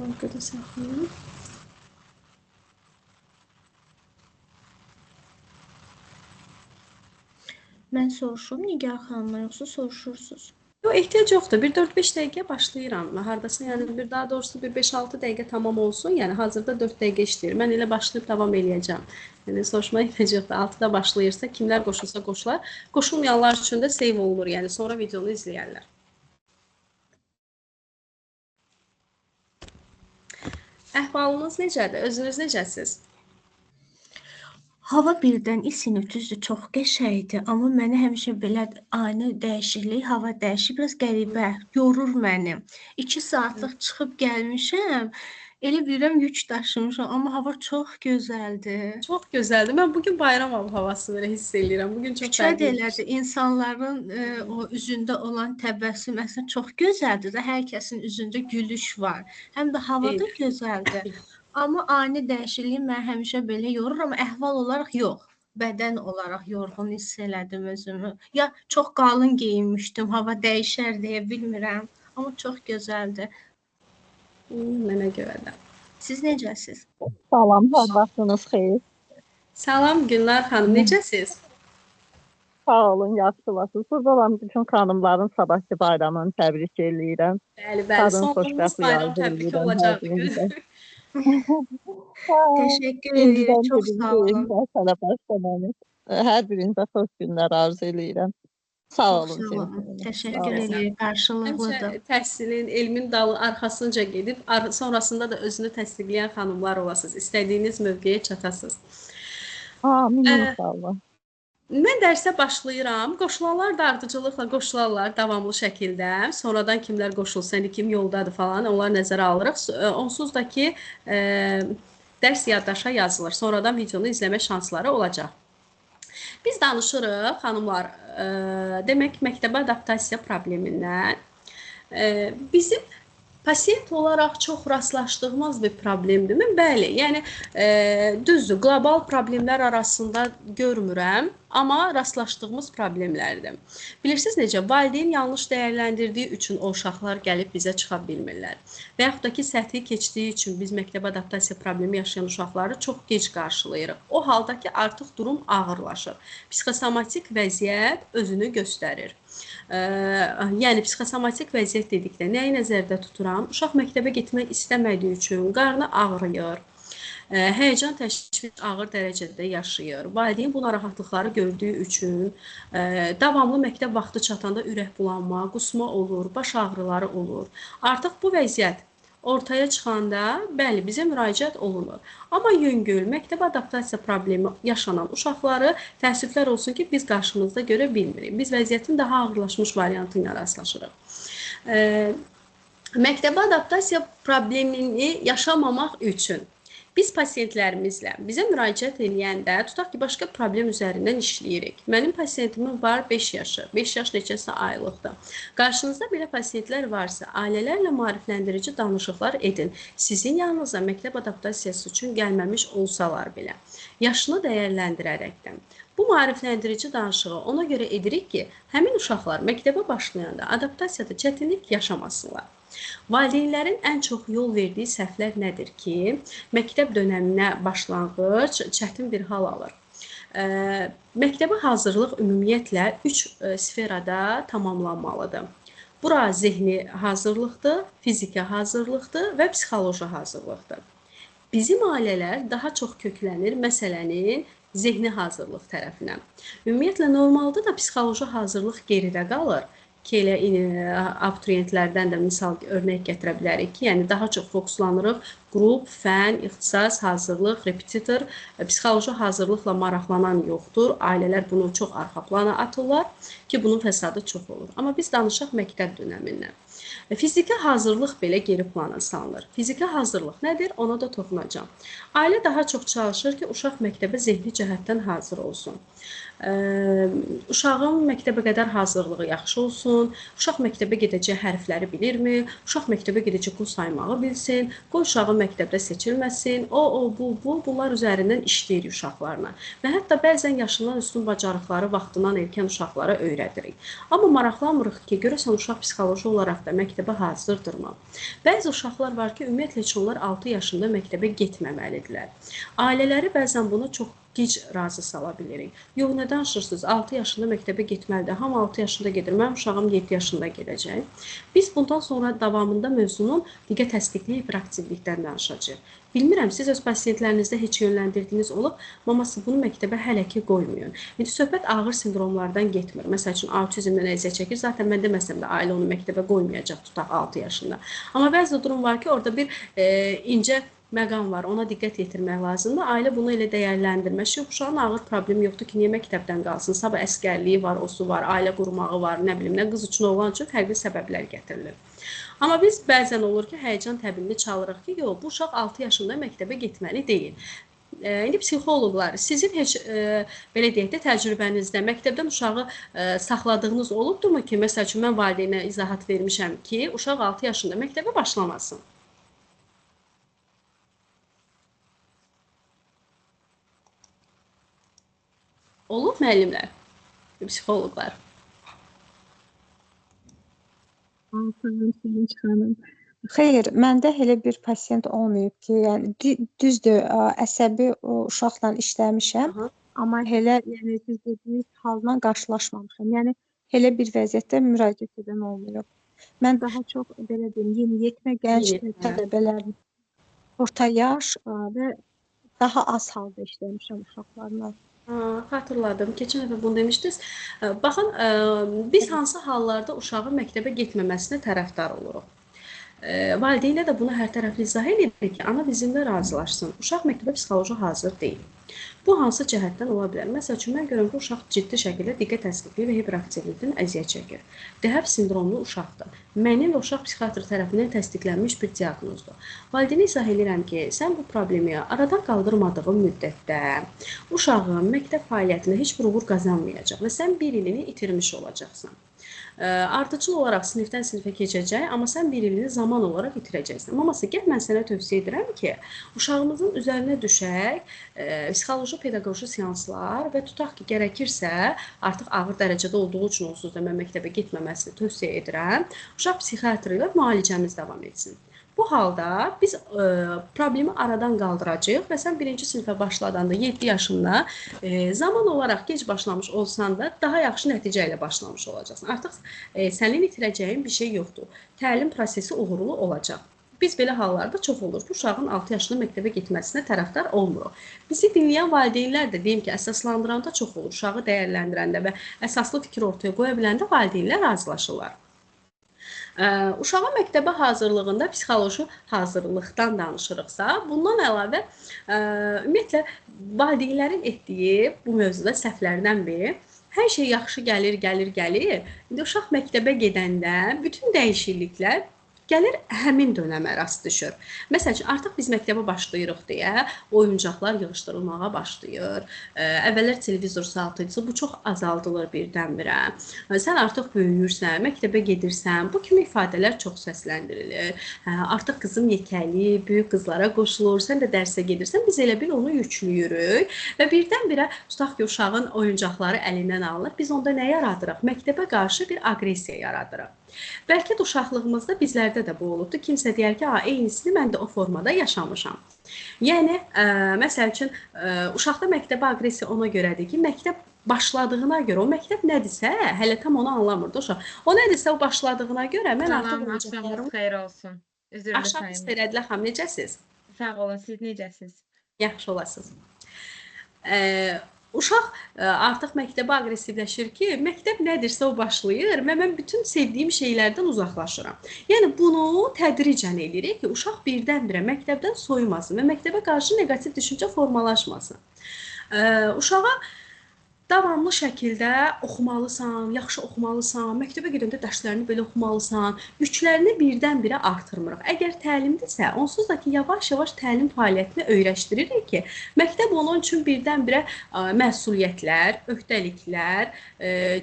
Arkada saxlayın. Mən soruşum Nigar xanıma, yoxsa soruşursunuz? Yox, ehtiyac yoxdur. Bir 4-5 dəqiqə başlayıram. Hardasa, yəni bir daha doğrusu bir 5-6 dəqiqə tamam olsun. Yəni hazırda 4 dəqiqə işləyir. Mən elə başlayıb davam eləyəcəm. Yəni soruşmaya ehtiyac yoxdur. 6-da başlayırsa, kimlər qoşulsa qoşular. Qoşulmayanlar üçün də save olunur. Yəni sonra videonu izləyərlər. Əhvalınız necədir? Özünüz necəsiz? Hava birdən isin ötüzdü, çox qəşəngdir, amma mənə həmişə belə ani dəyişiklik, hava dəyişir, biraz qəribə, yorur məni. 2 saatlıq çıxıb gəlmişəm, elə bilirəm yük daşımışam, amma hava çox gözəldir. Çox gözəldir. Mən bugün bayram havası belə hiss edirəm. Bugün çox Fikrə də fərqli. elədi, insanların o üzündə olan təbəssüm əslində çox gözəldir də, hər kəsin üzündə gülüş var. Həm də hava da gözəldir. Amma ani dəyişiklik mən həmişə belə yorur, amma əhval olaraq yox. Bədən olaraq yorğun hiss elədim özümü. Ya çox qalın geyinmişdim, hava dəyişər deyə bilmirəm, amma çox gözəldir. Mənə görə də. Siz necəsiz? Salam, hər vaxtınız xeyir. Salam Gülnar xanım, necəsiz? Sağ olun, yaxşılasınız. Burada olan bütün xanımların sabahki bayramını təbrik eləyirəm. Bəli, Sonumuz bayram təbrik olacaq bugün. Təşəkkür edirəm, çox sağ olun. Sənə başlamanız. Hər birinizə xoş günlər arzu eləyirəm. Sağ olun. Sağ olun. Təşəkkür edirəm, qarşılıqlıdır. Həmişə təhsilin, elmin dalı arxasınca gedib, sonrasında da özünü təsdiqləyən xanımlar olasınız. İstədiyiniz mövqeyə çatasınız. Amin, inşallah. Mən dərsə başlayıram. Qoşulanlar da ardıcılıqla qoşularlar davamlı şəkildə. Sonradan kimlər qoşulsa, kim yoldadır falan, onlar nəzərə alırıq. Onsuz da ki, dərs yaddaşa yazılır. Sonradan videonu izləmə şansları olacaq. Biz danışırıq, xanımlar, demək məktəbə adaptasiya problemindən. Bizim pasiyent olaraq çox rastlaşdığımız bir problemdir. Bəli, yəni düzdür, qlobal problemlər arasında görmürəm, amma rastlaşdığımız problemlərdir. Bilirsiniz necə, valideyn yanlış dəyərləndirdiyi üçün o uşaqlar gəlib bizə çıxa bilmirlər. Və yaxud da ki, səthi keçdiyi üçün biz məktəbə adaptasiya problemi yaşayan uşaqları çox gec qarşılayırıq. O halda ki, artıq durum ağırlaşır. Psixosomatik vəziyyət özünü göstərir. Yəni, psixosomatik vəziyyət dedikdə nəyi nəzərdə tuturam? Uşaq məktəbə getmək istəmədiyi üçün qarnı ağrıyır, həyəcan təşviş ağır dərəcədə yaşayır. Valideyn bu narahatlıqları gördüyü üçün davamlı məktəb vaxtı çatanda ürək bulanma, qusma olur, baş ağrıları olur. Artıq bu vəziyyət ortaya çıxanda, bəli, bizə müraciət olunur. Amma yüngül, məktəbə adaptasiya problemi yaşanan uşaqları təəssüflər olsun ki, biz qarşımızda görə bilmirik. Biz vəziyyətin daha ağırlaşmış variantı ilə rastlaşırıq. Məktəbə adaptasiya problemini yaşamamaq üçün biz pasiyentlərimizlə bizə müraciət edəndə, tutaq ki, başqa problem üzərindən işləyirik. Mənim pasiyentimin var 5 yaşı, 5 yaş neçəsə aylıqdır. Qarşınızda belə pasiyentlər varsa, ailələrlə maarifləndirici danışıqlar edin. Sizin yanınıza məktəb adaptasiyası üçün gəlməmiş olsalar belə. Yaşını dəyərləndirərəkdən. Bu maarifləndirici danışığı ona görə edirik ki, həmin uşaqlar məktəbə başlayanda adaptasiyada çətinlik yaşamasınlar. Valideynlərin ən çox yol verdiyi səhvlər nədir ki, məktəb dönəminə başlanğıc çətin bir hal alır. Məktəbə hazırlıq ümumiyyətlə 3 sferada tamamlanmalıdır. Bura zehni hazırlıqdır, fiziki hazırlıqdır və psixoloji hazırlıqdır. Bizim ailələr daha çox köklənir məsələnin zehni hazırlıq tərəfinə. Ümumiyyətlə, normalda da psixoloji hazırlıq geridə qalır. Ki, elə abituriyentlərdən də misal örnək gətirə bilərik ki, yəni daha çox fokuslanırıq qrup, fən, ixtisas, hazırlıq, repetitor, psixoloji hazırlıqla maraqlanan yoxdur. Ailələr bunu çox arxa plana atırlar ki, bunun fəsadı çox olur. Amma biz danışaq məktəb dönəmindən. Fiziki hazırlıq belə geri plana salınır. Fiziki hazırlıq nədir? Ona da toxunacağım. Ailə daha çox çalışır ki, uşaq məktəbə zehni cəhətdən hazır olsun. Uşağın məktəbə qədər hazırlığı yaxşı olsun, uşaq məktəbə gedəcək hərfləri bilirmi, uşaq məktəbə gedəcək qul saymağı bilsin, qoy uşağı məktəbdə seçilməsin, bunlar üzərindən işləyir uşaqlarla. Və hətta bəzən yaşından üstün bacarıqları vaxtından erkən uşaqlara öyrədirik. Amma maraqlanmırıq ki, görəsən uşaq psixoloji olaraq da məktəbə hazırdırmı? Bəzi uşaqlar var ki, ümumiyyətlə heç onlar 6 yaşında məktəbə getməməlidirlər. Ailələri bəzən buna çox gic razı sala bilirik. Yox, nə danışırsınız? 6 yaşında məktəbə getməlidir. Hamı 6 yaşında gedir. Mənim uşağım 7 yaşında gedəcək. Biz bundan sonra davamında mövzunun diqqət təsdiqli hiperaktivlikdən danışacağıq. Bilmirəm, siz öz pasientlərinizdə heç yönləndirdiyiniz olub, maması bunu məktəbə hələ ki qoymayın. İndi söhbət ağır sindromlardan getmir. Məsəl üçün, autizmdən əziyyət çəkir. Zaten mən deməsəm də ailə onu məktəbə qoymayacaq, tutaq 6 yaşında. Amma bəzi durum var ki, orada bir incə məqam var, ona diqqət yetirmək lazımdır. Ailə bunu elə dəyərləndirmək. Uşağın ağır problemi yoxdur ki, niyə məktəbdən qalsın? Sabah əskərliyi var, osu var, ailə qurmağı var, nə bilim, nə qız üçün, oğlan üçün fərqli səbəblər gətirilir. Amma biz bəzən olur ki, həyəcan təbilini çalırıq ki, yox, bu uşaq 6 yaşında məktəbə getməli deyil. İndi psixoloqlar, sizin heç belə deyək də təcrübənizdə məktəbdən uşağı saxladığınız olubdurmu ki, məsəl üçün mən valideynə izahat vermişəm ki, uşaq 6 yaşında məktəbə başlamasın? Olub müəllimlər, psixoloqlar. Sevinç xanım. Xeyr, məndə elə bir pasiyent olmayıb ki, yəni düzdür, əsəbi uşaqla işləmişəm, amma elə yəni siz dediyiniz haldan qarşılaşmamışam. Yəni elə bir vəziyyətdə müraciət edən olmuyor. Mən daha çox belə deyim, yeniyetmə gənc tələbələrin orta yaş və daha az halda işləmişəm uşaqlarla. Xatırladım. Keçən dəfə bunu demişdiniz. Baxın, biz hansı hallarda uşağın məktəbə getməməsinə tərəfdar oluruq? Valideynlər də bunu hər tərəfli izah edirik ki, ana bizimlə razılaşsın. Uşaq məktəbə psixoloji hazır deyil. Bu hansı cəhətdən ola bilər? Məsəl üçün, mən görürəm ki, uşaq ciddi şəkildə diqqət təsdiqli və hiperaktivlikdən əziyyət çəkir. DHB sindromlu uşaqdır. Mənim və uşaq psixiatr tərəfindən təsdiqlənmiş bir diaqnozdur. Valideynə izah edirəm ki, sən bu problemi aradan qaldırmadığın müddətdə uşağın məktəb fəaliyyətində heç bir uğur qazanmayacaq və sən bir ilini itirmiş olacaqsan. Ardıcıl olaraq sinifdən sinifə keçəcək, amma sən bir ilini zaman olaraq itirəcəksən. Maması, gəl mən sənə tövsiyə edirəm ki, uşağımızın üzərinə düşək, psixoloji, pedaqoji seanslar və tutaq ki, gərəkirsə, artıq ağır dərəcədə olduğu üçün onsuz da mən məktəbə getməməsini tövsiyə edirəm, uşaq psixiatri ilə müalicəmiz davam etsin. Bu halda biz problemi aradan qaldıracağıq və sən birinci sinifə başladanda 7 yaşında zaman olaraq gec başlamış olsan da daha yaxşı nəticə ilə başlamış olacaqsan. Artıq sənin itirəcəyin bir şey yoxdur. Təlim prosesi uğurlu olacaq. Biz belə hallarda çox olur ki, uşağın 6 yaşında məktəbə getməsinə tərəfdar olmuruq. Bizi dinləyən valideynlər də deyim ki, əsaslandıranda çox olur. Uşağı dəyərləndirəndə və əsaslı fikir ortaya qoya biləndə valideynlər razılaşırlar. Uşağın məktəbə hazırlığında psixoloji hazırlıqdan danışırıqsa, bundan əlavə ümumiyyətlə valideynlərin etdiyi bu mövzuda səhvlərdən biri hər şey yaxşı gəlir. İndi uşaq məktəbə gedəndə bütün dəyişikliklər gəlir həmin dönəmə rast düşür. Məsəl üçün, artıq biz məktəbə başlayırıq deyə oyuncaqlar yığışdırılmağa başlayır. Əvvəllər televizor saatıydı, bu çox azaldılır birdən-birə. Sən artıq böyüyürsən, məktəbə gedirsən, bu kimi ifadələr çox səsləndirilir. Artıq qızım yekəli, böyük qızlara qoşulur, sən də dərsə gedirsən, biz elə bil onu yüklüyürük və birdən-birə tutaq ki, uşağın oyuncaqları əlindən alınır. Biz onda nə yaradırıq? Məktəbə qarşı bir aqressiya yaradırıq. Bəlkə də uşaqlığımızda bizlərdə də bu olubdur. Kimsə deyər ki, eynisini mən də o formada yaşamışam. Yəni, məsəl üçün, uşaqda məktəbə aqressiya ona görədir ki, məktəb başladığına görə, o məktəb nədirsə, hələ tam onu anlamırdı uşaq. O nədirsə, o başladığına görə mən artıq oyuncaqlarım xeyir olsun. Üzrlü Aşağı istəyirədilər, xanım, necəsiz? Sağ olun, siz necəsiz? Yaxşı olasınız. Uşaq artıq məktəbə aqressivləşir ki, məktəb nədirsə o başlayır və mən bütün sevdiyim şeylərdən uzaqlaşıram. Yəni, bunu tədricən edirik ki, uşaq birdən-birə məktəbdən soyumasın və məktəbə qarşı negativ düşüncə formalaşmasın. Uşağa davamlı şəkildə oxumalısan, yaxşı oxumalısan, məktəbə gedəndə dərslərini belə oxumalısan, yüklərini birdən-birə artırmırıq. Əgər təlimdirsə, onsuz da ki, yavaş-yavaş təlim fəaliyyətini öyrəşdiririk ki, məktəb onun üçün birdən-birə məsuliyyətlər, öhdəliklər,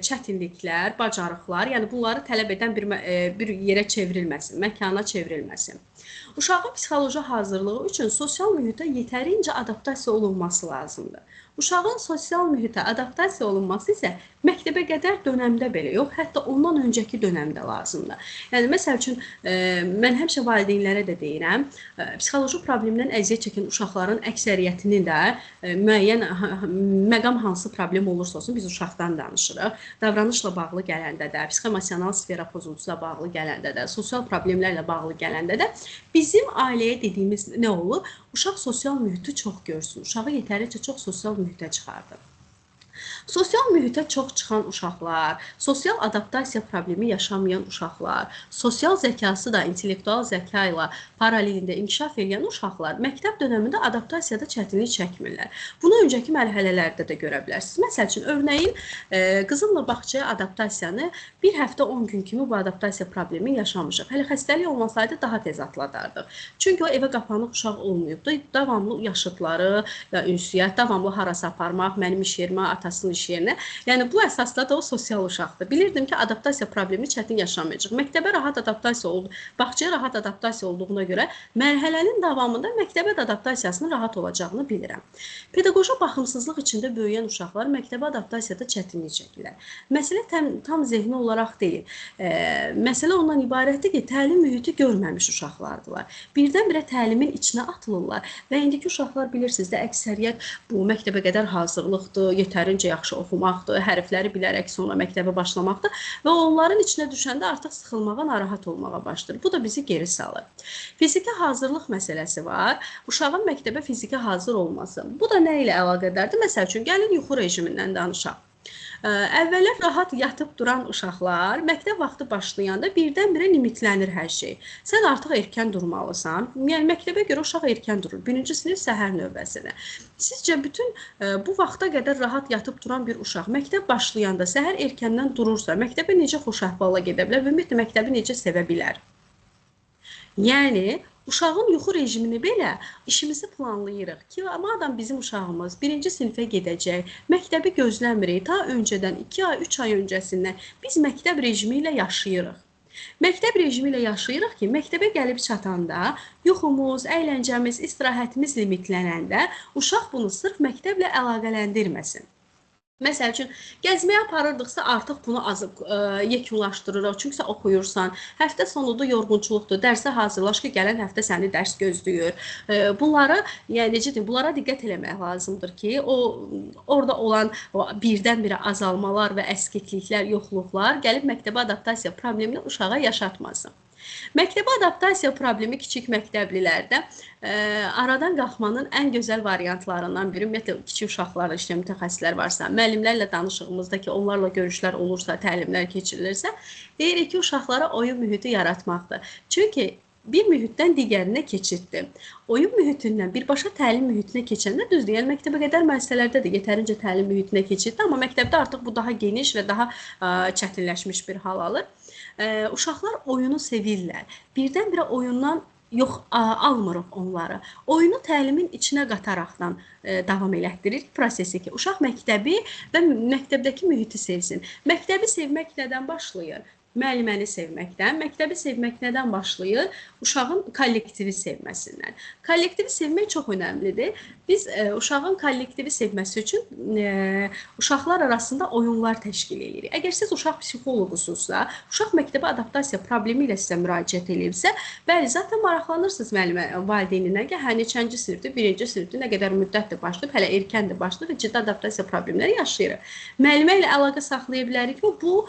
çətinliklər, bacarıqlar, yəni bunları tələb edən bir yerə çevrilməsin, məkana çevrilməsin. Uşağın psixoloji hazırlığı üçün sosial mühitə yetərincə adaptasiya olunması lazımdır. Uşağın sosial mühitə adaptasiya olunması isə məktəbə qədər dönəmdə belə yox, hətta ondan öncəki dönəmdə lazımdır. Yəni, məsəl üçün, mən həmişə valideynlərə də deyirəm, psixoloji problemdən əziyyət çəkən uşaqların əksəriyyətinin də müəyyən məqam hansı problem olursa olsun, biz uşaqdan danışırıq. Davranışla bağlı gələndə də, psixoemosional sfera pozuntusuyla bağlı gələndə də, sosial problemlərlə bağlı gələndə də bizim ailəyə dediyimiz nə olur? Uşaq sosial mühiti çox görsün, uşağı yetərincə çox sosial mühitə çıxardır. Sosial mühitə çox çıxan uşaqlar, sosial adaptasiya problemi yaşamayan uşaqlar, sosial zəkası da intellektual zəka ilə paralelində inkişaf edən uşaqlar məktəb dönəmində adaptasiyada çətinlik çəkmirlər. Bunu öncəki mərhələlərdə də görə bilərsiniz. Məsəl üçün, örneğin, qızımla bağçaya adaptasiyanı bir həftə 10 gün kimi bu adaptasiya problemi yaşamışıq. Hələ xəstəlik olmasaydı daha tez atladardıq. Çünki o evə qapanıq uşaq olmayıbdı. Davamlı yaşıtları, ünsiyyət, davamlı harasa aparmaq, mənim iş yerimə, atasının iş yerinə. Yəni, bu əsasda da o sosial uşaqdır. Bilirdim ki, adaptasiya problemi çətin yaşamayacaq. Məktəbə rahat adaptasiya oldu, bağçaya rahat adaptasiya olduğuna görə mərhələnin davamında məktəbə adaptasiyasının rahat olacağını bilirəm. Pedaqoji baxımsızlıq içində böyüyən uşaqlar məktəbə adaptasiyada çətinlik çəkirlər. Məsələ tam zehni olaraq deyil. Məsələ ondan ibarətdir ki, təlim mühiti görməmiş uşaqlardılar. Birdən-birə təlimin içinə atılırlar və indiki uşaqlar bilirsiniz də, əksəriyyət bu məktəbə qədər hazırlıqdır, yetərincə yaxşı oxumaqdır, hərfləri bilərək sonra məktəbə başlamaqdır və onların içinə düşəndə artıq sıxılmağa, narahat olmağa başlayır. Bu da bizi geri salır. Fiziki hazırlıq məsələsi var. Uşağın məktəbə fiziki hazır olması. Bu da nə ilə əlaqədardır? Məsəl üçün, gəlin yuxu rejimindən danışaq. Əvvəllər rahat yatıb duran uşaqlar məktəb vaxtı başlayanda birdən-birə limitlənir hər şey. Sən artıq erkən durmalısan. Yəni, məktəbə görə uşaq erkən durur. Birinci sinif səhər növbəsində. Sizcə, bütün bu vaxta qədər rahat yatıb duran bir uşaq məktəb başlayanda səhər erkəndən durursa, məktəbə necə xoşəhvalla gedə bilər və ümumiyyətlə məktəbi necə sevə bilər? Yəni, uşağın yuxu rejimini belə işimizi planlayırıq ki, madam bizim uşağımız birinci sinifə gedəcək, məktəbi gözləmirik, ta öncədən 2 ay, 3 ay öncəsindən biz məktəb rejimi ilə yaşayırıq. Məktəb rejimi ilə yaşayırıq ki, məktəbə gəlib çatanda yuxumuz, əyləncəmiz, istirahətimiz limitlənəndə uşaq bunu sırf məktəblə əlaqələndirməsin. Məsəl üçün, gəzməyə aparırdıqsa artıq bunu yekunlaşdırırıq. Çünki oxuyursan, həftə sonuda yorğunçuluqdur, dərsə hazırlaş ki, gələn həftə səni dərs gözləyir. Bunlara diqqət eləmək lazımdır ki, orada olan birdən-birə azalmalar və əskikliklər, yoxluqlar gəlib məktəbə adaptasiya problemini uşağa yaşatmasın. Məktəbə adaptasiya problemi kiçik məktəblilərdə aradan qalxmanın ən gözəl variantlarından biri, ümumiyyətlə, kiçik uşaqlarla işləyən mütəxəssislər varsa, müəllimlərlə danışığımızda ki, onlarla görüşlər olursa, təlimlər keçirilirsə, deyirik ki, uşaqlara oyun mühiti yaratmaqdır. Çünki bir mühitdən digərinə keçiddir. Oyun mühitindən birbaşa təlim mühitinə keçəndə düzdür, yəni məktəbə qədər müəssisələrdə də yetərincə təlim mühitinə keçiddir, amma məktəbdə artıq bu daha geniş və daha çətinləşmiş bir hal alır. Uşaqlar oyunu sevirlər. Birdən-birə oyundan almırıq onları. Oyunu təlimin içinə qataraqdan davam elətdiririk prosesi ki, uşaq məktəbi və məktəbdəki mühiti sevsin. Məktəbi sevmək nədən başlayır? Müəlliməni sevməkdən, məktəbi sevmək nədən başlayır? Uşağın kollektivi sevməsindən. Kollektivi sevmək çox önəmlidir. Biz uşağın kollektivi sevməsi üçün uşaqlar arasında oyunlar təşkil edirik. Əgər siz uşaq psixoloqusunuzsa, uşaq məktəbə adaptasiya problemi ilə sizə müraciət edilibsə, bəli, zaten maraqlanırsınız müəllimə valideyninə ki, neçənci sinifdir, birinci sinifdir, nə qədər müddətdir başlayıb, hələ erkəndir başlayıb və ciddi adaptasiya problemləri yaşayırıq. Müəllimə ilə əlaqə saxlaya bilərik və bu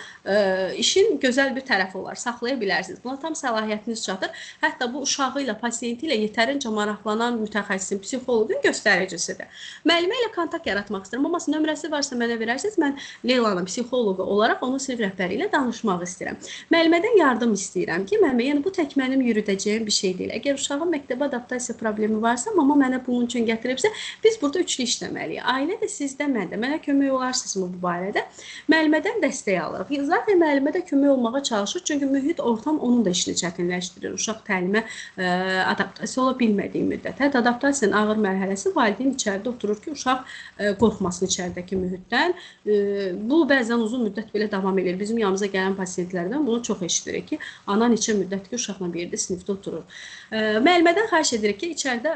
işin gözəl bir tərəfi olar, saxlaya bilərsiniz. Buna tam səlahiyyətiniz çatır. Hətta bu uşağı ilə, pasiyenti ilə yetərincə maraqlanan mütəxəssisin, psixoloqun göstəricisidir. Müəllimə ilə kontakt yaratmaq istəyirəm. Amma nömrəsi varsa mənə verərsiniz, mən Leylanın psixoloqu olaraq onun sinif rəhbəri ilə danışmaq istəyirəm. Müəllimədən yardım istəyirəm ki, müəllimə, yəni bu tək mənim yürüdəcəyim bir şey deyil. Əgər uşağın məktəbə adaptasiya problemi varsa, mama mənə bunun üçün gətiribsə, biz burada üçlü işləməliyik. Ailə də sizdə, mən də. Mənə kömək olarsınızmı bu barədə? Müəllimədən dəstək alırıq. Zaten müəllimə də kömək olmağa çalışır, çünki mühit, ortam onun da işini çətinləşdirir. Uşaq təlimə adaptasiya ola bilmədiyi müddət. Hətta adaptasiyanın ağır mərhələsi valideyn içəridə oturur ki, uşaq qorxmasın içəridəki mühitdən. Bu bəzən uzun müddət belə davam edir. Bizim yanımıza gələn pasiyentlərdən bunu çox eşidirik ki, ana neçə müddət ki, uşaqla bir yerdə sinifdə oturur. Müəllimədən xahiş edirik ki, içəridə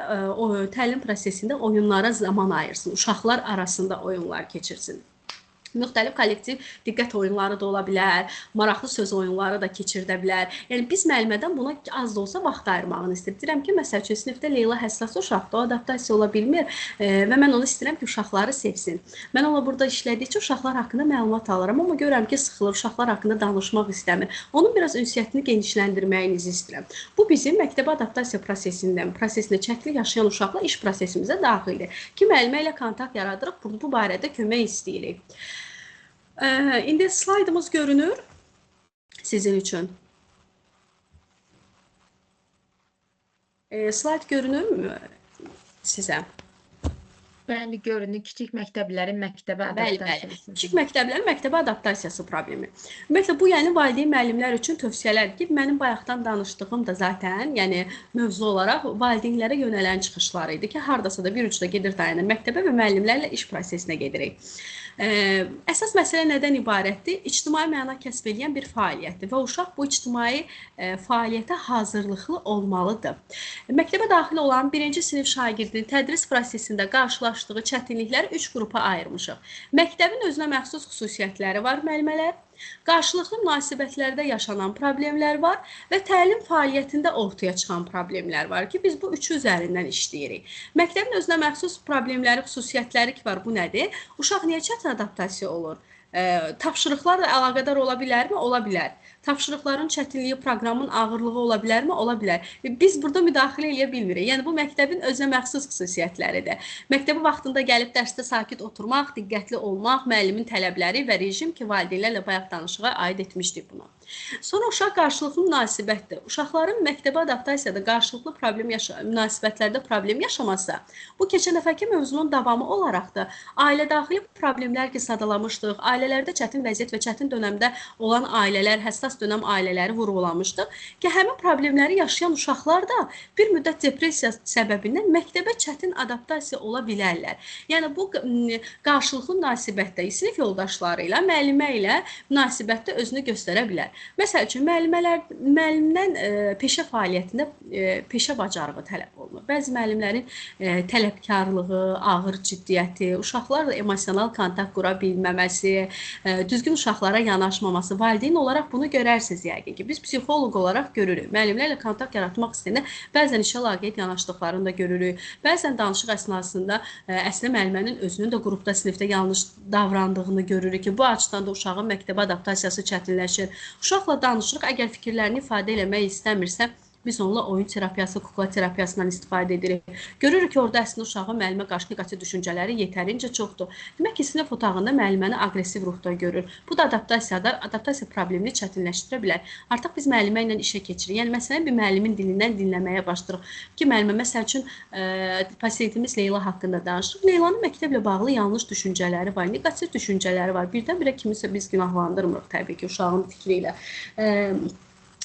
təlim prosesində oyunlara zaman ayırsın, uşaqlar arasında oyunlar keçirsin. Müxtəlif kollektiv diqqət oyunları da ola bilər, maraqlı söz oyunları da keçirdə bilər. Yəni biz müəllimədən buna az da olsa vaxt ayırmağını istəyirəm ki, məsəl üçün sinifdə Leyla həssas uşaqdır, o adaptasiya ola bilmir və mən onu istəyirəm ki, uşaqları sevsin. Mən ona burada işlədikcə uşaqlar haqqında məlumat alıram, amma görürəm ki, sıxılır, uşaqlar haqqında danışmaq istəmir. Onun biraz ünsiyyətini genişləndirməyinizi istəyirəm. Bu bizim məktəbə adaptasiya prosesində çəkili yaşayan uşaqla iş prosesimizə daxildir ki, müəllimə ilə kontakt yaradırıq, bu barədə kömək istəyirik. İndi slaydımız görünür sizin üçün. Slayd görünürmü sizə? Bəli, görünür. Kiçik məktəblərin məktəbə adaptasiyası. Kiçik məktəblərin məktəbə adaptasiyası problemi. Ümumiyyətlə, bu yəni valideyn müəllimlər üçün tövsiyələrdir ki, mənim bayaqdan danışdığım da zaten, yəni mövzu olaraq valideynlərə yönələn çıxışlar idi ki, hardasa da bir ucuda gedir dayanır məktəbə və müəllimlərlə iş prosesinə gedirik. Əsas məsələ nədən ibarətdir? İctimai məna kəsb edən bir fəaliyyətdir və uşaq bu ictimai fəaliyyətə hazırlıqlı olmalıdır. Məktəbə daxil olan birinci sinif şagirdinin tədris prosesində qarşılaşdığı çətinlikləri 3 qrupa ayırmışıq. Məktəbin özünə məxsus xüsusiyyətləri var, müəllimələr. Qarşılıqlı münasibətlərdə yaşanan problemlər var və təlim fəaliyyətində ortaya çıxan problemlər var ki, biz bu üçü üzərindən işləyirik. Məktəbin özünə məxsus problemləri, xüsusiyyətləri ki var, bu nədir? Uşaq niyə çətin adaptasiya olur? Tapşırıqlarla əlaqədar ola bilərmi? Ola bilər. Tapşırıqların çətinliyi, proqramın ağırlığı ola bilərmi? Ola bilər. Biz burada müdaxilə edə bilmirik. Yəni, bu məktəbin özünə məxsus xüsusiyyətləridir. Məktəbə vaxtında gəlib dərsdə sakit oturmaq, diqqətli olmaq, müəllimin tələbləri və rejim ki, valideynlərlə bayaq danışığa aid etmişdik buna. Sonra uşaq qarşılıqlı münasibətdir. Uşaqların məktəbə adaptasiyada qarşılıqlı münasibətlərdə problem yaşamazsa, bu keçən dəfəki mövzunun davamı olaraq da ailə daxili problemlər ki, sadalamışdıq, ailələrdə çətin vəziyyət və çətin dönəmdə olan ailələr, həssas dönəm ailələri vurğulamışdıq ki, həmin problemləri yaşayan uşaqlar da bir müddət depressiya səbəbindən məktəbə çətin adaptasiya ola bilərlər. Yəni, bu qarşılıqlı münasibətdə sinif yoldaşları ilə, müəllimə ilə münasibətdə özünü göstərə bilər. Məsəl üçün, müəllimdən peşə fəaliyyətində peşə bacarığı tələb olunur. Bəzi müəllimlərin tələbkarlığı, ağır ciddiyyəti, uşaqlarla emosional kontakt qura bilməməsi, düzgün uşaqlara yanaşmaması, valideyn olaraq bunu görərsiniz yəqin ki. Biz psixoloq olaraq görürük. Müəllimlərlə kontakt yaratmaq istəyəndə bəzən işə laqeyd yanaşdıqlarını da görürük. Bəzən danışıq əsnasında əslində müəllimənin özünün də qrupda, sinifdə yanlış davrandığını görürük ki, bu açıdan da uşağın məktəbə adaptasiyası çətinləşir. Uşaqla danışırıq, əgər fikirlərini ifadə eləmək istəmirsə, biz onunla oyun terapiyası, kukla terapiyasından istifadə edirik. Görürük ki, orada əslində uşağın müəllimə qarşı negativ düşüncələri yetərincə çoxdur. Demək ki, sinif otağında müəlliməni aqressiv ruhda görür. Bu da adaptasiya problemini çətinləşdirə bilər. Artıq biz müəllimə ilə işə keçirik. Yəni, məsələn, bir müəllimin dilindən dinləməyə başlayırıq ki, müəllimə, məsəl üçün, pasiyentimiz Leyla haqqında danışırıq. Leylanın məktəblə bağlı yanlış düşüncələri var, negativ düşüncələri var. Birdən-birə kimisə biz günahlandırmırıq, təbii ki, uşağın fikri ilə.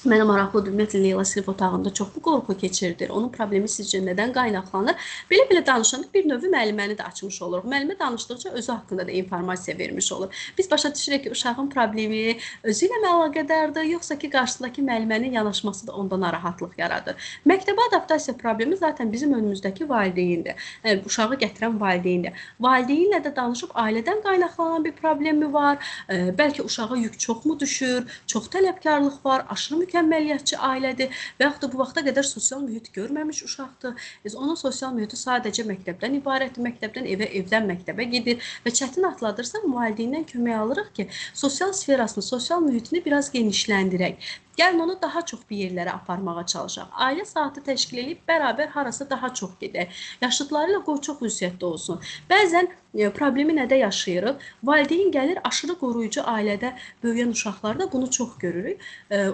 Mənə maraqlıdır, ümumiyyətlə Leyla sinif otağında çoxlu qorxu keçirdir. Onun problemi sizcə nədən qaynaqlanır? Belə danışanda bir növü müəlliməni də açmış oluruq. Müəllimə danışdıqca özü haqqında da informasiya vermiş olur. Biz başa düşürük ki, uşağın problemi özü ilə əlaqədardır, yoxsa ki, qarşısındakı müəllimənin yanaşması da onda narahatlıq yaradır. Məktəbə adaptasiya problemi zaten bizim önümüzdəki valideyndir. Uşağı gətirən valideyndir. Valideynlə də danışıb ailədən qaynaqlanan bir problemi var. Bəlkə uşağa yük çoxmu düşür, çox tələbkarlıq var, aşırı mükəmməliyyətçi ailədir və yaxud da bu vaxta qədər sosial mühit görməmiş uşaqdır. Onun sosial mühiti sadəcə məktəbdən ibarətdir, məktəbdən evə, evdən məktəbə gedir və çətin atladırsa valideyndən kömək alırıq ki, sosial sferasını, sosial mühitini biraz genişləndirək. Gəlin onu daha çox bir yerlərə aparmağa çalışaq. Ailə saatı təşkil edib bərabər harasa daha çox gedək. Yaşıdları ilə qoy çox ünsiyyətdə olsun. Bəzən problemi nədə yaşayırıq? Valideyn gəlir, aşırı qoruyucu ailədə böyüyən uşaqlarda bunu çox görürük.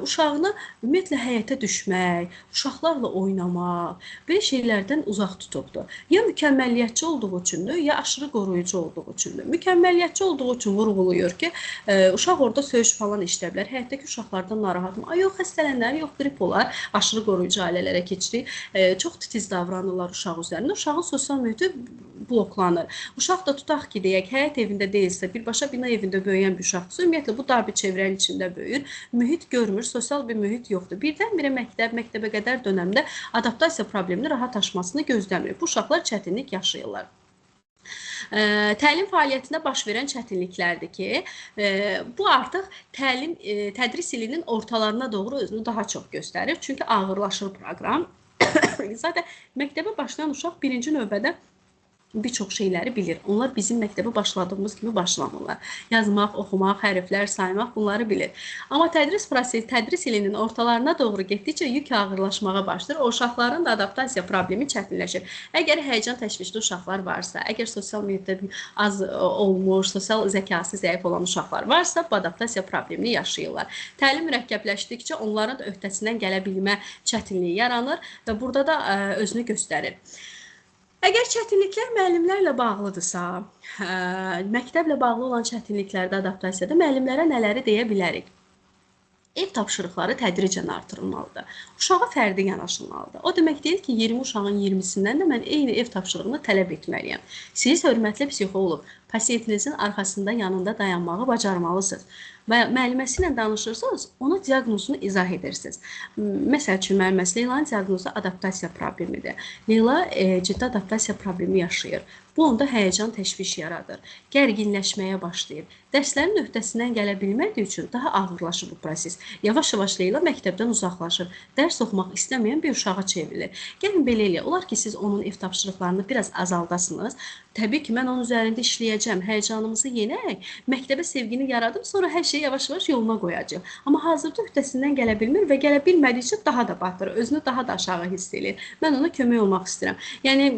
Uşağını ümumiyyətlə həyətə düşmək, uşaqlarla oynamaq, belə şeylərdən uzaq tutubdur. Ya mükəmməliyyətçi olduğu üçündür, ya aşırı qoruyucu olduğu üçündür. Mükəmməliyyətçi olduğu üçün vurğulayır ki, uşaq orada söyüş falan işləyə bilər. Həyətdəki uşaqlardan narahatım. Ay, yox, xəstələnlər, yox, qrip olar. Aşırı qoruyucu ailələrə keçirik. Çox titiz davranırlar uşaq üzərində. Uşağın sosial mühiti bloklanır. Uşaq da tutaq ki, deyək, həyət evində deyilsə, birbaşa bina evində böyüyən bir uşaqdırsa, ümumiyyətlə bu dar bir çevrənin içində böyür. Mühit görmür, sosial bir mühit yoxdur. Birdən-birə məktəbə qədər dönəmdə adaptasiya problemini rahat aşmasını gözləmir. Bu uşaqlar çətinlik yaşayırlar. Təlim fəaliyyətində baş verən çətinliklərdir ki, bu artıq tədris ilinin ortalarına doğru özünü daha çox göstərir. Çünki ağırlaşır proqram. Zaten məktəbə başlayan uşaq birinci növbədə bir çox şeyləri bilir. Onlar bizim məktəbə başladığımız kimi başlamırlar. Yazmaq, oxumaq, hərflər saymaq bunları bilir. Amma tədris ilinin ortalarına doğru getdikcə yük ağırlaşmağa başlayır. O uşaqların da adaptasiya problemi çətinləşir. Əgər həyəcan təşvişli uşaqlar varsa, əgər sosial mühitdə az olmuş, sosial zəkası zəif olan uşaqlar varsa, bu adaptasiya problemini yaşayırlar. Təlim mürəkkəbləşdikcə onların da öhdəsindən gələ bilmə çətinliyi yaranır və burada da özünü göstərir. Əgər çətinliklər müəllimlərlə bağlıdırsa, məktəblə bağlı olan çətinliklərdə adaptasiyada müəllimlərə nələri deyə bilərik? Ev tapşırıqları tədricən artırılmalıdır. Uşağa fərdi yanaşılmalıdır. O demək deyil ki, 20 uşağın 20-sindən də mən eyni ev tapşırığını tələb etməliyəm. Siz hörmətli psixoloq, pasiyentinizin arxasında yanında dayanmağı bacarmalısınız. Və müəlliməsi ilə danışırsınız, ona diaqnozunu izah edirsiniz. Məsəl üçün, müəlliməsi Leylanın diaqnozu adaptasiya problemidir. Leyla ciddi adaptasiya problemi yaşayır. Bu onda həyəcan təşviş yaradır. Gərginləşməyə başlayır. Dərslərin öhdəsindən gələ bilmədiyi üçün daha ağırlaşır bu proses. Yavaş-yavaş Leyla məktəbdən uzaqlaşır. Dərs oxumaq istəməyən bir uşağa çevrilir. Gəlin belə eləyək. Olar ki, siz onun ev tapşırıqlarını biraz azaldasınız. Təbii ki, mən onun üzərində işləyəcəm. Həyəcanımızı yenək, məktəbə sevgini yaradım, sonra hər şeyi yavaş-yavaş yoluna qoyacaq. Amma hazırda öhdəsindən gələ bilmir və gələ bilmədikcə daha da batırır. Özünü daha da aşağı hiss edir. Mən ona kömək olmaq istəyirəm. Yəni,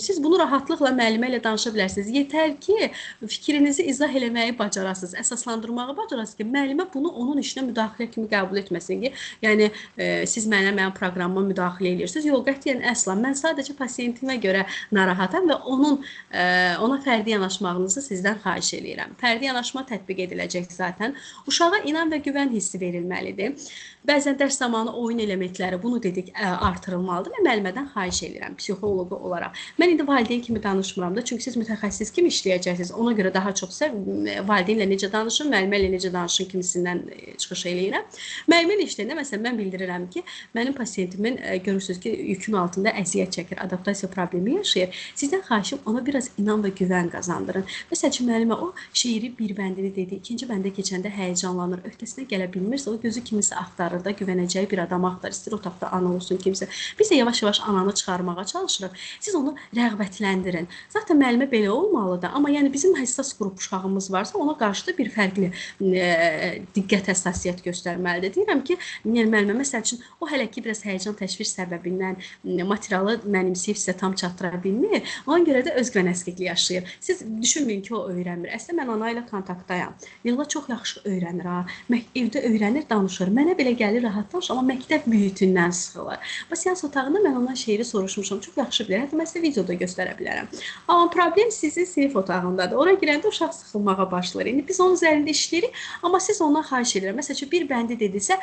siz bunu rahatlıqla müəllimə ilə danışa bilərsiniz. Yetər ki, fikrinizi izah eləməyi bacarasınız, əsaslandırmağı bacarasınız ki, müəllimə bunu onun işinə müdaxilə kimi qəbul etməsin ki, yəni siz mənim proqramıma müdaxilə edirsiniz. Yox, qətiyyən əsla. Mən sadəcə pasiyentimə görə narahatam və ona fərdi yanaşmağınızı sizdən xahiş edirəm. Fərdi yanaşma tətbiq ediləcək zaten. Uşağa inam və güvən hissi verilməlidir. Bəzən dərs zamanı oyun elementləri, bunu dedik, artırılmalıdır və müəllimədən xahiş edirəm, psixoloqu olaraq. Mən indi valideyn kimi danışmıram da, çünki siz mütəxəssis kimi işləyəcəksiniz. Ona görə daha çoxsa valideynlə necə danışın, müəllimə ilə necə danışın kimisindən çıxış eləyirəm. Müəllimə ilə işləyəndə, məsələn, mən bildirirəm ki, mənim pasiyentimin görürsünüz ki, yükün altında əziyyət çəkir, adaptasiya problemi yaşayır. Sizdən xahişim ona biraz inam və güvən qazandırın. Məsəl üçün, müəllimə o şeiri bir bəndini dedi, ikinci bəndə keçəndə həyəcanlanır, öhdəsinə gələ bilmirsə, o gözü kimisə axtarır da, güvənəcəyi bir adam axtarır, istəyir otaqda ana olsun kimsə. Biz də yavaş-yavaş ananı çıxarmağa çalışırıq. Siz onu rəğbətləndirin. Zaten müəllimə belə olmalıdır, amma yəni bizim həssas qrup uşağımız varsa, ona qarşı da bir fərqli diqqət, həssasiyyət göstərməlidir. Deyirəm ki, yəni müəllimə məsəl üçün, o hələ ki, biraz həyəcan təşviş səbəbindən materialı mənimsəyib sizə tam çatdıra bilmir. Ona görə də öz güvənəsklikli yaşayır. Siz düşünməyin ki, o öyrənmir. Əslində mən ana ilə kontaktdayam. Leyla çox yaxşı öyrənir ha. Evdə öyrənir, danışır. Mənə belə gəlir rahatlamış, amma məktəb mühitindən sıxılır. Bu seans otağında mən ondan şeiri soruşmuşam. Çox yaxşı bilir. Hətta mən sizə videoda göstərə bilərəm. Amma problem sizin sinif otağındadır. Ora girəndə uşaq sıxılmağa başlayır. İndi biz onun üzərində işləyirik, amma siz ondan xahiş edirəm. Məsəl üçün, bir bəndi dedisə,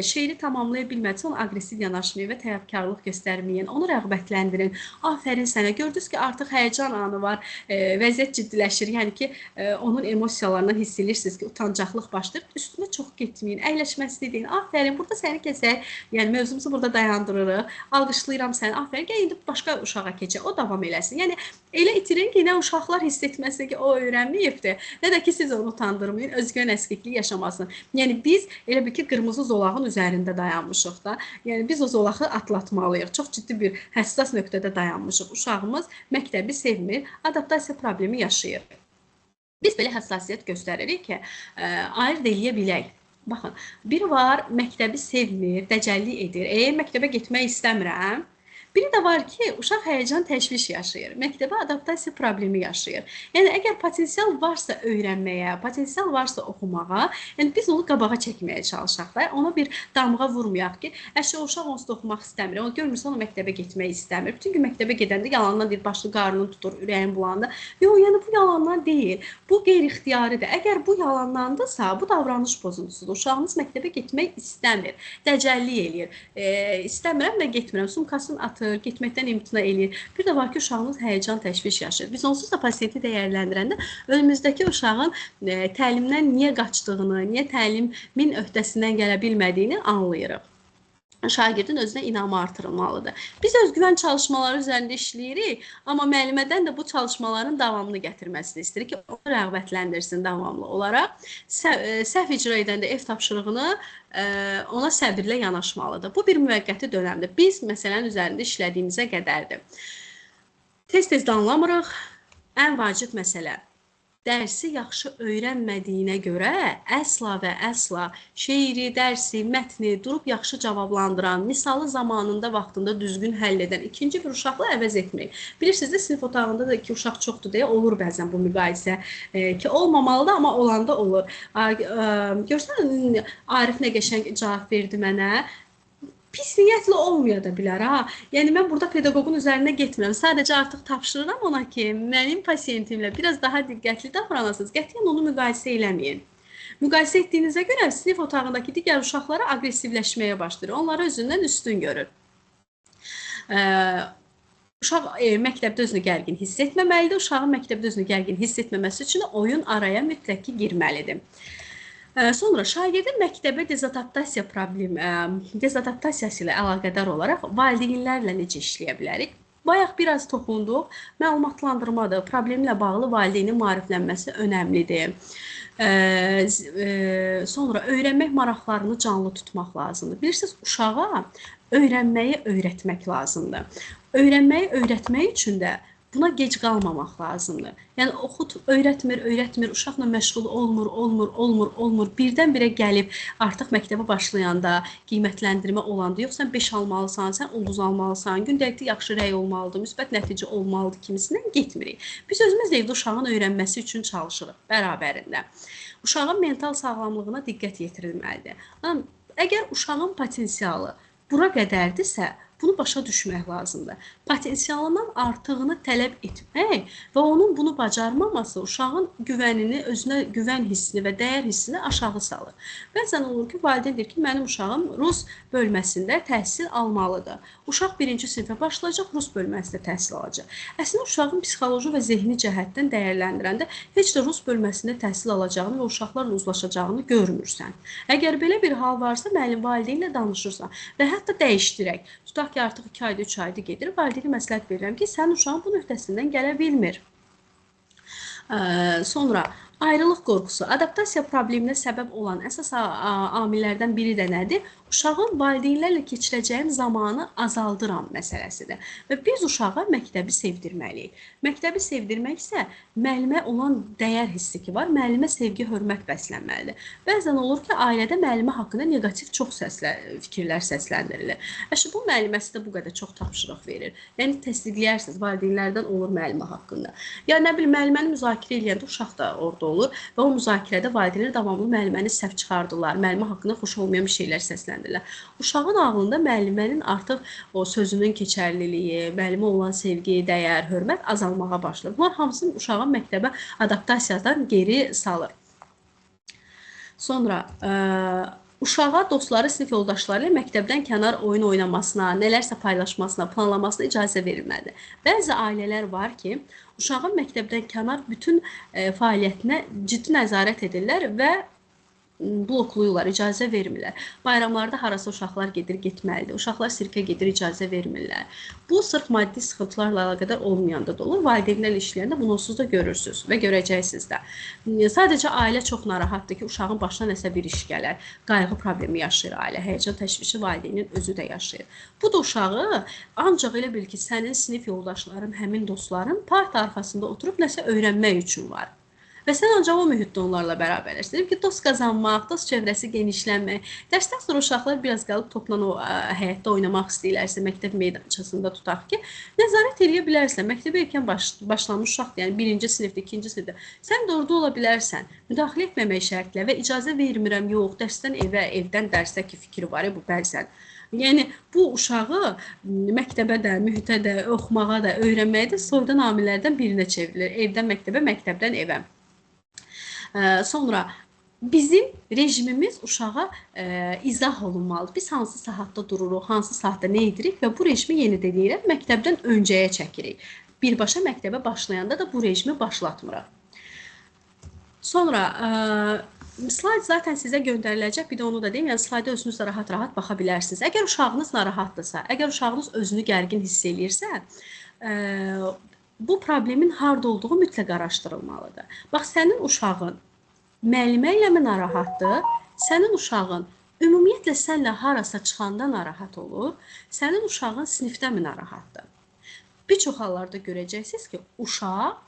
şeiri tamamlaya bilmədisə, onu aqressiv yanaşmayın və təvəkkərlıq göstərməyin. Onu rəğbətləndirin. Afərin sənə. Gördünüz ki, artıq həyəcan utan anı var, vəziyyət ciddiləşir. Yəni ki, onun emosiyalarından hiss edirsiniz ki, utancaqlıq başlayır. Üstünə çox getməyin, əyləşməsini deyin. Afərin, burada səni kəsək. Yəni mövzumuzu burada dayandırırıq. Alqışlayıram səni. Afərin, gəl indi başqa uşağa keçək. O davam eləsin. Yəni elə itirin ki, nə uşaqlar hiss etməsin ki, o öyrənməyibdir. Nə də ki, siz onu utandırmayın, özgün əskiklik yaşamasın. Yəni biz elə bir ki, qırmızı zolağın üzərində dayanmışıq da. Yəni biz o zolağı atlatmalıyıq. Çox ciddi bir həssas nöqtədə dayanmışıq. Uşağımız məktəbi sevmir, adaptasiya problemi yaşayır. Biz belə həssasiyyət göstəririk ki, ayırd eləyə bilək. Baxın, biri var, məktəbi sevmir, dəcəllik edir. Məktəbə getmək istəmirəm. Biri də var ki, uşaq həyəcan, təşviş yaşayır. Məktəbə adaptasiya problemi yaşayır. Yəni, əgər potensial varsa öyrənməyə, potensial varsa oxumağa, yəni biz onu qabağa çəkməyə çalışaq da, ona bir damğa vurmayaq ki, o uşaq onsuz da oxumaq istəmir, onu görmürsə, onu məktəbə getmək istəmir. Bütün gün məktəbə gedəndə yalandan deyir, başlı qarnını tutur, ürəyin bulandı. Yox, yəni bu yalandan deyil, bu qeyri-ixtiyaridir. Əgər bu yalanlandırsa, bu davranış pozuntusudur. Uşağınız məktəbə getmək istəmir, dəcəllik eləyir. İstəmirəm və getmirəm, sumkasını atır, getməkdən imtina eləyir. Bir də var ki, uşağınız həyəcan, təşviş yaşayır. Biz onsuz da pasiyenti dəyərləndirəndə önümüzdəki uşağın təlimdən niyə qaçdığını, niyə təlimin öhdəsindən gələ bilmədiyini anlayırıq. Şagirdin özünə inamı artırılmalıdır. Biz özgüvən çalışmaları üzərində işləyirik, amma müəllimədən də bu çalışmaların davamını gətirməsini istəyirik ki, onu rəğbətləndirsin davamlı olaraq. Səhv icra edəndə ev tapşırığını ona səbirlə yanaşmalıdır. Bu bir müvəqqəti dönəmdir. Biz məsələnin üzərində işlədiyimizə qədərdir. Tez-tez danlamırıq. Ən vacib məsələ. Dərsi yaxşı öyrənmədiyinə görə əsla və əsla şeiri, dərsi, mətni durub yaxşı cavablandıran, misalı zamanında, vaxtında düzgün həll edən ikinci bir uşaqla əvəz etməyin. Bilirsiniz də, sinif otağında da iki uşaq çoxdur deyə olur bəzən bu müqayisə ki, olmamalıdır, amma olanda olur. Görsən, Arif nə qəşəng cavab verdi mənə. Pis niyyətlə olmaya da bilər, ha. Yəni, mən burada pedaqoqun üzərinə getmirəm. Sadəcə artıq tapşırıram ona ki, mənim pasiyentimlə biraz daha diqqətli davranasınız. Qətiyyən onu müqayisə eləməyin. Müqayisə etdiyinizə görə sinif otağındakı digər uşaqlara aqressivləşməyə başlayır. Onları özündən üstün görür. Uşaq məktəbdə özünü gərgin hiss etməməlidir. Uşağın məktəbdə özünü gərgin hiss etməməsi üçün oyun araya mütləq ki, girməlidir. Sonra şagirdin məktəbə dezadaptasiyası ilə əlaqədar olaraq valideynlərlə necə işləyə bilərik? Bayaq biraz toxunduq, məlumatlandırmadır, problemlə bağlı valideynin maariflənməsi önəmlidir. Sonra öyrənmək maraqlarını canlı tutmaq lazımdır. Bilirsiniz, uşağa öyrənməyi öyrətmək lazımdır. Öyrənməyi öyrətmək üçün də buna gec qalmamaq lazımdır. Yəni, oxut, öyrətmir, uşaqla məşğul olmur. Birdən-birə gəlib, artıq məktəbə başlayanda, qiymətləndirmə olanda, yox, sən 5 almalısan, sən ulduz almalısan, gündəlikdə yaxşı rəy olmalıdır, müsbət nəticə olmalıdır kimisindən getmirik. Biz özümüz evdə uşağın öyrənməsi üçün çalışırıq bərabərində. Uşağın mental sağlamlığına diqqət yetirilməlidir. Əgər uşağın potensialı bura qədərdirsə, bunu başa düşmək lazımdır. Potensialından artığını tələb etmək və onun bunu bacarmaması uşağın güvənini, özünə güvən hissini və dəyər hissini aşağı salır. Bəzən olur ki, valideyn deyir ki, mənim uşağım Rus bölməsində təhsil almalıdır. Uşaq 1-ci sinifə başlayacaq, Rus bölməsində təhsil alacaq. Əslində, uşağın psixoloji və zehni cəhətdən dəyərləndirəndə heç də Rus bölməsində təhsil alacağını və uşaqlarla uzlaşacağını görmürsən. Əgər belə bir hal varsa, müəllim valideynlə danışırsan və hətta dəyişdirək. Tutaq ki, artıq 2 ayda, 3 ayda gedir. Valideyni məsləhət verirəm ki, sənin uşağın bunun öhdəsindən gələ bilmir. Sonra ayrılıq qorxusu, adaptasiya probleminə səbəb olan əsas amillərdən biri də nədir? Uşağın valideynlərlə keçirəcəyim zamanı azaldıram məsələsidir. Və biz uşağa məktəbi sevdirməliyik. Məktəbi sevdirmək isə müəllimə olan dəyər hissi ki var, müəllimə sevgi, hörmət bəslənməlidir. Bəzən olur ki, ailədə müəllimə haqqında negativ çox fikirlər səsləndirilir. Bu müəlliməsi də bu qədər çox tapşırıq verir. Yəni, təsdiqləyirsiniz, valideynlərdən olur müəllimə haqqında. Ya nə bilim, müəlliməni müzakirə eləyəndə uşaq da orada olur və o müzakirədə valideynlər davamlı müəlliməni səhv çıxardırlar, müəllimə haqqında xoş olmayan bir şeylər səsləndirirlər. Uşağın ağlında müəllimənin artıq o sözünün keçərliliyi, müəllimə olan sevgi, dəyər, hörmət azalmağa başlayır. Bunlar hamısını uşağın məktəbə adaptasiyadan geri salır. Sonra uşağa dostları, sinif yoldaşları ilə məktəbdən kənar oyun oynamasına, nələrsə paylaşmasına, planlamasına icazə verilməlidir. Bəzi ailələr var ki, uşağın məktəbdən kənar bütün fəaliyyətinə ciddi nəzarət edirlər və blokluyurlar, icazə vermirlər. Bayramlarda harasa uşaqlar gedir, getməlidir. Uşaqlar sirkə gedir, icazə vermirlər. Bu, sırf maddi sıxıntılarla əlaqədar olmayanda da olur. Valideynlərlə işləyəndə bunu onsuz da görürsünüz və görəcəksiniz də. Sadəcə ailə çox narahatdır ki, uşağın başına nəsə bir iş gələr. Qayğı problemi yaşayır ailə, həyəcan təşvişi valideynin özü də yaşayır. Bu da uşağı ancaq elə bil ki, sənin sinif yoldaşların, həmin dostların parta arxasında oturub nəsə öyrənmək üçün var. Və sən ancaq o mühitdə onlarla bərabərləşdirib ki, dost qazanmaq, dost çevrəsi genişlənmək. Dərsdən sonra uşaqlar biraz qalıb toplan o həyətdə oynamaq istəyirlərsə, məktəb meydançasında tutaq ki, nəzarət edə bilərsən. Məktəbə erkən başlamış uşaqdır, yəni 1-ci sinifdə, 2-ci sinifdə. Sən də orada ola bilərsən. Müdaxilə etməmək şərtlə və icazə vermirəm, yox, dərsdən evə, evdən dərsə ki, fikri var, bu bəzən. Yəni, bu uşağı məktəbə də, mühitə də, oxumağa da, öyrənməyə də soyudan amillərdən birinə çevrilir. Evdən məktəbə, məktəbdən evə. Sonra bizim rejimimiz uşağa izah olunmalıdır. Biz hansı saatda dururuq, hansı saatda nə edirik və bu rejimi yeni deyirəm, məktəbdən öncəyə çəkirik. Birbaşa məktəbə başlayanda da bu rejimi başlatmırıq. Sonra slayd zaten sizə göndəriləcək, bir də onu da deyim, yəni slayda özünüz də rahat-rahat baxa bilərsiniz. Əgər uşağınız narahatdırsa, əgər uşağınız özünü gərgin hiss eləyirsə, bu problemin harda olduğu mütləq araşdırılmalıdır. Bax, sənin uşağın müəllimə ilə mi narahatdır? Sənin uşağın ümumiyyətlə sənlə harasa çıxanda narahat olur? Sənin uşağın sinifdə mi narahatdır? Bir çox hallarda görəcəksiniz ki, uşaq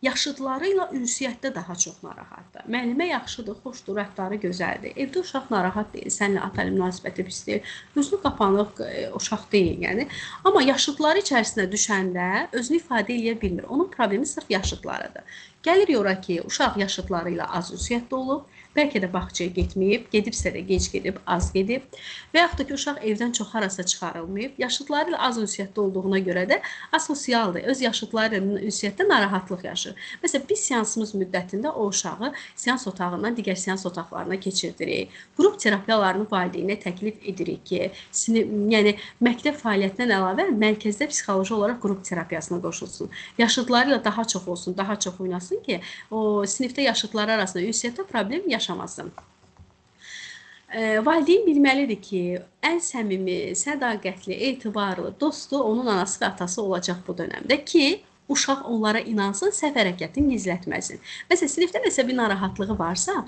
yaşıdları ilə ünsiyyətdə daha çox narahatdır. Müəllimə yaxşıdır, xoşdur, rəftarı gözəldir. Evdə uşaq narahat deyil, səninlə ata-ilə münasibəti pisdir. Özünü qapanıq uşaq deyil, yəni. Amma yaşıdları içərisinə düşəndə özünü ifadə edə bilmir. Onun problemi sırf yaşıdlarıdır. Gəlir ora ki, uşaq yaşıdları ilə az ünsiyyətdə olub, bəlkə də bağçaya getməyib, gedibsə də gec gedib, az gedib və yaxud da ki, uşaq evdən çox harasa çıxarılmayıb, yaşıdları ilə az ünsiyyətdə olduğuna görə də asosialdır, öz yaşıdları ilə ünsiyyətdə narahatlıq yaşır. Məsələn, biz seansımız müddətində o uşağı seans otağından digər seans otaqlarına keçirdirik. Qrup terapiyalarını valideynə təklif edirik ki, yəni məktəb fəaliyyətindən əlavə mərkəzdə psixoloji olaraq qrup terapiyasına qoşulsun. Yaşıdları ilə daha çox olsun, daha çox oynasın ki, o sinifdə yaşıdları arasında ünsiyyətdə problem yaşamasın. Valideyn bilməlidir ki, ən səmimi, sədaqətli, etibarlı dostu onun anası və atası olacaq bu dönəmdə ki, uşaq onlara inansın, səhv hərəkətini gizlətməsin. Məsələn, sinifdə nəsə bir narahatlığı varsa,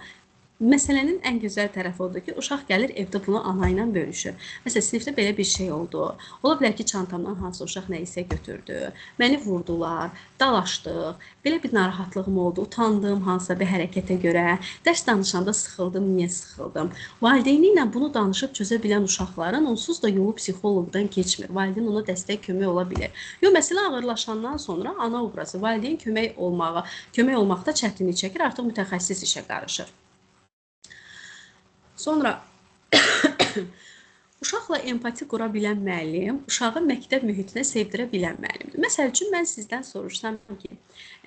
məsələnin ən gözəl tərəfi odur ki, uşaq gəlir evdə bunu ana ilə bölüşür. Məsələn, sinifdə belə bir şey oldu. Ola bilər ki, çantamdan hansı uşaq nə isə götürdü, məni vurdular, dalaşdıq, belə bir narahatlığım oldu, utandım hansısa bir hərəkətə görə, dərs danışanda sıxıldım, niyə sıxıldım? Valideyni ilə bunu danışıb çözə bilən uşaqların onsuz da yolu psixoloqdan keçmir. Valideyn ona dəstək, kömək ola bilir. Yox, məsələ ağırlaşandan sonra ana obrazı valideyn kömək olmaqda çətinlik çəkir, artıq mütəxəssis işə qarışır. Sonra uşaqla empati qura bilən müəllim, uşağı məktəb mühitinə sevdirə bilən müəllimdir. Məsəl üçün, mən sizdən soruşsam ki,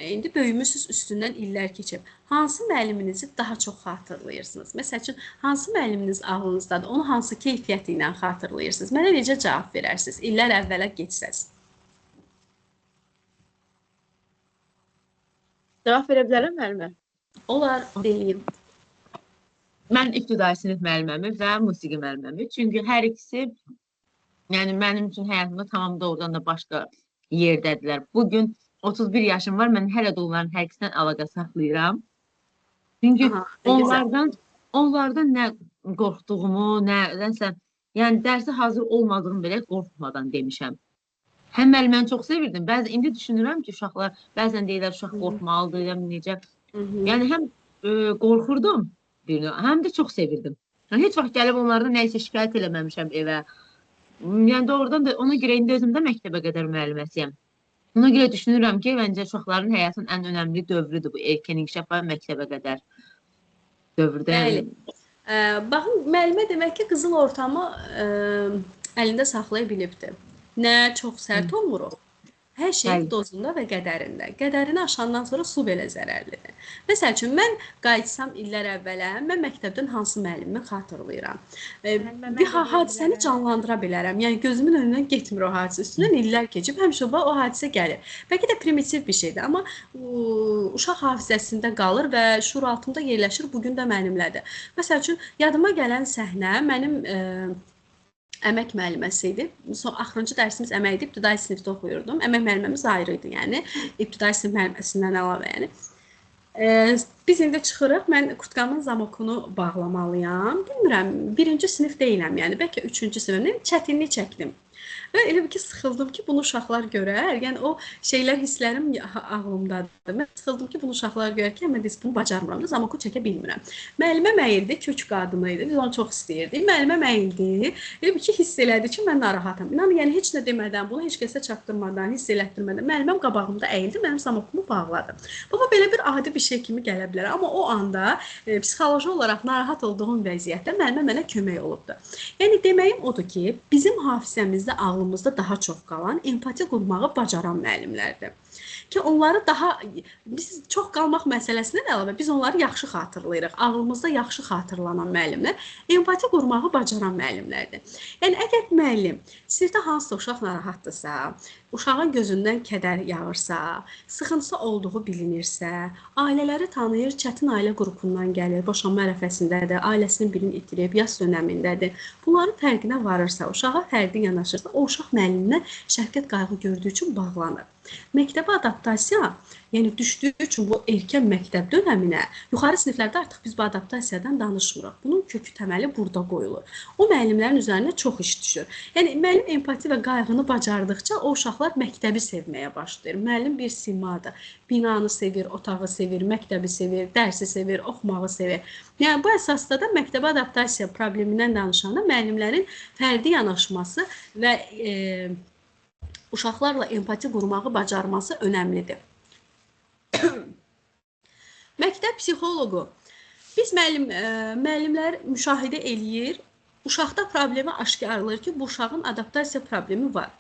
indi böyümüsünüz, üstündən illər keçib, hansı müəlliminizi daha çox xatırlayırsınız? Məsəl üçün, hansı müəlliminiz ağlınızdadır, onu hansı keyfiyyəti ilə xatırlayırsınız? Mənə necə cavab verərsiniz, illər əvvələ geçsəz? Cavab verə bilərəm müəllimə? Olar, deyim. Mən ibtidai sinif müəlliməmi və musiqi müəlliməmi. Çünki hər ikisi, yəni mənim üçün həyatımda tamam doğrudan da başqa yerdədirlər. Bugün 31 yaşım var, mən hələ də onların hər ikisindən əlaqə saxlayıram. Çünki onlardan nə qorxduğumu, nəsə, yəni dərsə hazır olmadığım belə qorxmadan demişəm. Həm müəlliməni çox sevirdim. Bəzən indi düşünürəm ki, uşaqlar bəzən deyirlər uşaq qorxmalıdır, necə. Yəni həm qorxurdum, həm də çox sevirdim. Heç vaxt gəlib onlardan nə isə şikayət eləməmişəm evə. Yəni doğrudan da ona görə indi özüm də məktəbə qədər müəlliməsiyəm. Ona görə düşünürəm ki, məncə uşaqların həyatının ən önəmli dövrüdür bu erkən inkişaf və məktəbə qədər dövrdə. Bəli. Baxın, müəllimə demək ki, qızıl ortamı əlində saxlaya bilibdir. Nə çox sərt olmuruq, Hər şey Bəli. dozunda və qədərində. Qədərini aşandan sonra su belə zərərlidir. Məsəl üçün, mən qayıtsam illər əvvələ, mən məktəbdən hansı müəllimimi xatırlayıram. Bir hadisəni canlandıra bilərəm. Yəni, gözümün önündən getmir o hadisə. Üstündən illər keçib, həmişə o hadisə gəlir. Bəlkə də primitiv bir şeydir, amma uşaq hafizəsində qalır və şuur altında yerləşir, bugün də mənimlədir. Məsəl üçün, yadıma gələn səhnə mənim əmək müəlliməsi idi. Axırıncı dərsimiz əmək idi, ibtidai sinifdə oxuyurdum. Əmək müəlliməmiz ayrı idi, yəni ibtidai sinif müəlliməsindən əlavə, yəni. Biz indi çıxırıq, mən kurtkamın zamokunu bağlamalıyam. Bilmirəm, 1-ci sinif deyiləm, yəni bəlkə 3-cü sinifdən çətinlik çəkdim. Və elə bir ki, sıxıldım ki, bunu uşaqlar görər. Yəni, o şeylər, hisslərim ağlımdadır. Mən sıxıldım ki, bunu uşaqlar görərkən, mən bunu bacarmıram da, zamoku çəkə bilmirəm. Müəllimə əyildi, kök qadını idi, biz onu çox istəyirdik. Müəllimə əyildi, elə bir ki, hiss elədi ki, mən narahatam. İnanın, yəni, heç nə demədən, bunu heç kəsə çatdırmadan, hiss elətdirmədən, müəlliməm qabağımda əyildi, mənim zamokumu bağladı. Baba, belə bir adi bir şey kimi gələ bilər. Amma o anda psixoloji olaraq narahat olduğum vəziyyətdə müəllimə mənə kömək olubdu. Yəni, deməyim odur ki, bizim hafizəmizdə, ağlımızda daha çox qalan, empati qurmağı bacaran müəllimlərdir. Ki, onları daha, biz çox qalmaq məsələsindən əlavə, biz onları yaxşı xatırlayırıq. Ağlımızda yaxşı xatırlanan müəllimlər, empati qurmağı bacaran müəllimlərdir. Yəni, əgər müəllim sinifdə hansısa uşaq narahatdırsa, uşağın gözündən kədər yağırsa, sıxıntısı olduğu bilinirsə, ailələri tanıyır, çətin ailə qrupundan gəlir, boşanma ərəfəsindədir, ailəsinin birini itirib, yas dönəmindədir. Bunların fərqinə varırsa, uşağa fərqli yanaşırsa, o uşaq müəlliminə şəfqət qayğı gördüyü üçün bağlanır. Məktəbə adaptasiya, yəni düşdüyü üçün bu erkən məktəb dönəminə, yuxarı siniflərdə artıq biz bu adaptasiyadan danışmırıq. Bunun kökü təməli burada qoyulur. O müəllimlərin üzərinə çox iş düşür. Yəni, müəllim empati və qayğını bacardıqca o uşaqlar məktəbi sevməyə başlayır. Müəllim bir simadır. Binanı sevir, otağı sevir, məktəbi sevir, dərsi sevir, oxumağı sevir. Yəni, bu əsasda da məktəbə adaptasiya problemindən danışanda müəllimlərin fərdi yanaşması və uşaqlarla empati qurmağı bacarması önəmlidir. Məktəb psixoloqu. Biz müəllimlər müşahidə eləyir, uşaqda problemi aşkarlayır ki, bu uşağın adaptasiya problemi var.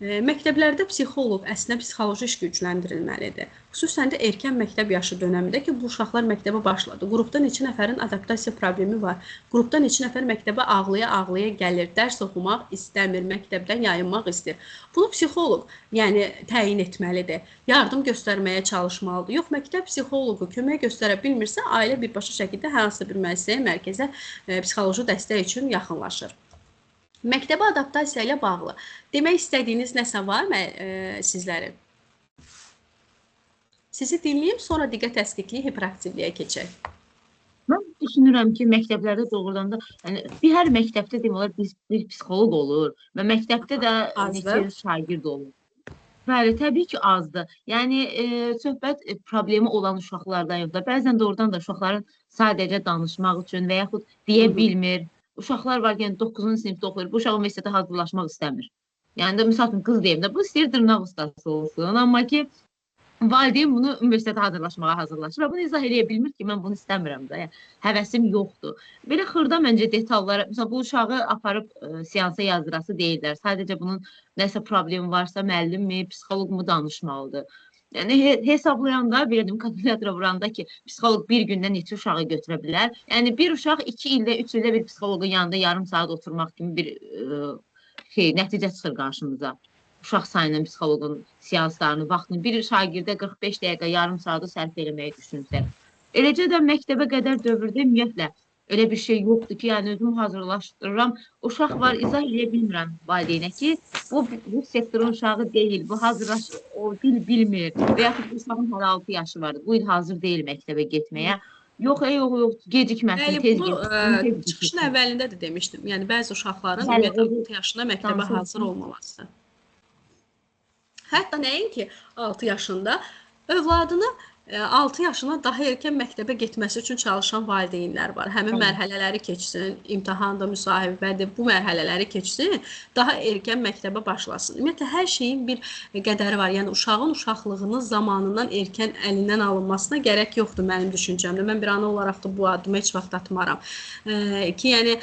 Məktəblərdə psixoloq, əslində psixoloji iş gücləndirilməlidir. Xüsusən də erkən məktəb yaşı dönəmində ki, bu uşaqlar məktəbə başladı. Qrupda neçə nəfərin adaptasiya problemi var. Qrupda neçə nəfər məktəbə ağlaya-ağlaya gəlir, dərs oxumaq istəmir, məktəbdən yayınmaq istəyir. Bunu psixoloq, yəni təyin etməlidir. Yardım göstərməyə çalışmalıdır. Yox, məktəb psixoloqu kömək göstərə bilmirsə, ailə birbaşa şəkildə hər hansı bir müəssisəyə, mərkəzə psixoloji dəstək üçün yaxınlaşır. Məktəbə adaptasiya ilə bağlı demək istədiyiniz nəsə var mı sizlərin? Sizi dinləyim, sonra diqqət təsdiqliyi hiperaktivliyə keçək. Mən düşünürəm ki, məktəblərdə doğrudan da, yəni, hər məktəbdə demələr bir psixoloq olur və məktəbdə də neçə şagird olur. Bəli, təbii ki, azdır. Yəni, söhbət problemi olan uşaqlardan yox da, bəzən doğrudan da uşaqların sadəcə danışmaq üçün və yaxud deyə bilmir. Uşaqlar var ki, 9-cu sinifdə oxuyur, bu uşaq universitetə hazırlaşmaq istəmir. Yəni də, misal üçün, qız deyim də, bu istəyir dırnaq ustası olsun, amma ki, valideyn bunu universitetə hazırlaşmağa hazırlaşır və bunu izah edə bilmir ki, mən bunu istəmirəm də, yəni, həvəsim yoxdur. Belə xırda məncə detallara, misal, bu uşağı aparıb seansa yazdırası deyirlər, sadəcə bunun nəsə problemi varsa, müəllimmi, psixoloqmu danışmalıdır. Yəni, hesablayanda, belə deyim, kalkulatora vuranda ki, psixoloq bir gündə neçə uşağı götürə bilər. Yəni, bir uşaq 2 ildə, 3 ildə bir psixoloqun yanında yarım saat oturmaq kimi bir nəticə çıxır qarşımıza. Uşaq sayının, psixoloqun seanslarını, vaxtını, bir şagirdə 45 dəqiqə, yarım saatı sərf eləməyi düşünsə. Eləcə də məktəbə qədər dövrdə ümumiyyətlə elə bir şey yoxdur ki, yəni özümü hazırlaşdırıram. Uşaq var, izah edə bilmirəm valideynə ki, bu sektorun uşağı deyil, bu hazırlaşır, o dil bilmir və yaxud bu uşağın hələ 6 yaşı vardır, bu il hazır deyil məktəbə getməyə. Yox, gecikməsin, tez getsin. Çıxışın əvvəlində də demişdim, yəni bəzi uşaqların 6 yaşında məktəbə hazır olmaması. Hətta nəyin ki 6 yaşında övladını 6 yaşından daha erkən məktəbə getməsi üçün çalışan valideynlər var. Həmin Bəli. mərhələləri keçsin, imtahandır, müsahibədir, bu mərhələləri keçsin, daha erkən məktəbə başlasın. Ümumiyyətlə, hər şeyin bir qədəri var. Yəni, uşağın uşaqlığının zamanından erkən əlindən alınmasına gərək yoxdur mənim düşüncəmdə. Mən bir ana olaraq da bu addımı heç vaxt atmaram. Ki, yəni,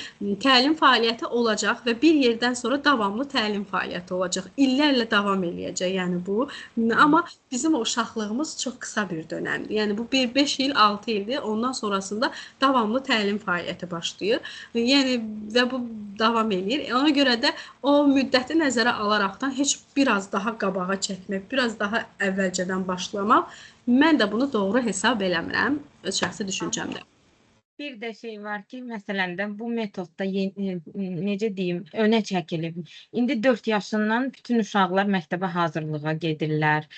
təlim fəaliyyəti olacaq və bir yerdən sonra davamlı təlim fəaliyyəti olacaq. İllərlə davam eləyəcək, yəni bu. Amma bizim o uşaqlığımız çox qısa bir dönəmdir. Yəni bu 5 il, 6 ildir. Ondan sonrasında davamlı təlim fəaliyyəti başlayır. Yəni və bu davam eləyir. Ona görə də o müddəti nəzərə alaraqdan heç biraz daha qabağa çəkmək, biraz daha əvvəlcədən başlamaq, mən də bunu doğru hesab eləmirəm öz şəxsi düşüncəmdə. Bir də şey var ki, məsələn də bu metodda necə deyim, önə çəkilib. İndi 4 yaşından bütün uşaqlar məktəbə hazırlığa gedirlər.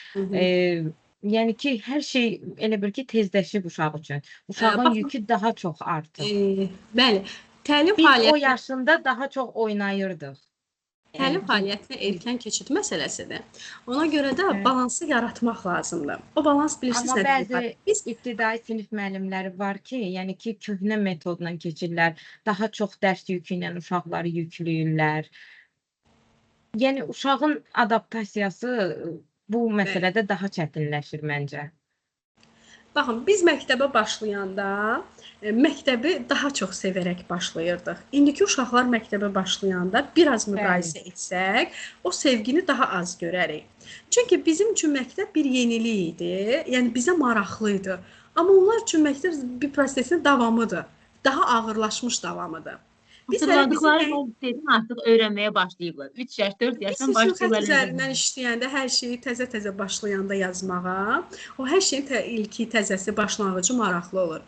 Yəni ki, hər şey elə bir ki, tezləşib uşaq üçün. Uşağın yükü daha çox artır. Bəli, təlim Biz o fəaliyyəti yaşında daha çox oynayırdıq. təlim fəaliyyətinə erkən keçid məsələsidir. Ona görə də balansı yaratmaq lazımdır. O balans bilirsiniz Amma nədir? bəzi Biz ibtidai sinif müəllimləri var ki, yəni ki, köhnə metodla keçirlər, daha çox dərs yükü ilə uşaqları yükləyirlər. Yəni uşağın adaptasiyası bu məsələdə daha çətinləşir məncə. baxın, biz məktəbə başlayanda məktəbi daha çox sevərək başlayırdıq. İndiki uşaqlar məktəbə başlayanda biraz müqayisə etsək, o sevgini daha az görərik. Çünki bizim üçün məktəb bir yenilik idi, yəni bizə maraqlı idi. Amma onlar üçün məktəb bir prosesin davamıdır, daha ağırlaşmış davamıdır. Biz Hatırladıkları mən dedim, artıq öyrənməyə başlayıblar. 3 yaş, 4 yaşdan Biz xətt başlayırlar. üzərindən işləyəndə hər şeyi təzə-təzə başlayanda yazmağa, o hər şeyin ilki təzəsi başlanğıcı maraqlı olur.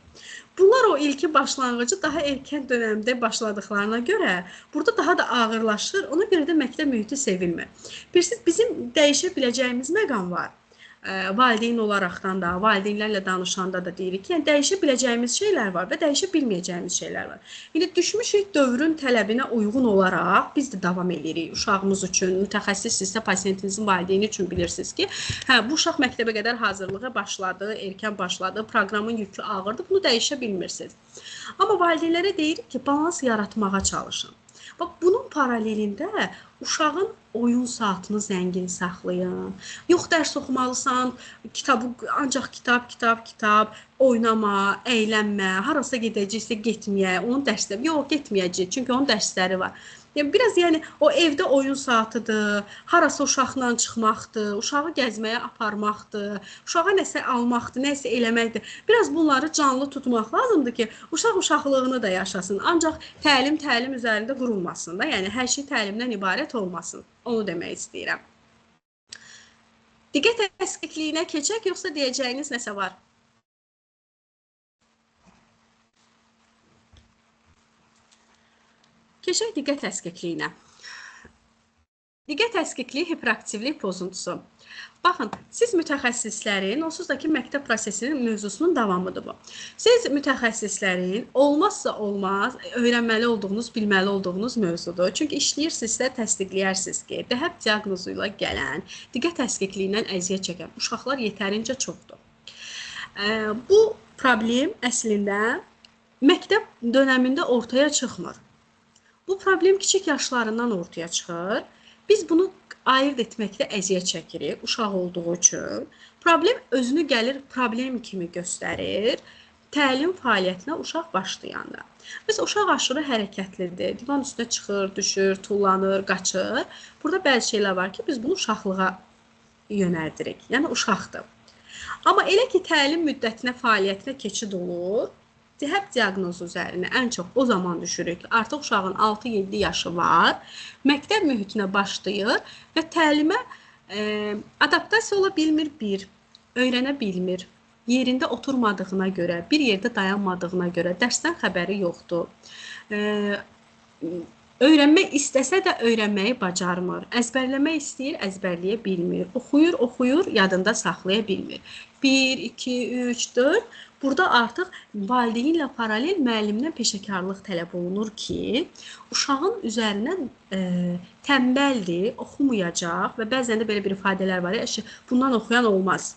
Bunlar o ilki başlanğıcı daha erkən dönəmdə başladıqlarına görə burada daha da ağırlaşır. Ona görə də məktəb mühiti sevilmir. Bilirsiniz, bizim dəyişə biləcəyimiz məqam var. Valideyn olaraqdan da, valideynlərlə danışanda da deyirik ki, yəni dəyişə biləcəyimiz şeylər var və dəyişə bilməyəcəyimiz şeylər var. İndi düşmüşük dövrün tələbinə uyğun olaraq biz də davam edirik uşağımız üçün, mütəxəssissinizsə pasiyentinizin valideyni üçün bilirsiniz ki, bu uşaq məktəbə qədər hazırlığa başladı, erkən başladı, proqramın yükü ağırdır, bunu dəyişə bilmirsiniz. Amma valideynlərə deyirik ki, balans yaratmağa çalışın. Bax, bunun paralelində uşağın oyun saatını zəngin saxlayın. Yox, dərs oxumalısan, kitabı ancaq kitab, oynama, əylənmə, harasa gedəcəksə getməyə, onun dərsləri, yox, getməyəcək, çünki onun dərsləri var. Yəni, biraz o evdə oyun saatıdır, harasa uşaqla çıxmaqdır, uşağı gəzməyə aparmaqdır, uşağa nəsə almaqdır, nəsə eləməkdir. Biraz bunları canlı tutmaq lazımdır ki, uşaq uşaqlığını da yaşasın. Ancaq təlim üzərində qurulmasın da, yəni hər şey təlimdən ibarət olmasın. Onu demək istəyirəm. Diqqət əskikliğinə keçək, yoxsa deyəcəyiniz nəsə var? Keçək diqqət əskikliğinə. Diqqət əskikliyi hiperaktivlik pozuntusu. Baxın, siz mütəxəssislərin, onsuz da ki, məktəb prosesinin mövzusunun davamıdır bu. Siz mütəxəssislərin olmazsa olmaz, öyrənməli olduğunuz, bilməli olduğunuz mövzudur. Çünki işləyirsinizsə təsdiqləyərsiniz ki, DHEP diaqnozuyla gələn, diqqət əskikliyindən əziyyət çəkən uşaqlar yetərincə çoxdur. Bu problem əslində məktəb dönəmində ortaya çıxmır. Bu problem kiçik yaşlarından ortaya çıxır. Biz bunu ayırt etməkdə əziyyət çəkirik uşaq olduğu üçün. Problem özünü gəlir problem kimi göstərir. Təlim fəaliyyətinə uşaq başlayanda. Mesela uşaq aşırı hərəkətlidir. Divan üstünə çıxır, düşür, tullanır, qaçır. Burada bəzi şeylər var ki, biz bunu uşaqlığa yönəldirik. Yəni uşaqdır. Amma elə ki, təlim müddətinə, fəaliyyətinə keçid olur, DHEP diaqnozu üzərinə ən çox o zaman düşürük ki, artıq uşağın 6-7 yaşı var, məktəb mühitinə başlayır və təlimə adaptasiya ola bilmir bir, öyrənə bilmir, yerində oturmadığına görə, bir yerdə dayanmadığına görə, dərsdən xəbəri yoxdur. Öyrənmək istəsə də öyrənməyi bacarmır, əzbərləmək istəyir, əzbərləyə bilmir, oxuyur, yadında saxlaya bilmir. 1, 2, 3, 4... Burada artıq valideynlə paralel müəllimdən peşəkarlıq tələb olunur ki, uşağın üzərindən tənbəldir, oxumayacaq və bəzən də belə bir ifadələr var, bundan oxuyan olmaz.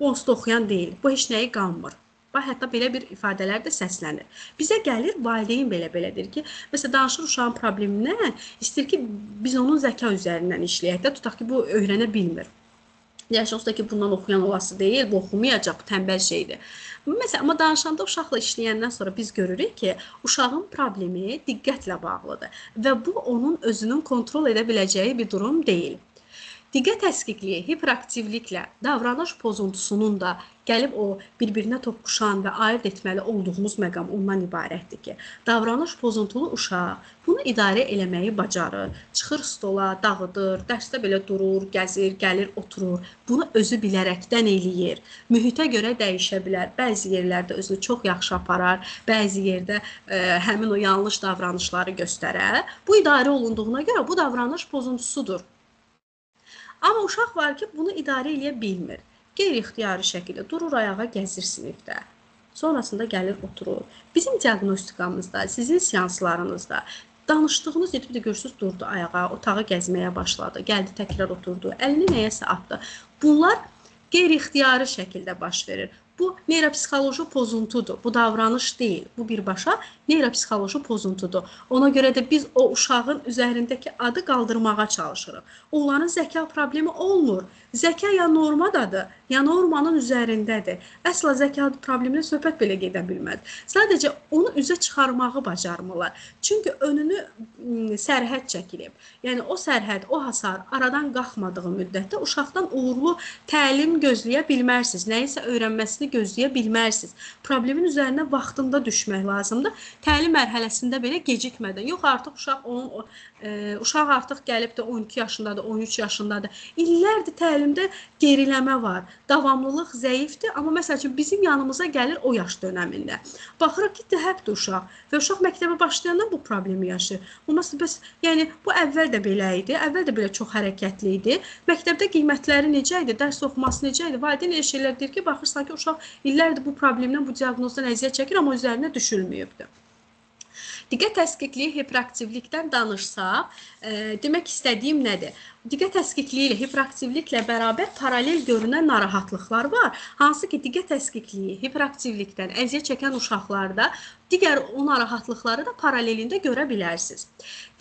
bu onsuz da oxuyan deyil, bu heç nəyi qanmır. Bax, hətta belə bir ifadələr də səslənir. Bizə gəlir, valideyn belə-belədir ki, məsələn, danışır uşağın problemindən, istəyir ki, biz onun zəka üzərindən işləyək də, tutaq ki, bu öyrənə bilmir. Yaşa da ki, bundan oxuyan olası deyil, bu oxumayacaq, bu tənbəl şeydir. Məsələn, amma danışanda uşaqla işləyəndən sonra biz görürük ki, uşağın problemi diqqətlə bağlıdır və bu onun özünün kontrol edə biləcəyi bir durum deyil. Diqqət əskikliyi, hiperaktivliklə davranış pozuntusunun da gəlib o bir-birinə toqquşan və ayırt etməli olduğumuz məqam ondan ibarətdir ki, davranış pozuntulu uşaq bunu idarə eləməyi bacarır, çıxır stola, dağıdır, dərsdə belə durur, gəzir, gəlir, oturur, bunu özü bilərəkdən eləyir, mühitə görə dəyişə bilər, bəzi yerlərdə özünü çox yaxşı aparar, bəzi yerdə həmin o yanlış davranışları göstərər, bu idarə olunduğuna görə bu davranış pozuntusudur. Amma uşaq var ki, bunu idarə eləyə bilmir. Qeyri-ixtiyari şəkildə durur ayağa, gəzir sinifdə. Sonrasında gəlir, oturur. Bizim diaqnostikamızda, sizin seanslarınızda danışdığınız bir də görürsünüz, durdu ayağa, otağı gəzməyə başladı, gəldi, təkrar oturdu, əlini nəyəsə atdı. Bunlar qeyri-ixtiyari şəkildə baş verir. Bu neyropsixoloji pozuntudur, bu davranış deyil, bu birbaşa neyropsixoloji pozuntudur. Ona görə də biz o uşağın üzərindəki adı qaldırmağa çalışırıq. Onların zəka problemi olmur. Zəka ya normadadır, ya normanın üzərindədir. Əsla zəka probleminə söhbət belə gedə bilməz. Sadəcə onu üzə çıxarmağı bacarmırlar. Çünki önünü sərhəd çəkilib. Yəni o sərhəd, o hasar aradan qalxmadığı müddətdə uşaqdan uğurlu təlim gözləyə bilmərsiniz. Nəyisə öyrənməsini gözləyə bilmərsiniz. Problemin üzərinə vaxtında düşmək lazımdır. Təlim mərhələsində belə gecikmədən. Yox, artıq uşaq artıq gəlib də 12 yaşındadır, 13 yaşındadır. İllərdir təlimdə geriləmə var. Davamlılıq zəifdir, amma məsəl üçün bizim yanımıza gəlir o yaş dönəmində. Baxırıq ki, dəhəbdir uşaq və uşaq məktəbə başlayandan bu problemi yaşayır. Yəni bu əvvəl də belə idi, əvvəl də belə çox hərəkətli idi. Məktəbdə qiymətləri necə idi, dərs oxuması necə idi? Valideyn elə şeylər deyir ki, baxırsan ki, uşaq illərdir bu problemdən, bu diaqnozdan əziyyət çəkir, amma üzərinə düşülməyibdir. Diqqət əskikliyi, hiperaktivlikdən danışsaq, demək istədiyim nədir? Diqqət əskikliyi ilə hiperaktivliklə bərabər paralel görünən narahatlıqlar var. Hansı ki, diqqət əskikliyi, hiperaktivlikdən əziyyət çəkən uşaqlarda digər o narahatlıqları da paralelində görə bilərsiniz.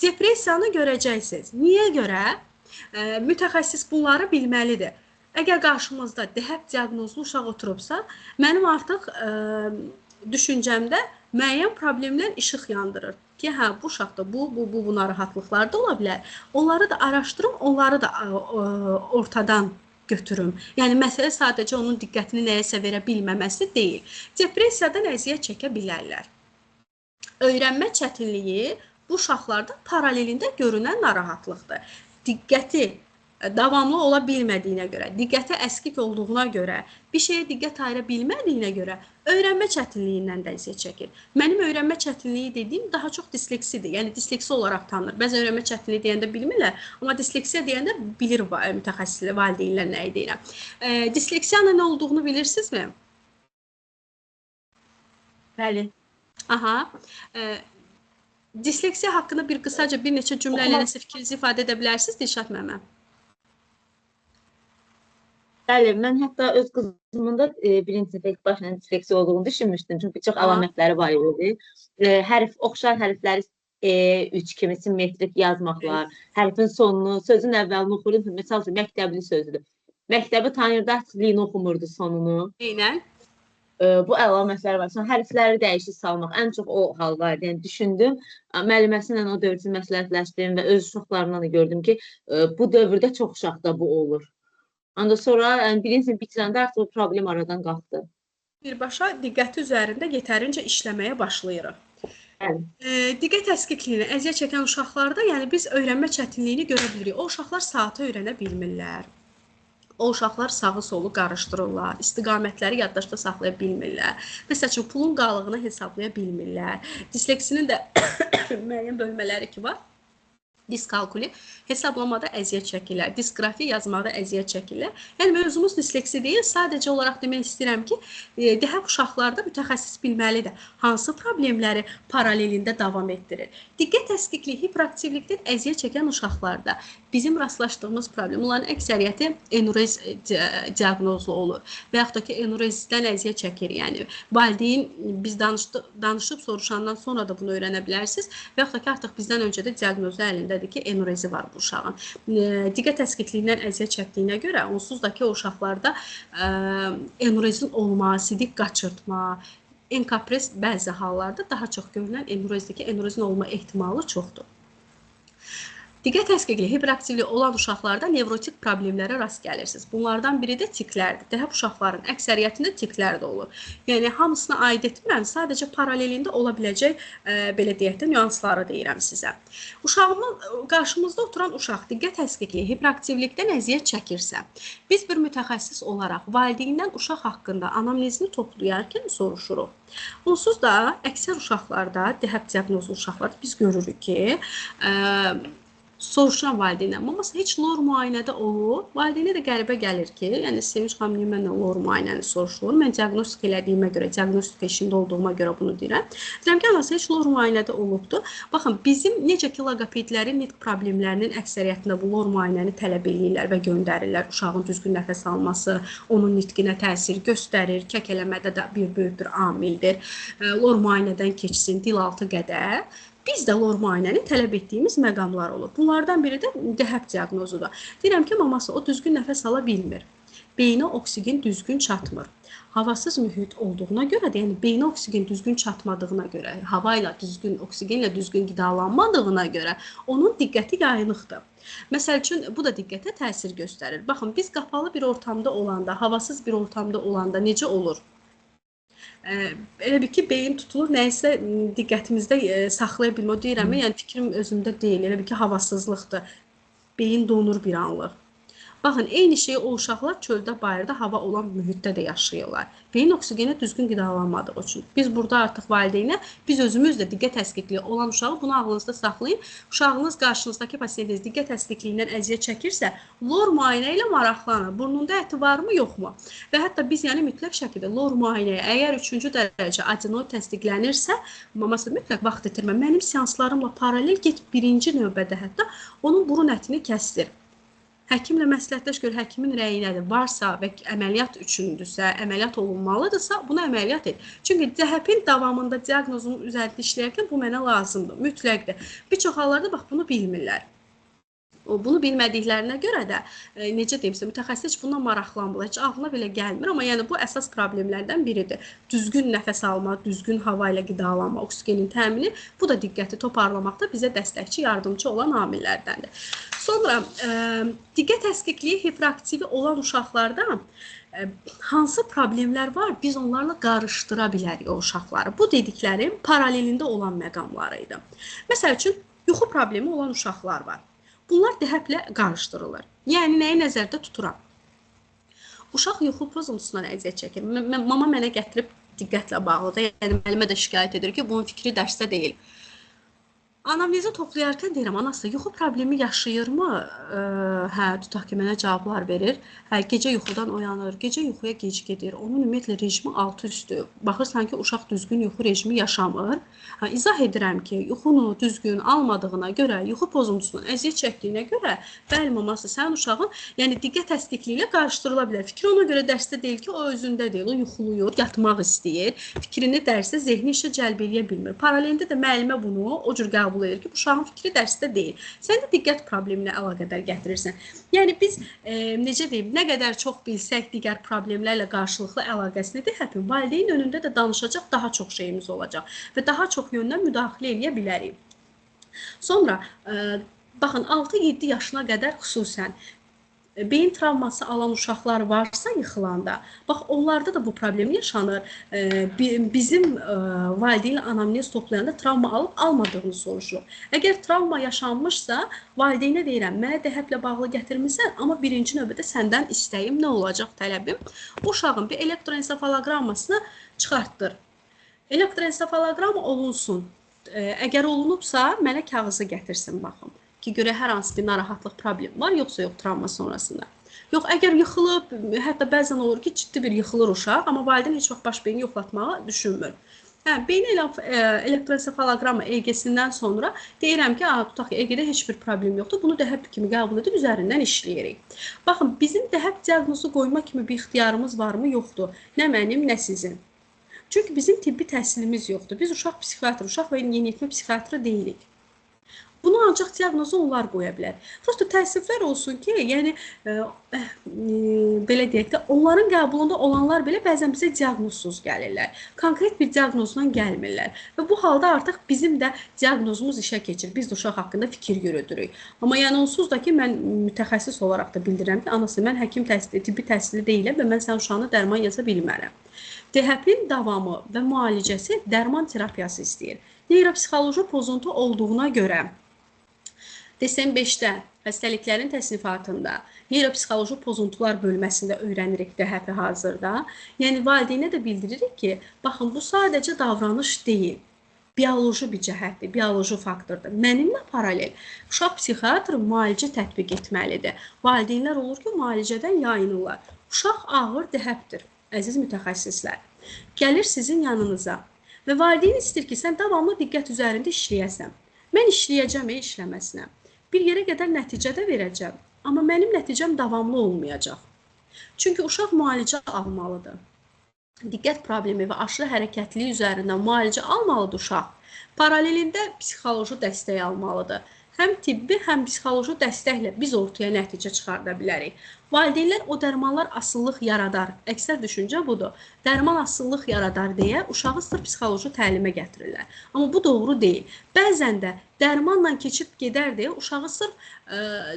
Depressiyanı görəcəksiniz. Niyə görə? Mütəxəssis bunları bilməlidir. Əgər qarşımızda dəhəb diaqnozlu uşaq oturubsa, mənim artıq düşüncəmdə müəyyən problemlər işıq yandırır ki, hə, bu uşaqda bu narahatlıqlar da ola bilər. Onları da araşdırım, onları da ortadan götürüm. Yəni, məsələ sadəcə onun diqqətini nəyəsə verə bilməməsi deyil. Depressiyadan əziyyət çəkə bilərlər. Öyrənmə çətinliyi bu uşaqlarda paralelində görünən narahatlıqdır. Diqqəti davamlı ola bilmədiyinə görə, diqqəti əskik olduğuna görə, bir şeyə diqqət ayıra bilmədiyinə görə öyrənmə çətinliyindən də əziyyət çəkir. Mənim öyrənmə çətinliyi dediyim daha çox disleksidir. Yəni disleksi olaraq tanınır. Bəzən öyrənmə çətinliyi deyəndə bilmirlər, amma disleksiya deyəndə bilir mütəxəssislər, valideynlər nəyi deyirəm. Disleksiyanın nə olduğunu bilirsinizmi? Bəli. Aha. Disleksiya haqqında bir qısaca bir neçə cümlə ilə nəsə fikrinizi ifadə edə bilərsiniz, Dilşad müəllim? Bəli, mən hətta öz qızımın da birinci sinifdə ilk başla disleksiya olduğunu düşünmüşdüm. Çünki çox əlamətləri var idi. Oxşar hərfləri üç kimi simmetrik yazmaqlar, hərfin sonunu, sözün əvvəlini oxuyur. Məsəl üçün, məktəbli sözüdür. Məktəbi tanıyırdı, açlığını oxumurdu sonunu. Eynən. Bu əlamətlər var. Sonra hərfləri dəyişik salmaq. Ən çox o hal var. Yəni, düşündüm. Müəlliməsi ilə o dövrdə məsləhətləşdim və öz uşaqlarından da gördüm ki, bu dövrdə çox uşaqda bu olur. Ondan sonra birinci bitirəndə artıq o problem aradan qalxdı. Birbaşa diqqəti üzərində yetərincə işləməyə başlayırıq. Diqqət əskikliyinə əziyyət çəkən uşaqlarda, yəni biz öyrənmə çətinliyini görə bilirik. O uşaqlar saatı öyrənə bilmirlər. O uşaqlar sağı solu qarışdırırlar, istiqamətləri yaddaşda saxlaya bilmirlər. Məsəl üçün, pulun qalığını hesablaya bilmirlər. Disleksinin də müəyyən bölmələri ki var. Diskalkuli hesablamada əziyyət çəkirlər, disqrafi yazmada əziyyət çəkirlər. Yəni, mövzumuz disleksi deyil, sadəcə olaraq demək istəyirəm ki, dəhəb uşaqlarda mütəxəssis bilməlidir, hansı problemləri paralelində davam etdirir. Diqqət əskikliyi, hiperaktivlikdən əziyyət çəkən uşaqlarda bizim rastlaşdığımız problem, onların əksəriyyəti enurez diaqnozlu olur və yaxud da ki, enurezdən əziyyət çəkir. Yəni, valideyn biz danışıb soruşandan sonra da bunu öyrənə bilərsiniz və yaxud da ki, artıq bizdən öncə də diaqnozu əlindədir ki, enurezi var bu uşağın. Diqqət əskikliyindən əziyyət çəkdiyinə görə, onsuz da ki, o uşaqlarda enurezin olma, sidik qaçırtma, enkapres bəzi hallarda daha çox görülən enurezdəki enurezin olma ehtimalı çoxdur. Diqqət əskikliyi, hiperaktivliyi olan uşaqlarda nevrotik problemlərə rast gəlirsiniz. Bunlardan biri də tiklərdir. Dəhəb uşaqların əksəriyyətində tiklər də olur. Yəni, hamısına aid etmirəm, sadəcə paralelində ola biləcək, belə deyək də, nüansları deyirəm sizə. Qarşımızda oturan uşaq diqqət əskikliyi, hiperaktivlikdən əziyyət çəkirsə, biz bir mütəxəssis olaraq valideyndən uşaq haqqında anamnezini toplayarkən soruşuruq. Onsuz da əksər uşaqlarda, dəhəb diaqnozlu uşaqlarda biz görürük ki, soruşulan valideyndən, maması heç lor müayinədə olur. Valideynə də qəribə gəlir ki, yəni Sevinç xanım niyə məndən lor müayinəni soruşulur? Mən diaqnostik elədiyimə görə, diaqnostik işində olduğuma görə bunu deyirəm. Deyirəm ki, anası heç lor müayinədə olubdur. Baxın, bizim necə ki, loqopedlərin nitq problemlərinin əksəriyyətində bu lor müayinəni tələb edirlər və göndərirlər. Uşağın düzgün nəfəs alması, onun nitqinə təsir göstərir, kəkələmədə də bir böyük bir amildir. Lor müayinədən keçsin, dil altı qədər. Biz də lor müayinəni tələb etdiyimiz məqamlar olur. Bunlardan biri də dəhəb diaqnozudur. Deyirəm ki, maması o düzgün nəfəs ala bilmir. Beyinə oksigen düzgün çatmır. Havasız mühit olduğuna görə də, yəni beyinə oksigen düzgün çatmadığına görə, hava ilə düzgün, oksigenlə düzgün qidalanmadığına görə onun diqqəti yayınıqdır. Məsəl üçün, bu da diqqətə təsir göstərir. Baxın, biz qapalı bir ortamda olanda, havasız bir ortamda olanda necə olur? Elə bir ki, beyin tutulur, nəysə diqqətimizdə saxlaya bilmir. O deyirəm, yəni fikrim özümdə deyil, elə bir ki, havasızlıqdır. Beyin donur bir anlıq. Baxın, eyni şeyi o uşaqlar çöldə, bayırda, hava olan mühitdə də yaşayırlar. Beyin oksigenə düzgün qidalanmadığı üçün. Biz burada artıq valideynə, biz özümüz də diqqət əskikliyi olan uşağı bunu ağlınızda saxlayın. Uşağınız qarşınızdakı pasiyentiniz diqqət əskikliyindən əziyyət çəkirsə, lor müayinə ilə maraqlanın. Burnunda əti varmı, yoxmu? Və hətta biz yəni mütləq şəkildə lor müayinəyə, əgər 3-cü dərəcə adenoid təsdiqlənirsə, maması mütləq vaxt itirmə. Mənim seanslarımla paralel get birinci növbədə hətta onun burun ətini kəsdir. Həkimlə məsləhətləş gör, həkimin rəyi nədir? Varsa və əməliyyat üçündürsə, əməliyyat olunmalıdırsa, bunu əməliyyat et. Çünki dəhəbin davamında diaqnozunun üzərində işləyərkən bu mənə lazımdır, mütləqdir. Bir çox hallarda bax, bunu bilmirlər. Bunu bilmədiklərinə görə də, necə deyimsə, mütəxəssis heç bundan maraqlanmır, heç ağlına belə gəlmir. Amma yəni bu əsas problemlərdən biridir. Düzgün nəfəs alma, düzgün hava ilə qidalanma, oksigenin təmini, bu da diqqəti toparlamaqda bizə dəstəkçi, yardımcı olan amillərdəndir. Sonra, diqqət əskikliyi hiperaktivi olan uşaqlarda hansı problemlər var, biz onlarla qarışdıra bilərik o uşaqları. Bu dediklərim paralelində olan məqamlarıydı. Məsəl üçün, yuxu problemi olan uşaqlar var. Bunlar dəhəblə qarışdırılır. Yəni, nəyi nəzərdə tuturam? Uşaq yuxu pozuntusundan əziyyət çəkir. Mama mənə gətirib diqqətlə bağlıdır. Yəni, müəllimə də şikayət edir ki, bunun fikri dərsdə deyil. Anamnezi toplayarkən deyirəm, anası, yuxu problemi yaşayırmı? Hə, tutaq ki, mənə cavablar verir. Hə, gecə yuxudan oyanır, gecə yuxuya gec gedir. Onun ümumiyyətlə rejimi altı üstü. Baxırsan ki, uşaq düzgün yuxu rejimi yaşamır. Hə, izah edirəm ki, yuxunu düzgün almadığına görə, yuxu pozuntusundan əziyyət çəkdiyinə görə, bəli, maması, sənin uşağın yəni diqqət əskikliyi ilə qarışdırıla bilər. Fikri ona görə dərsdə deyil ki, o özündə deyil, o yuxuluyur, yatmaq istəyir. Fikrini dərsdə, zehni işə cəlb eləyə bilmir. Paralelində də müəllimə bunu o cür qəbul edir ki, bu uşağın fikri dərsdə deyil. Sən də diqqət probleminə əlaqədar gətirirsən. Yəni biz necə deyim, nə qədər çox bilsək digər problemlərlə qarşılıqlı əlaqəsini dəhəbin, valideyn önündə də danışacaq daha çox şeyimiz olacaq və daha çox yöndən müdaxilə edə bilərik. Sonra baxın 6-7 yaşına qədər xüsusən beyin travması alan uşaqlar varsa yıxılanda, bax onlarda da bu problem yaşanır. Bizim valideynlə anamnez toplayanda travma alıb almadığını soruşuruq. Əgər travma yaşanmışsa, valideynə deyirəm, mənə dəhəblə bağlı gətirmirsən, amma birinci növbədə səndən istəyim, nə olacaq tələbim? O uşağın bir elektroensefalogrammasını çıxartdır. Elektroensefalogramma olunsun. Əgər olunubsa, mənə kağızı gətirsin, baxın. Ki, görə hər hansı bir narahatlıq problem var, yoxsa yox travma sonrasında. Yox, əgər yıxılıb, hətta bəzən olur ki, ciddi bir yıxılır uşaq, amma valideyn heç vaxt baş beyni yoxlatmağı düşünmür. beyin elektroensefalogramma EEG-sindən sonra deyirəm ki, tutaq ki, EEG-də heç bir problem yoxdur. Bunu DHEP kimi qəbul edib üzərindən işləyirik. Baxın, bizim DHEP diaqnozu qoyma kimi bir ixtiyarımız varmı? Yoxdur. Nə mənim, nə sizin. Çünki bizim tibbi təhsilimiz yoxdur. Biz uşaq psixiatrı, uşaq və yeniyetmə psixiatrı deyilik. Bunu ancaq diaqnozu onlar qoya bilər. Prosta təəssüflər olsun ki, yəni belə deyək də, onların qəbulunda olanlar belə bəzən bizə diaqnozsuz gəlirlər. Konkret bir diaqnozla gəlmirlər. Və bu halda artıq bizim də diaqnozumuz işə keçir. Biz də uşaq haqqında fikir yürüdürük. Amma yəni onsuz da ki, mən mütəxəssis olaraq da bildirirəm ki, anası, mən həkim təhsili, tibbi təhsili deyiləm və mən sən uşağına dərman yaza bilmərəm. DHEP-in davamı və müalicəsi dərman terapiyası istəyir. Neyropsixoloji pozuntu olduğuna görə DSM-5-də xəstəliklərin təsnifatında neyropsixoloji pozuntular bölməsində öyrənirik DHEP-i hazırda. Yəni valideynə də bildiririk ki, baxın, bu sadəcə davranış deyil, bioloji bir cəhətdir, bioloji faktordur. Mənimlə paralel uşaq psixiatrı müalicə tətbiq etməlidir. Valideynlər olur ki, müalicədən yayınırlar. Uşaq ağır DHEP-dir, əziz mütəxəssislər. Gəlir sizin yanınıza və valideyn istəyir ki, sən davamlı diqqət üzərində işləyəsən. Mən işləyəcəm, işləməsinə. Bir yerə qədər nəticə də verəcəm, amma mənim nəticəm davamlı olmayacaq. Çünki uşaq müalicə almalıdır. Diqqət problemi və aşırı hərəkətlilik üzərindən müalicə almalıdır uşaq. Paralelində psixoloji dəstək almalıdır. Həm tibbi, həm psixoloji dəstəklə biz ortaya nəticə çıxarda bilərik. Valideynlər o dərmanlar asıllıq yaradar. Əksər düşüncə budur. Dərman asıllıq yaradar deyə uşağı sırf psixoloji təlimə gətirirlər. Amma bu doğru deyil. Bəzən də dərmanla keçib gedər deyə uşağı sırf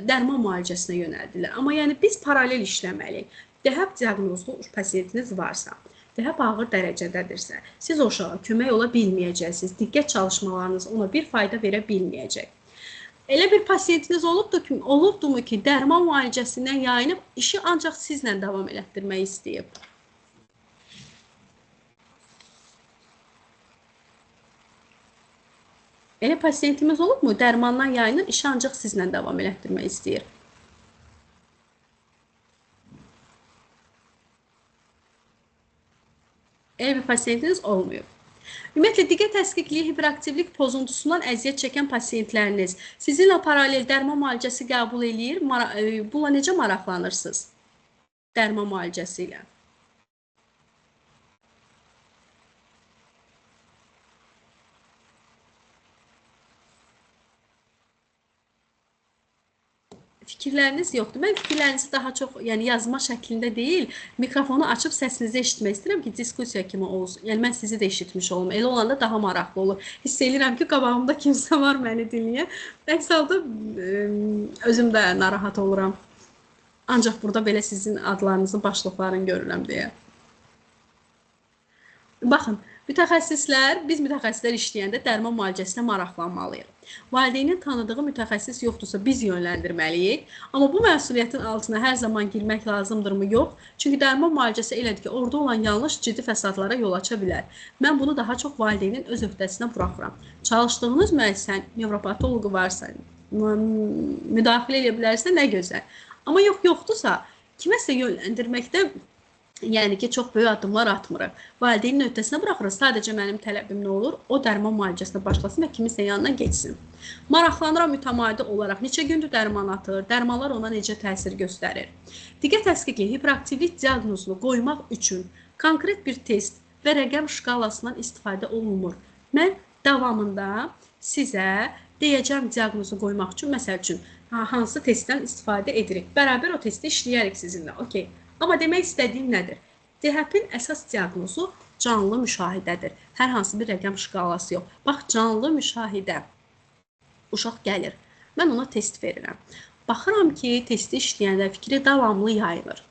dərman müalicəsinə yönəldirlər. Amma yəni biz paralel işləməliyik. DHEP diaqnozlu pasiyentiniz varsa, DHEP ağır dərəcədədirsə, siz o uşağa kömək ola bilməyəcəksiniz. Diqqət çalışmalarınız ona bir fayda verə bilməyəcək. Elə bir pasiyentiniz olubdumu ki, dərman müalicəsindən yayınıb, işi ancaq sizlə davam elətdirmək istəyib? Elə pasiyentimiz olubmu, dərmandan yayınıb, işi ancaq sizlə davam elətdirmək istəyir? Elə bir pasiyentiniz olmuyor. Ümumiyyətlə, diqqət təsqiqliyi hiperaktivlik pozuntusundan əziyyət çəkən pasiyentləriniz sizinlə paralel dərman müalicəsi qəbul eləyir. Bununla necə maraqlanırsınız? Dərman müalicəsi ilə. Fikirləriniz yoxdur. Mən fikirlərinizi daha çox yazma şəklində deyil, mikrofonu açıb səsinizi eşitmək istəyirəm ki, diskusiya kimi olsun. Yəni, mən sizi də eşitmiş olum. Elə olanda daha maraqlı olur. Hiss edirəm ki, qabağımda kimsə var məni dinləyən. Əks halda özüm də narahat oluram. Ancaq burada belə sizin adlarınızın başlıqlarını görürəm deyə. Baxın, biz mütəxəssislər işləyəndə dərman müalicəsinə maraqlanmalıyıq. Valideynin tanıdığı mütəxəssis yoxdursa biz yönləndirməliyik. Amma bu məsuliyyətin altına hər zaman girmək lazımdırmı? Yox. Çünki dərman müalicəsi elədir ki, orada olan yanlış ciddi fəsadlara yol aça bilər. Mən bunu daha çox valideynin öz öhdəsinə buraxıram. Çalışdığınız müəssisə, nevropatoloqu varsa, müdaxilə edə bilərsə nə gözəl. Amma yoxdursa, kiməsə yönləndirməkdə yəni ki, çox böyük addımlar atmırıq. Valideynin öhdəsinə buraxırıq. Sadəcə mənim tələbim nə olur? O dərman müalicəsinə başlasın və kiminsə yanına geçsin. Maraqlanıram mütəmadi olaraq. Neçə gündür dərman atır? Dərmanlar ona necə təsir göstərir? Diqqət təsqiqi hiperaktivlik diaqnozunu qoymaq üçün konkret bir test və rəqəm şkalasından istifadə olunmur. Mən davamında sizə deyəcəm diaqnozu qoymaq üçün, məsəl üçün, hansı testdən istifadə edirik? Bərabər o testi işləyərik sizinlə. Okey. Amma demək istədiyim nədir? DHEP-in əsas diaqnozu canlı müşahidədir. Hər hansı bir rəqəm şkalası yox. Bax, canlı müşahidə. Uşaq gəlir. Mən ona test verirəm. Baxıram ki, testi işləyəndə fikri davamlı yayılır.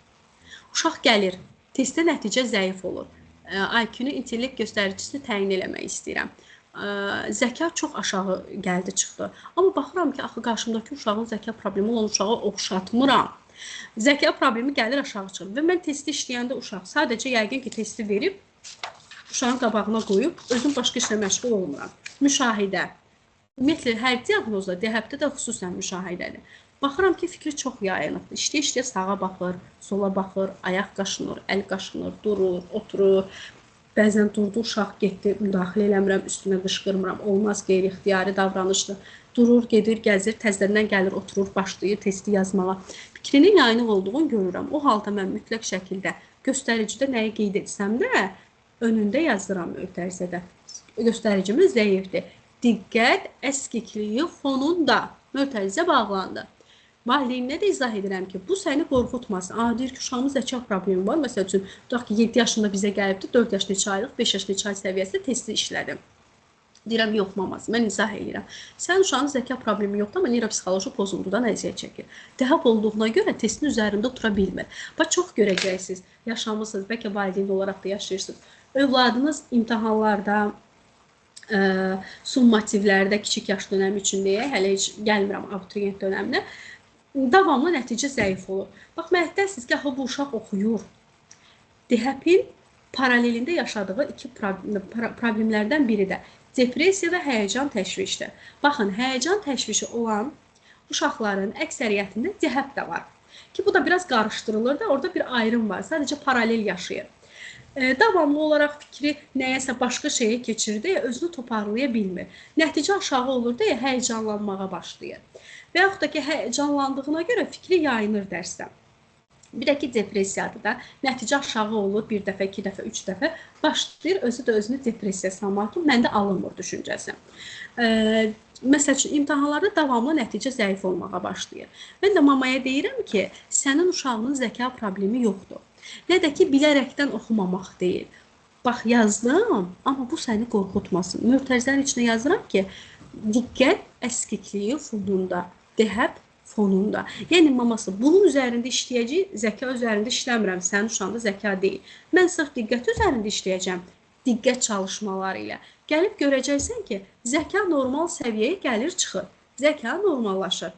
Uşaq gəlir. Testdə nəticə zəif olur. IQ-nu, intellekt göstəricisini təyin eləmək istəyirəm. Zəka çox aşağı gəldi, çıxdı. Amma baxıram ki, axı qarşımdakı uşağın zəka problemi olan uşağı oxşatmıram. Zəka problemi gəlir aşağı çıxır və mən testi işləyəndə uşaq sadəcə yəqin ki, testi verib, uşağın qabağına qoyub, özüm başqa işlə məşğul olmuram. Müşahidə. Ümumiyyətlə, hər diaqnozda, DHEP-də də xüsusən müşahidədir. Baxıram ki, fikri çox yayınıqdır. İşləyə-işləyə sağa baxır, sola baxır, ayaq qaşınır, əl qaşınır, durur, oturur. Bəzən durdu, uşaq getdi, müdaxilə eləmirəm, üstünə qışqırmıram, olmaz, qeyri-ixtiyari davranışdır. Durur, gedir, gəzir, təzədən gəlir, oturur, başlayır testi yazmağa. Fikrinin yayınıq olduğunu görürəm. O halda mən mütləq şəkildə göstəricidə nəyi qeyd etsəm də önündə yazıram mötərizədə. Göstəricimiz zəifdir. Diqqət əskikliyi fonunda mötərizə bağlandı. Valideyninə də izah edirəm ki, bu səni qorxutmasın. Deyir ki, uşağımın zəka problemi var. Məsəl üçün, tutaq ki, 7 yaşında bizə gəlibdi, 4 yaş neçə aylıq, 5 yaş neçə ay səviyyəsində testi işlədim. Deyirəm, yox maması, mən izah edirəm. Sən uşağın zəka problemi yoxdur, amma neyropsixoloji pozuntudan əziyyət çəkir. DHAP olduğuna görə testin üzərində otura bilmir. Bax, çox görəcəksiniz, yaşamısınız, bəlkə valideyn olaraq da yaşayırsınız. Övladınız imtahanlarda, summativlərdə, kiçik yaş dönəmi üçün deyə, hələ heç gəlmirəm abituriyent dönəminə, davamlı nəticə zəif olur. Bax, məhdəsiz ki, bu uşaq oxuyur. DHAP-in paralelində yaşadığı iki problemlərdən biri də depressiya və həyəcan təşvişdir. Baxın, həyəcan təşvişi olan uşaqların əksəriyyətində DHAP də var. Ki, bu da biraz qarışdırılır da, orada bir ayrım var. Sadəcə paralel yaşayır. Davamlı olaraq fikri nəyəsə başqa şeyə keçir deyə özünü toparlaya bilmir. Nəticə aşağı olur deyə həyəcanlanmağa başlayır. Və yaxud da ki, həyəcanlandığına görə fikri yayınır dərsdən. Bir də ki, depressiyadır da, nəticə aşağı olur, bir dəfə, 2 dəfə, 3 dəfə başlayır, özü də özünü depressiya salmaq ki, məndə alınmır düşüncəsi. Məsəl üçün, imtahanlarda davamlı nəticə zəif olmağa başlayır. Mən də mamaya deyirəm ki, sənin uşağının zəka problemi yoxdur. Nə də ki, bilərəkdən oxumamaq deyil. Bax, yazdım, amma bu səni qorxutmasın. Mötərizənin içində yazıram ki, diqqət əskikliyi fonunda, DHAP fonunda. Yəni, maması, bunun üzərində işləyəcək, zəka üzərində işləmirəm, sənin uşağında zəka deyil. Mən sırf diqqət üzərində işləyəcəm, diqqət çalışmaları ilə. Gəlib görəcəksən ki, zəka normal səviyyəyə gəlir, çıxır. Zəka normallaşır.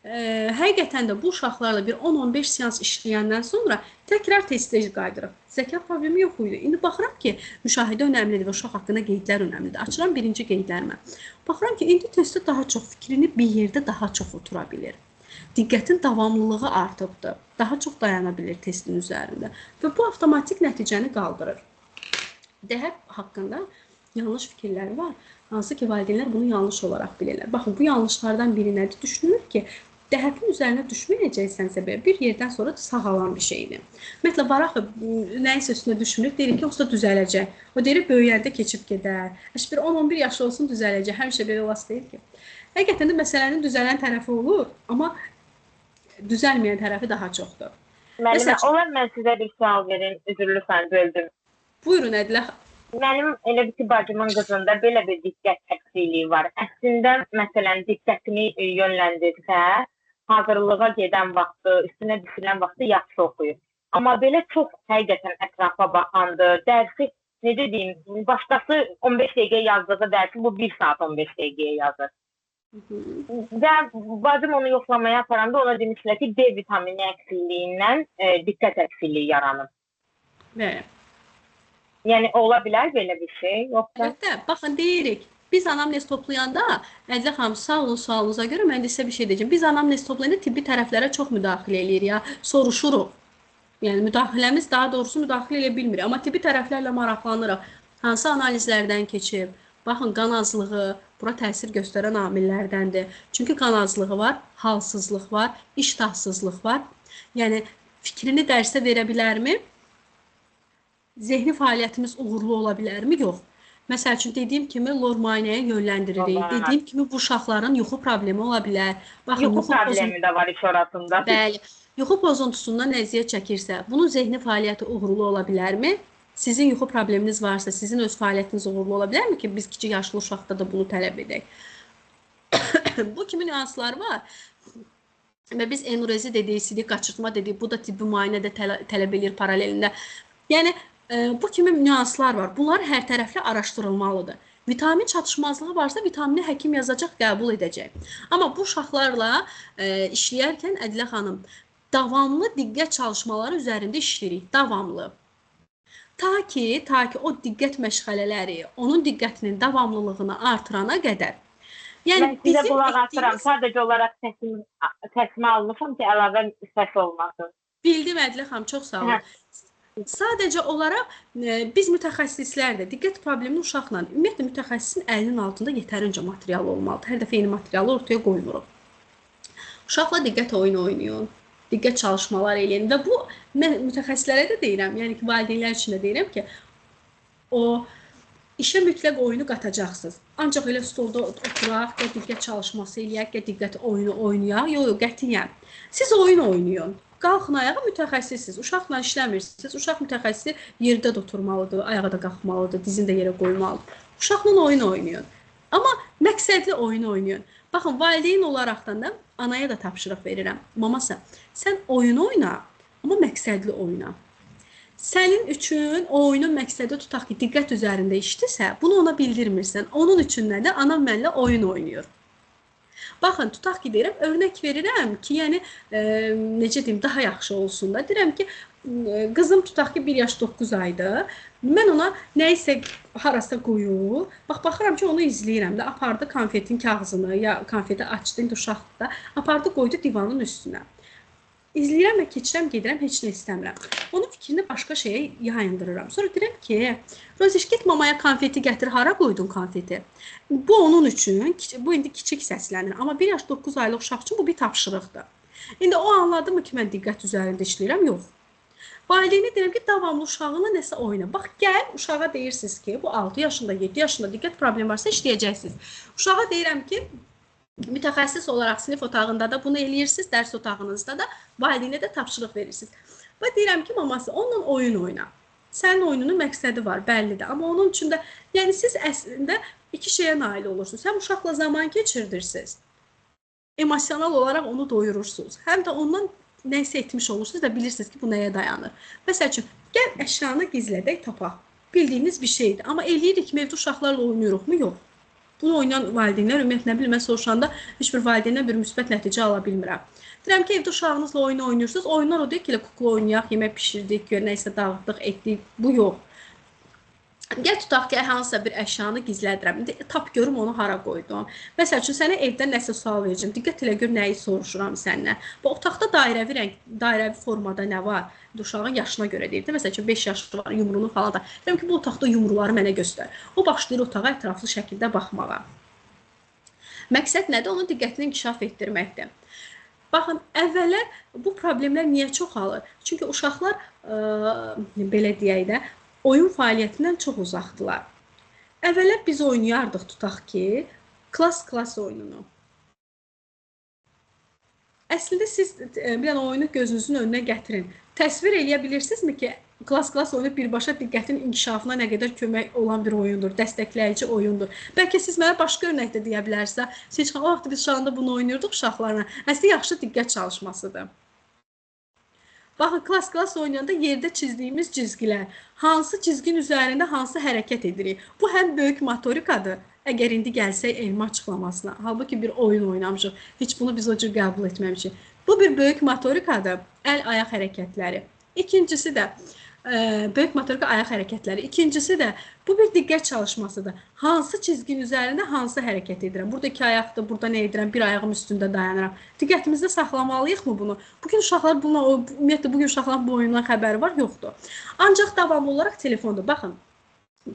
Həqiqətən də bu uşaqlarla bir 10-15 seans işləyəndən sonra təkrar testə qaydırıq. Zəka problemi yox idi. İndi baxıram ki, müşahidə önəmlidir və uşaq haqqında qeydlər önəmlidir. Açıram birinci qeydlərimi. Baxıram ki, indi testdə daha çox fikrini bir yerdə daha çox otura bilir. Diqqətin davamlılığı artıbdır. Daha çox dayana bilir testin üzərində. Və bu avtomatik nəticəni qaldırır. DHAP haqqında yanlış fikirlər var. Hansı ki, valideynlər bunu yanlış olaraq bilirlər. Baxın, bu yanlışlardan biri nədir? Düşünülür ki, DHAP-in üzərinə düşməyəcəksənsə belə bir yerdən sonra sağalan bir şeydir. Ümumiyyətlə, var axı, nəyisə üstünə düşmürük, deyirik ki, yoxsa düzələcək. O deyir, böyüyəndə keçib gedər. Bir 10-11 yaşı olsun düzələcək. Həmişə belə olası deyil ki. Həqiqətən də məsələnin düzələn tərəfi olur, amma düzəlməyən tərəfi daha çoxdur. Müəllimə, olar mən sizə bir sual verim, üzrlüsən, böldüm. Buyurun, Ədilə. Mənim elə bir ki, bacımın qızında belə bir diqqət əksikliyi var. Əslində, məsələn, diqqətini yönləndirsə, hazırlığa gedən vaxtı, üstünə düşülən vaxtı yaxşı oxuyur. Amma belə çox həqiqətən ətrafa baxandır, dərsi, necə deyim, başqası 15 dəqiqə yazdığı dərsi bu 1 saat 15 dəqiqəyə yazır. Və bacım onu yoxlamaya aparanda ona demişlər ki, D vitamini əksikliyindən diqqət əksikliyi yaranır. Bəli. Yəni, ola bilər belə bir şey, yoxsa? Əlbəttə, baxın, deyirik. Biz anamnez toplayanda, Ədilə xanım, sağ olun sualınıza görə mən də sizə bir şey deyəcəm. Biz anamnez toplayanda tibbi tərəflərə çox müdaxilə edirik ya, soruşuruq. Yəni, müdaxiləmiz daha doğrusu müdaxilə elə bilmirik. Amma tibbi tərəflərlə maraqlanırıq. Hansı analizlərdən keçib? Baxın, qan azlığı bura təsir göstərən amillərdəndir. Çünki qan azlığı var, halsızlıq var, iştahsızlıq var. Yəni, fikrini dərsə verə bilərmi? Zehni fəaliyyətimiz uğurlu ola bilərmi? Yox. Məsəl üçün, dediyim kimi, lor müayinəyə yönləndiririk. Dediyim kimi, bu uşaqların yuxu problemi ola bilər. Baxın, yuxu problemi də var iş orasında. Bəli. Yuxu pozuntusundan əziyyət çəkirsə, bunun zehni fəaliyyəti uğurlu ola bilərmi? Sizin yuxu probleminiz varsa, sizin öz fəaliyyətiniz uğurlu ola bilərmi ki, biz kiçik yaşlı uşaqda da bunu tələb edək? Bu kimi nüanslar var. Və biz enurezi dedik, sidik qaçırtma dedik, bu da tibbi müayinə də tələb edir paralelində. Yəni, bu kimi nüanslar var. Bunlar hər tərəfli araşdırılmalıdır. Vitamin çatışmazlığı varsa, vitamini həkim yazacaq, qəbul edəcək. Amma bu uşaqlarla işləyərkən, Ədilə xanım, davamlı diqqət çalışmaları üzərində işləyirik. Davamlı. Ta ki o diqqət məşğələləri, onun diqqətinin davamlılığını artırana qədər. Yəni, mən sizə qulaq asıram. Sadəcə olaraq səsimi almışam ki, əlavə səs olmasın. Bildim, Ədilə xanım, çox sağ olun. Sadəcə olaraq biz mütəxəssislər də diqqət problemli uşaqla ümumiyyətlə mütəxəssisin əlinin altında yetərincə material olmalıdır. Hər dəfə eyni materialı ortaya qoymuruq. Uşaqla diqqət oyunu oynayın, diqqət çalışmalar eləyin və bu mən mütəxəssislərə də deyirəm, yəni ki, valideynlər üçün də deyirəm ki, o işə mütləq oyunu qatacaqsınız. Ancaq elə stolda oturaq, ya diqqət çalışması eləyək, ya diqqət oyunu oynayaq. Yox, qətiyyən. Siz oyun oynayın. Qalxın ayağa, mütəxəssissiniz. Uşaqla işləmirsiniz. Uşaq mütəxəssisi yerdə də oturmalıdır, ayağa da qalxmalıdır, dizini də yerə qoymalıdır. Uşaqla oyun oynayın. Amma məqsədli oyun oynayın. Baxın, valideyn olaraqdan da anaya da tapşırıq verirəm. Mamasa, sən oyun oyna, amma məqsədli oyna. Sənin üçün o oyunun məqsədi tutaq ki, diqqət üzərində işdirsə, bunu ona bildirmirsən. Onun üçün nədir? Anam mənlə oyun oynayır. Baxın, tutaq ki, deyirəm, örnək verirəm ki, yəni, necə deyim, daha yaxşı olsun da. Deyirəm ki, qızım tutaq ki, 1 yaş 9 aydır. Mən ona nəyisə harasa qoyur. Baxıram ki, onu izləyirəm də. Apardı konfetin kağızını, ya konfeti açdı, uşaqda. Apardı, qoydu divanın üstünə. İzləyirəm və keçirəm, gedirəm, heç nə istəmirəm. Onun fikrini başqa şeyə yayındırıram. Sonra deyirəm ki, Roziş, get mamaya konfeti gətir, hara qoydun konfeti? Bu onun üçün, bu indi kiçik səslənir. Amma 1 yaş 9 aylıq uşaq üçün bu bir tapşırıqdır. İndi o anladı mı ki, mən diqqət üzərində işləyirəm? Yox. Valideynə deyirəm ki, davamlı uşağına nəsə oyna. Bax, gəl, uşağa deyirsiniz ki, bu 6 yaşında, 7 yaşında diqqət problemi varsa işləyəcəksiniz. Uşağa deyirəm ki, mütəxəssis olaraq sinif otağında da bunu eləyirsiniz, dərs otağınızda da, valideynə də tapşırıq verirsiniz. Və deyirəm ki, maması, onunla oyun oyna. Sənin oyununun məqsədi var, bəllidir. Amma onun üçün də, yəni siz əslində iki şeyə nail olursunuz. Həm uşaqla zaman keçirirsiniz, emosional olaraq onu doyurursunuz. Həm də ondan nəyisə etmiş olursunuz da bilirsiniz ki, bu nəyə dayanır. Məsəl üçün, gəl əşyanı gizlədək, tapaq. Bildiyiniz bir şeydir. Amma eləyirik ki, evdə uşaqlarla oynayırıq mı? Yox. Bunu oynayan valideynlər, ümumiyyətlə, mən soruşanda heç bir valideyndən bir müsbət nəticə ala bilmirəm. Deyirəm ki, evdə uşağınızla oyun oynayırsınız. Oyunlar o deyil ki, kukla oynayaq, yemək pişirdik, nəysə dağıtdıq, etdik. Bu yox. Gəl tutaq ki, hansısa bir əşyanı gizlədirəm. İndi tap görüm onu hara qoydum. Məsəl üçün, sənə evdən nəsə sual verəcəm. Diqqət elə gör, nəyi soruşuram səndən. Bu otaqda dairəvi formada nə var? Uşağın yaşına görə deyir. Məsəl üçün, 5 yaşı var, yumruğunu falan da. Deyirəm ki, bu otaqda yumruları mənə göstər. O başlayır otağa ətraflı şəkildə baxmağa. Məqsəd nədir? Onun diqqətini inkişaf etdirməkdir. Baxın, əvvəllər bu problemlər niyə çoxalır? Çünki uşaqlar, belə deyək də, oyun fəaliyyətindən çox uzaqdılar. Əvvəllər biz oynayardıq, tutaq ki, klas oyununu. Əslində siz bir dənə oyunu gözünüzün önünə gətirin. Təsvir eləyə bilirsinizmi ki, klas oyunu birbaşa diqqətin inkişafına nə qədər kömək olan bir oyundur, dəstəkləyici oyundur. Bəlkə siz mənə başqa örnəkdə deyə bilərsiniz. Siz o vaxt biz uşağında bunu oynayırdıq uşaqlarla. Əslində yaxşı diqqət çalışmasıdır. Baxın, klas oynayanda yerdə çizdiyimiz cizgilər, hansı cizgin üzərində hansı hərəkət edirik? Bu həm böyük motorikadır. Əgər indi gəlsək elmi açıqlamasına, halbuki bir oyun oynamışıq, heç bunu biz o cür qəbul etməmişik. Bu bir böyük motorikadır, əl-ayaq hərəkətləri. İkincisi də, böyük motorika ayaq hərəkətləri. İkincisi də, bu bir diqqət çalışmasıdır. Hansı çizgin üzərində hansı hərəkət edirəm? Burada 2 ayaqdır, burada nə edirəm? Bir ayağım üstündə dayanıram. Diqqətimizdə saxlamalıyıq mı bunu? Bugün uşaqlar ümumiyyətlə, bugün uşaqların bu oyundan xəbəri var, yoxdur. Ancaq davamlı olaraq telefondur. Baxın,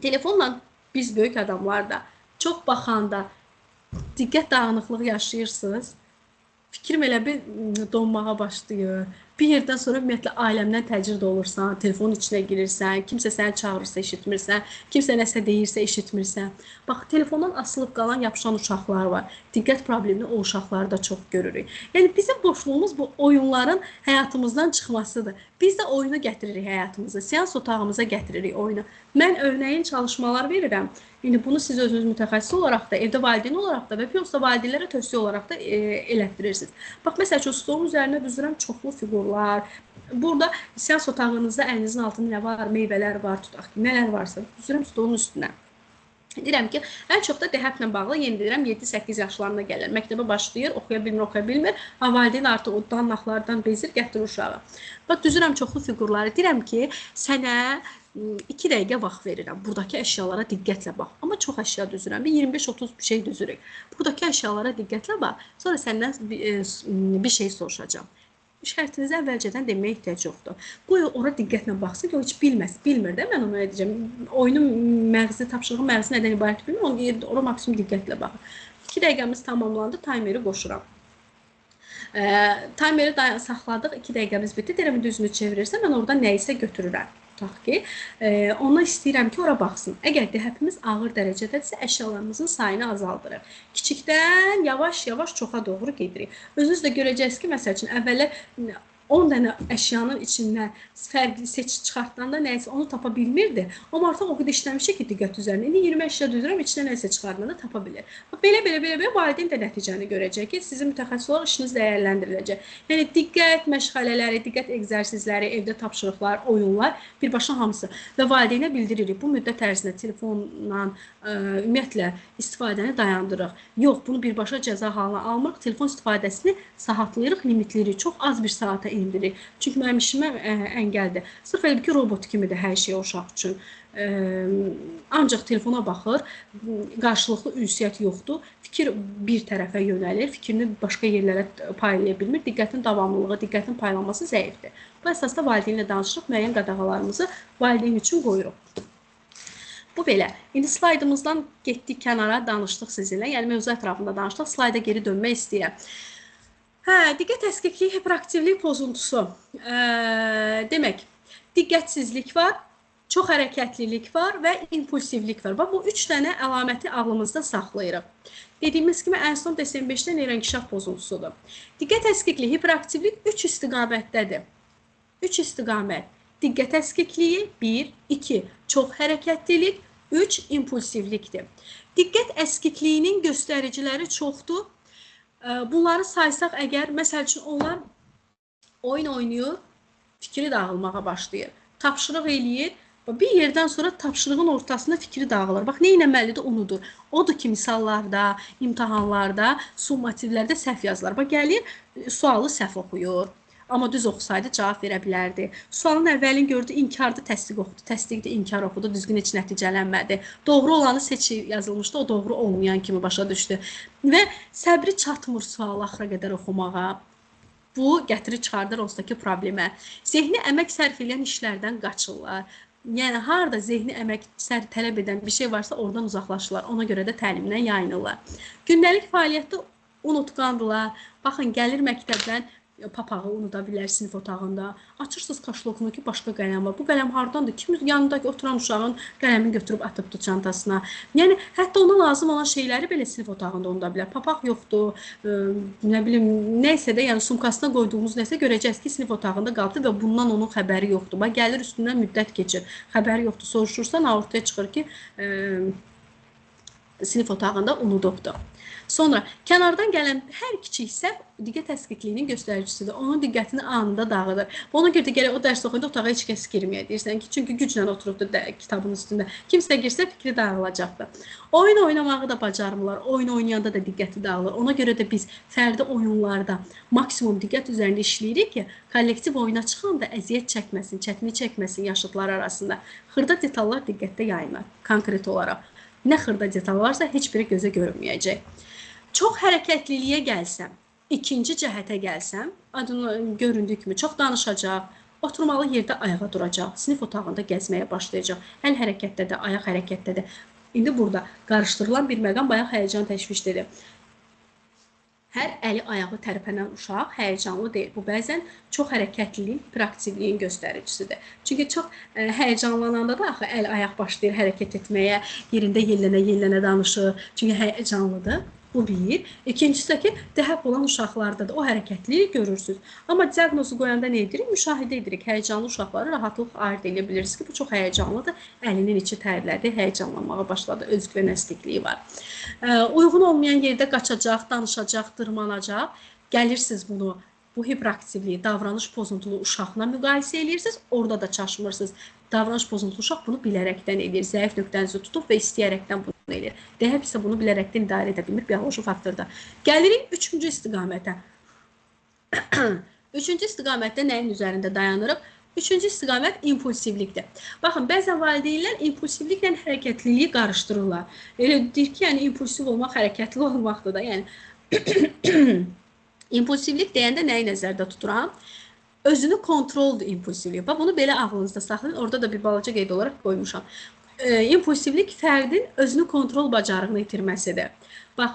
telefonla biz böyük adamlar da çox baxanda diqqət dağınıqlığı yaşayırsınız. Fikrim elə bir donmağa başlayır. Bir yerdən sonra ümumiyyətlə ailəmdən təcrid olursan, telefonun içinə girirsən, kimsə səni çağırırsa eşitmirsən, kimsə nəsə deyirsə eşitmirsən. Bax, telefondan asılıb qalan yapışan uşaqlar var. Diqqət problemini o uşaqlarda çox görürük. Yəni, bizim boşluğumuz bu oyunların həyatımızdan çıxmasıdır. Biz də oyunu gətiririk həyatımıza, seans otağımıza gətiririk oyunu. Mən örnəyin çalışmalar verirəm. İndi bunu siz özünüz mütəxəssis olaraq da, evdə valideyn olaraq da və yoxsa valideynlərə tövsiyə olaraq da elətdirirsiniz. Bax, məsəl üçün, stolun üzərində düzürəm çoxlu fiqurlar. Burada seans otağınızda əlinizin altında nə var, meyvələr var, tutaq ki, nələr varsa, düzürəm stolun üstünə. Deyirəm ki, ən çox da dəhətlə bağlı, yeni deyirəm, 7-8 yaşlarına gəlir. Məktəbə başlayır, oxuya bilmir. Valideyn artıq o danlaqlardan bezir, gətirir uşağı. Bax, düzürəm çoxlu fiqurları. Deyirəm ki, sənə 2 dəqiqə vaxt verirəm. Buradakı əşyalara diqqətlə bax. Amma çox əşya düzürəm. 25-30 bir şey düzürük. Buradakı əşyalara diqqətlə bax. Sonra səndən bir şey soruşacağım. şərtinizi əvvəlcədən deməyə ehtiyac yoxdur. Qoy ora diqqətlə baxsın ki, o heç bilmir də, mən ona edəcəm. Oyunun məğzi, tapşırığın məğzi nədən ibarət bilmir, ora maksimum diqqətlə baxın. 2 dəqiqəmiz tamamlandı, taymeri qoşuram. Taymeri saxladıq, 2 dəqiqəmiz bitdi. Deyirəm, düzünü çevirirsə, mən oradan nə isə götürürəm. Tutaq ki, ona istəyirəm ki, ora baxsın. Əgər dəhəpimiz ağır dərəcədədirsə, əşyalarımızın sayını azaldırıq. Kiçikdən yavaş-yavaş çoxa doğru gedirik. Özünüz də görəcəksiniz ki, məsəl üçün, əvvəllər 10 dənə əşyanın içindən fərqli seçib çıxartdanda nəyəsə onu tapa bilmirdi. Amma artıq o qədər işləmişik ki, diqqət üzərində. İndi 20 əşya düzürəm, içindən nəsə çıxardanda tapa bilir. Belə valideyn də nəticəni görəcək ki, sizin mütəxəssis olaraq işiniz dəyərləndiriləcək. Yəni, diqqət məşğələləri, diqqət egzersizləri, evdə tapşırıqlar, oyunlar, birbaşa hamısı. Və valideynə bildiririk, bu müddət ərzində telefonla ümumiyyətlə istifadəni dayandırıq. Yox, bunu birbaşa cəza halına almırıq, telefon istifadəsini saatlayırıq, limitləyirik. Çox az bir saata indirir. Çünki mənim işimə əngəldir. Sırf elə ki, robot kimidir hər şey o uşaq üçün. Ancaq telefona baxır, qarşılıqlı ünsiyyət yoxdur. Fikir bir tərəfə yönəlir, fikrini başqa yerlərə paylaya bilmir. Diqqətin davamlılığı, diqqətin paylanması zəifdir. Bu əsasda valideynlə danışırıq, müəyyən qadağalarımızı valideyn üçün qoyuruq. Bu belə. İndi slaydımızdan getdik kənara, danışdıq sizinlə. Yəni, mövzu ətrafında danışdıq. Slayda geri dönmək istəyirəm. Diqqət əskikliyi, hiperaktivlik pozuntusu. Demək, diqqətsizlik var, çox hərəkətlilik var və impulsivlik var. Bu 3 dənə əlaməti ağlımızda saxlayırıq. Dediyimiz kimi, ən son DSM-5-də neyroinkişaf pozuntusudur. Diqqət əskikliyi, hiperaktivlik 3 istiqamətdədir. 3 istiqamət. Diqqət əskikliyi 1, 2, çox hərəkətlilik, 3, impulsivlikdir. Diqqət əskikliyinin göstəriciləri çoxdur. Bunları saysaq əgər, məsəl üçün, onlar oyun oynayır, fikri dağılmağa başlayır. Tapşırıq eləyir, bir yerdən sonra tapşırığın ortasında fikri dağılır. Bax, nə etməlidir, unudur. Odur ki, misallarda, imtahanlarda, summativlərdə səhv yazılar. Bax, gəlir, sualı səhv oxuyur. Amma düz oxusaydı cavab verə bilərdi. Sualın əvvəlin gördü, inkardı, təsdiq oxudu. Təsdiqdə inkar oxudu, düzgün heç nəticələnmədi. Doğru olanı seçi yazılmışdı, o doğru olmayan kimi başa düşdü. Və səbri çatmır sualı axıra qədər oxumağa. Bu, gətirir çıxardır onsdakı problemə. Zehni əmək sərf edən işlərdən qaçırlar. Yəni, harada zehni əmək tələb edən bir şey varsa, oradan uzaqlaşırlar. Ona görə də təlimdən yayınırlar. Gündəlik fəaliyyətdə unutqandılar. Baxın, gəlir məktəbdən, papağı unuda bilər sinif otağında. Açırsınız kaşlokunu ki, başqa qələm var. Bu qələm hardandır? Kim yanındakı oturan uşağın qələmini götürüb atıbdır çantasına. Yəni, hətta ona lazım olan şeyləri belə sinif otağında unuda bilər. Papaq yoxdur, nə bilim, nəysə də, yəni sumkasına qoyduğumuz nəsə görəcəksiniz ki, sinif otağında qaldı və bundan onun xəbəri yoxdur. Bax, gəlir üstündən müddət keçir. Xəbəri yoxdur. Soruşursan, ortaya çıxır ki, sinif otağında unudubdur. Sonra, kənardan gələn hər kiçik səhv diqqət əskikliyinin göstəricisidir. Onun diqqətini anında dağıdır. Ona görə də gələk o dərs oxuyanda otağa heç kəs girməyə deyirsən ki, çünki güclə oturubdur kitabın üstündə. Kimsə girsə fikri dağılacaqdır. Oyun oynamağı da bacarmırlar. Oyun oynayanda da diqqəti dağılır. Ona görə də biz fərdi oyunlarda maksimum diqqət üzərində işləyirik ki, kollektiv oyuna çıxanda əziyyət çəkməsin, çətinlik çəkməsin yaşıdlar arasında. Xırda detallar diqqətdə yayınlar, konkret olaraq. Nə xırda detal varsa, heç biri gözə görünməyəcək. Çox hərəkətliliyə gəlsəm, ikinci cəhətə gəlsəm, adını göründüyü kimi çox danışacaq, oturmalı yerdə ayağa duracaq, sinif otağında gəzməyə başlayacaq, əl hərəkətdə də, ayaq hərəkətdə də. İndi burada qarışdırılan bir məqam bayaq həyəcan təşvişlidir. Hər əli ayağı tərpənən uşaq həyəcanlı deyil. Bu bəzən çox hərəkətliliyin, hiperaktivliyin göstəricisidir. Çünki çox həyəcanlananda da axı əl ayaq başlayır hərəkət etməyə, yerində yellənə danışır. Çünki həyəcanlıdır. Bu bir. İkincisi də ki, dəhəb olan uşaqlarda da o hərəkətliliyi görürsünüz. Amma diaqnozu qoyanda nə edirik? Müşahidə edirik. Həyəcanlı uşaqları rahatlıq ayırt edə bilirsiniz ki, bu çox həyəcanlıdır. Əlinin içi tərlədi, həyəcanlanmağa başladı, özgüvən əskikliyi var. Uyğun olmayan yerdə qaçacaq, danışacaq, dırmanacaq. Gəlirsiniz bunu, bu hiperaktivliyi, davranış pozuntulu uşaqla müqayisə edirsiniz, orada da çaşmırsınız. Davranış pozuntulu uşaq bunu bilərəkdən edir, zəif nöqtənizi tutub və istəyərəkdən bunu edir. Dəhəb isə bunu bilərəkdən idarə edə bilmir, bioloji faktorda. Gəlirik 3-cü istiqamətə. 3-cü istiqamətdə nəyin üzərində dayanırıq? 3-cü istiqamət impulsivlikdir. Baxın, bəzən valideynlər impulsivliklə hərəkətliliyi qarışdırırlar. Elə deyir ki, yəni impulsiv olmaq hərəkətli olmaqdır da. Yəni impulsivlik deyəndə nəyi nəzərdə tuturam? Özünü kontroldur impulsivlik. Bax, bunu belə ağlınızda saxlayın. Orada da bir balaca qeyd olaraq qoymuşam. İmpulsivlik fərdin özünü kontrol bacarığını itirməsidir. Bax,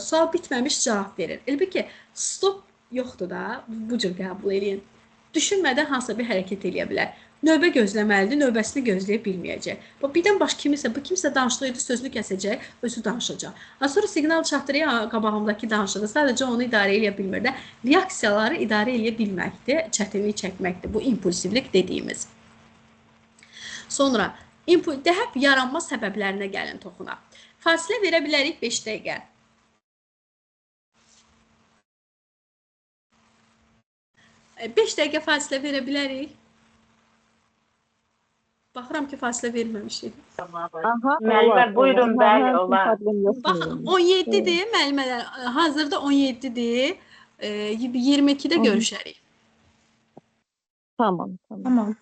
sual bitməmiş cavab verir. Elə ki, stop yoxdur da, bu cür qəbul edin. Düşünmədən hansısa bir hərəkət eləyə bilər. Növbə gözləməlidir, növbəsini gözləyə bilməyəcək. Birdən baş kiminsə, bu kimsə danışdığı sözünü kəsəcək, özü danışacaq. Sonra siqnal çatdırır, qabağımdakı danışığı, sadəcə onu idarə edə bilmir də. Reaksiyaları idarə edə bilməkdir, çətinlik çəkməkdir. Bu impulsivlik dediyimiz. Sonra dəhəb yaranma səbəblərinə gəlin toxunaq. Fasilə verə bilərik 5 dəqiqə. 5 dəqiqə fasilə verə bilərik. Baxıram ki, fasilə verməmişik. Müəllimə, buyurun, bəli, olar. Baxın, 17-dir müəllimələr. Hazırda 17-dir. 22-də görüşərik. Tamam. Tamam.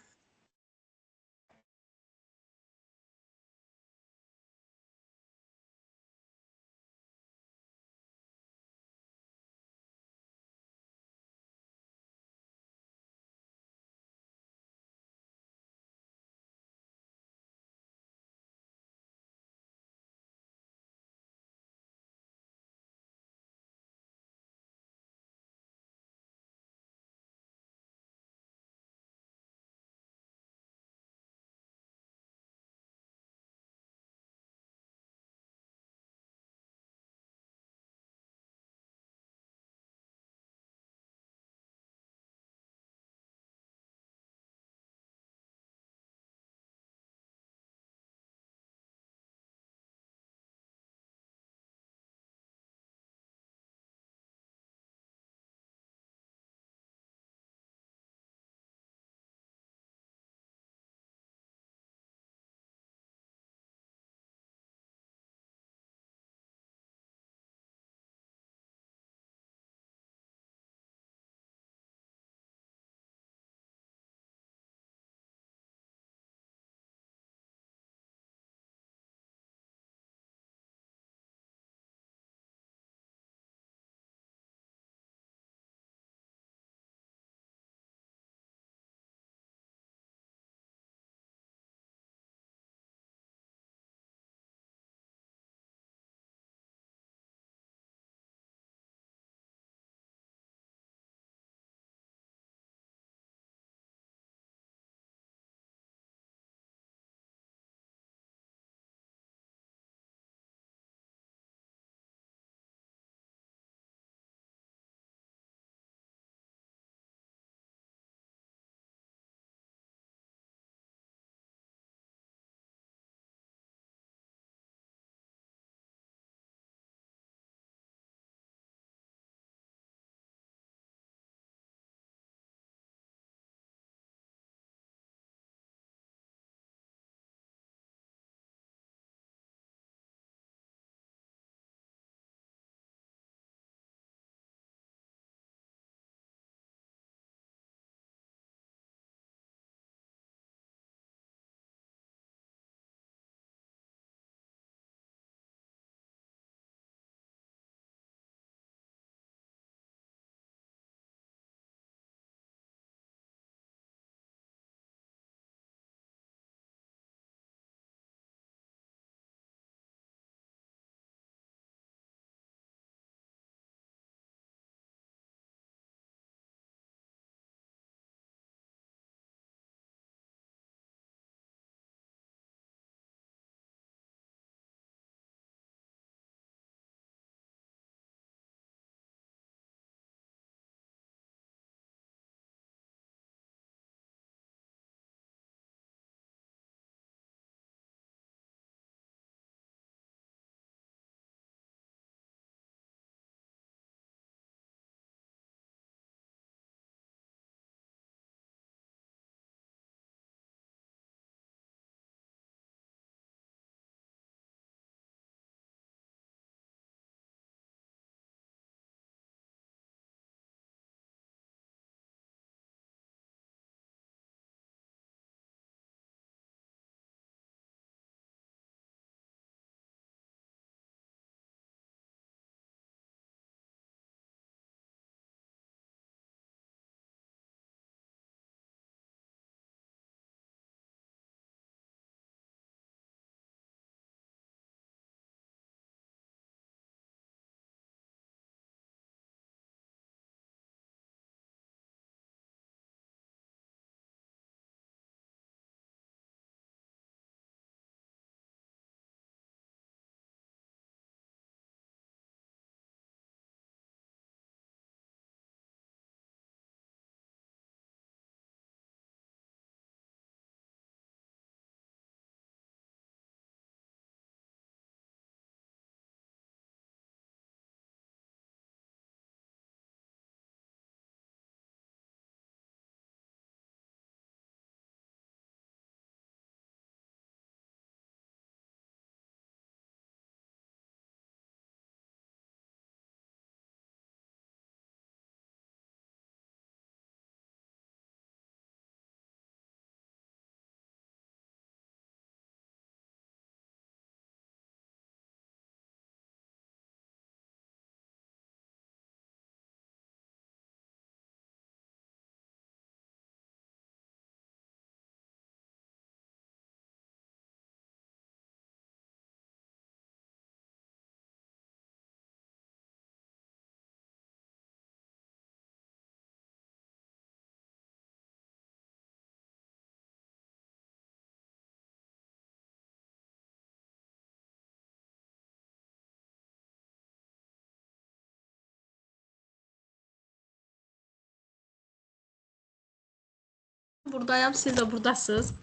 Buradayam, siz də buradasınız.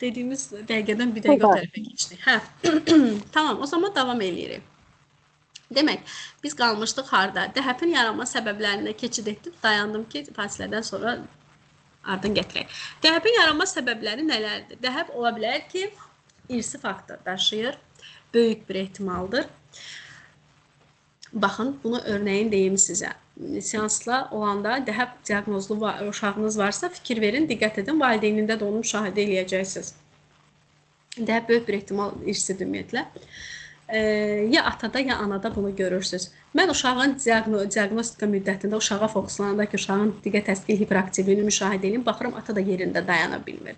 Dediyimiz dəqiqədən bir dəqiqə o tərəfə keçdik. Hə. Tamam, o zaman davam eləyirik. Demək, biz qalmışdıq harda? Dəhəbin yaranma səbəblərinə keçid etdim. Dayandım ki, fasilədən sonra ardın gətirək. Dəhəbin yaranma səbəbləri nələrdir? Dəhəb ola bilər ki, irsi faktor daşıyır. Böyük bir ehtimaldır. Baxın, bunu örnəyin deyim sizə. Seansla olanda dəhəb diaqnozlu uşağınız varsa fikir verin, diqqət edin, valideynində də onu müşahidə eləyəcəksiniz. Dəhəb böyük bir ehtimal irsidir ümumiyyətlə. Ya atada, ya anada bunu görürsünüz. Mən uşağın diaqnostika müddətində uşağa fokuslananda ki, uşağın diqqət təskil hiperaktivliyini müşahidə edin, baxıram, ata da yerində dayana bilmir.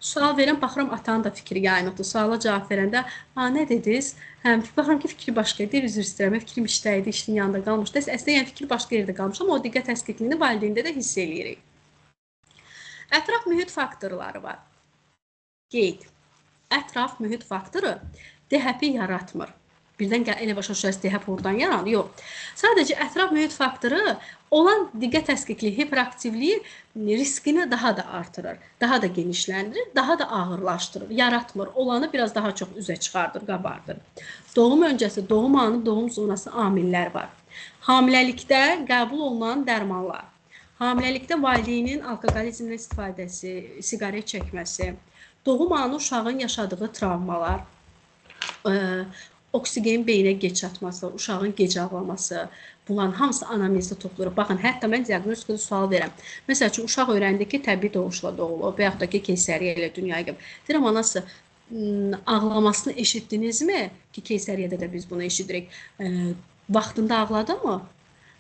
Sual verəm, baxıram, atanın da fikri yayınıqdır. Suala cavab verəndə, nə dediniz? Baxıram ki, fikri başqa deyir, üzr istəyirəm, fikrim işdəydi, işin yanında qalmışdı. Əslində, yəni fikir başqa yerdə qalmış, amma o diqqət təskilini valideyndə də hiss eləyirik. Ətraf mühit faktorları var. Qeyd. Ətraf mühit faktoru dəhəbi yaratmır. Birdən elə başa düşərsiniz, dəhəb oradan yaranır. Yox. Sadəcə ətraf mühit faktoru olan diqqət təskikliyi, hiperaktivliyi riskini daha da artırır, daha da genişləndirir, daha da ağırlaşdırır, yaratmır. Olanı biraz daha çox üzə çıxardır, qabardır. Doğum öncəsi, doğum anı, doğum sonrası amillər var. Hamiləlikdə qəbul olunan dərmanlar, hamiləlikdə valideynin alkoqolizmdən istifadəsi, siqaret çəkməsi, doğum anı uşağın yaşadığı travmalar, oksigen beyinə gec çatması, uşağın gec ağlaması, bunların hamısı anamnezdə toplanır. Baxın, hətta mən diaqnostikada sual verəm. Məsəl üçün, uşaq öyrəndi ki, təbii doğuşla doğulur və yaxud da ki, keysəriyyə ilə dünyaya gəlib. Deyirəm, anası, ağlamasını eşitdinizmi? Ki, keysəriyyədə də biz bunu eşidirik. Vaxtında ağladı mı?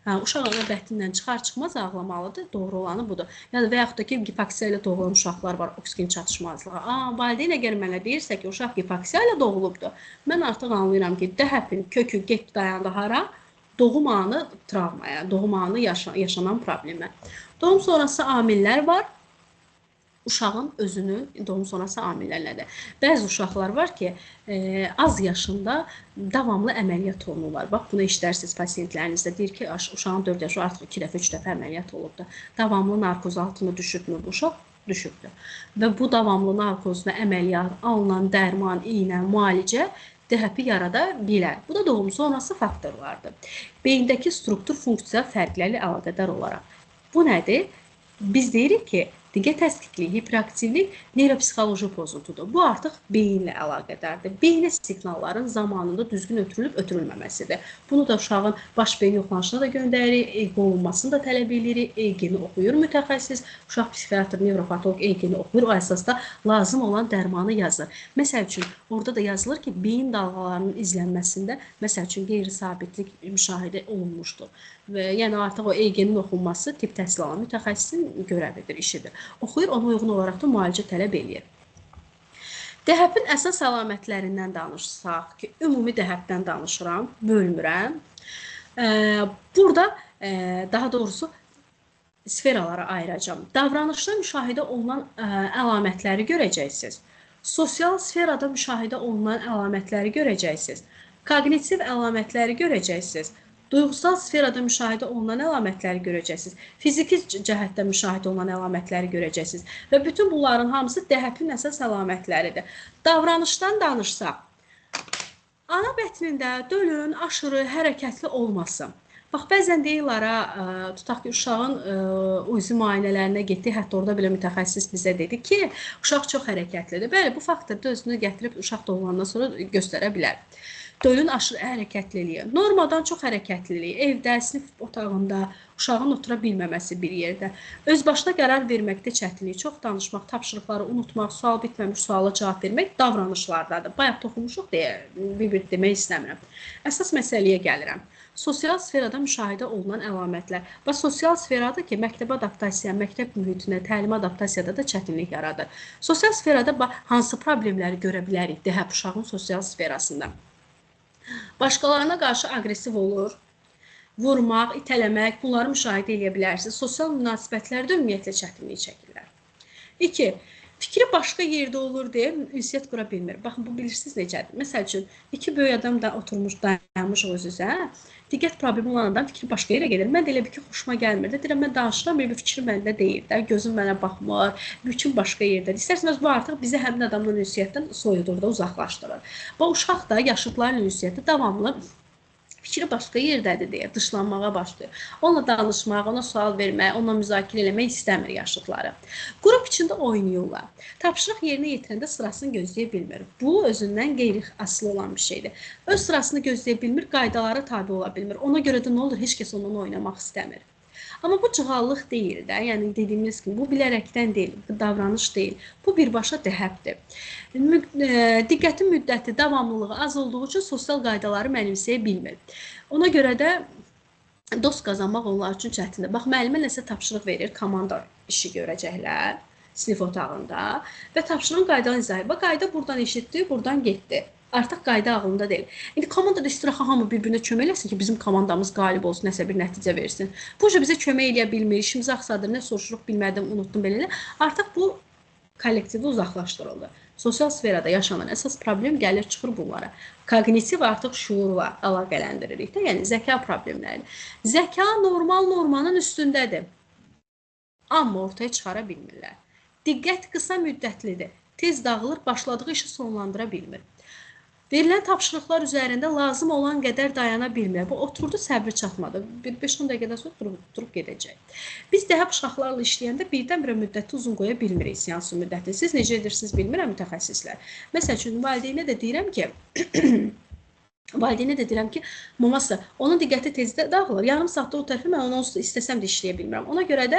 Uşaq ana bətnindən çıxar-çıxmaz ağlamalıdır. Doğru olanı budur. Yəni, və yaxud da ki, gipoksiya ilə doğulan uşaqlar var, oksigen çatışmazlığı. Valideyn əgər mənə deyirsə ki, uşaq gipoksiya ilə doğulubdur, mən artıq anlayıram ki, dəhəbin kökü get dayandı hara? Doğum anı travmaya, doğum anı yaşanan problemə. Doğum sonrası amillər var. Uşağın özünün doğum sonrası amillər nədir? Bəzi uşaqlar var ki, az yaşında davamlı əməliyyat olunurlar. Bax, bunu eşidərsiniz pasiyentlərinizdə. Deyir ki, uşağın 4 yaşı artıq 2 dəfə, 3 dəfə əməliyyat olubdur. Davamlı narkoz altını düşübmür bu uşaq? Düşübdür. Və bu davamlı narkoz və əməliyyat, alınan dərman, iynə, müalicə dəhəbi yarada bilər. Bu da doğum sonrası faktorlardır. Beyindəki struktur funksiya fərqləri əlaqədar olaraq. Bu nədir? Biz deyirik ki, diqqət təskikliyi, hiperaktivlik neyropsixoloji pozuntudur. Bu artıq beyinlə əlaqədardır. Beyinə siqnalların zamanında düzgün ötürülüb ötürülməməsidir. Bunu da uşağın baş beyin yoxlanışına da göndəririk, EEG olunmasını da tələb edirik. EEG-ni oxuyur mütəxəssis, uşaq psixiatr, nevropatoloq EEG-ni oxuyur, o əsasda lazım olan dərmanı yazır. Məsəl üçün, orada da yazılır ki, beyin dalğalarının izlənməsində, məsəl üçün, qeyri-sabitlik müşahidə olunmuşdur. Yəni, artıq o EEG-nin oxunması tibb təhsil alan mütəxəssisin görəvidir, işidir. Oxuyur, ona uyğun olaraq da müalicə tələb eləyir. Dəhəbin əsas əlamətlərindən danışsaq ki, ümumi dəhəbdən danışıram, bölmürəm. Burada, daha doğrusu, sferalara ayıracağım. Davranışda müşahidə olunan əlamətləri görəcəksiniz. Sosial sferada müşahidə olunan əlamətləri görəcəksiniz. Kognitiv əlamətləri görəcəksiniz. Duyğusal sferada müşahidə olunan əlamətləri görəcəksiniz. Fiziki cəhətdə müşahidə olunan əlamətləri görəcəksiniz. Və bütün bunların hamısı dəhəbin əsas əlamətləridir. Davranışdan danışsaq, ana bətnində dölün, aşırı, hərəkətli olmasın. Bax, bəzən deyirlər, tutaq ki, uşağın uyğun müayinələrinə getdi, hətta orada belə mütəxəssis bizə dedi ki, uşaq çox hərəkətlidir. Bəli, bu faktor da özünü gətirib uşaq doğulandan sonra göstərə bilər. Dölün aşırı hərəkətliliyi, normadan çox hərəkətliliyi, evdə, sinif otağında, uşağın otura bilməməsi bir yerdə, öz başına qərar verməkdə çətinlik, çox danışmaq, tapşırıqları unutmaq, sual bitməmiş suala cavab vermək davranışlardadır. Bayaq toxunmuşuq deyə bir demək istəmirəm. Əsas məsələyə gəlirəm. Sosial sferada müşahidə olunan əlamətlər və sosial sferada ki, məktəb adaptasiya, məktəb mühitinə, təlim adaptasiyada da çətinlik yaradır. Sosial sferada hansı problemləri görə bilərik dəhəb uşağın sosial sferasında? Başqalarına qarşı aqressiv olur, vurmaq, itələmək, bunları müşahidə edə bilərsiniz. Sosial münasibətlərdə ümumiyyətlə çətinlik çəkirlər. 2. Fikri başqa yerdə olur deyə ünsiyyət qura bilmir. Baxın, bu bilirsiniz necədir? Məsəl üçün, iki böyük adam da oturmuş, dayanmış öz-özə. Diqqət problemi olan adam fikri başqa yerə gedir. Mən də elə bir ki, xoşuma gəlmir də. Deyirəm, mən danışıram, bir fikrim məndə deyil də. Gözüm mənə baxmır, bütün başqa yerdədir. İstərseniz bu artıq bizi həmin adamla ünsiyyətdən soyudur da, uzaqlaşdırır. Və uşaq da yaşıdların ünsiyyəti davamlı fikri başqa yerdədir deyə dışlanmağa başlayır. Onunla danışmaq, ona sual vermək, onunla müzakirə eləmək istəmir yaşıdları. Qrup içində oynayırlar. Tapşırıq yerinə yetirəndə sırasını gözləyə bilmir. Bu, özündən qeyri-aslı olan bir şeydir. Öz sırasını gözləyə bilmir, qaydalara tabi ola bilmir. Ona görə də nə olur? Heç kəs onunla oynamaq istəmir. Amma bu cığallıq deyil də, yəni dediyimiz kimi, bu bilərəkdən deyil, bu davranış deyil. Bu birbaşa dəhəbdir. Diqqətin müddəti, davamlılığı az olduğu üçün sosial qaydaları mənimsəyə bilmir. Ona görə də dost qazanmaq onlar üçün çətindir. Bax, müəllimə nəsə tapşırıq verir, komanda işi görəcəklər sinif otağında və tapşırığın qaydanı izah edir. Bax, qayda buradan eşitdi, buradan getdi. Artıq qayda ağlında deyil. İndi komandada istirahı hamı bir-birinə kömək eləsin ki, bizim komandamız qalib olsun, nəsə bir nəticə versin. Bu bizə kömək eləyə bilmir, işimizi axsadır, nə soruşuruq, bilmədim, unutdum belə. Artıq bu kollektivdə uzaqlaşdırıldı. Sosial sferada yaşanan əsas problem gəlir çıxır bunlara. Kognitiv artıq şuurla əlaqələndiririk də, yəni zəka problemləridir. Zəka normal normanın üstündədir. Amma ortaya çıxara bilmirlər. Diqqət qısa müddətlidir. Tez dağılır, başladığı işi sonlandıra bilmir. Verilən tapşırıqlar üzərində lazım olan qədər dayana bilmir. Bu, oturdu, səbri çatmadı. 5-10 dəqiqədən sonra durub gedəcək. Biz dəhəb uşaqlarla işləyəndə birdən-birə müddəti uzun qoya bilmirik, seansı müddəti. Siz necə edirsiniz bilmirəm, mütəxəssislər. Məsəl üçün, valideynə də deyirəm ki, maması, onun diqqəti tezdə dağılır. Yarım saatda o tərəfə mən onu istəsəm də işləyə bilmirəm. Ona görə də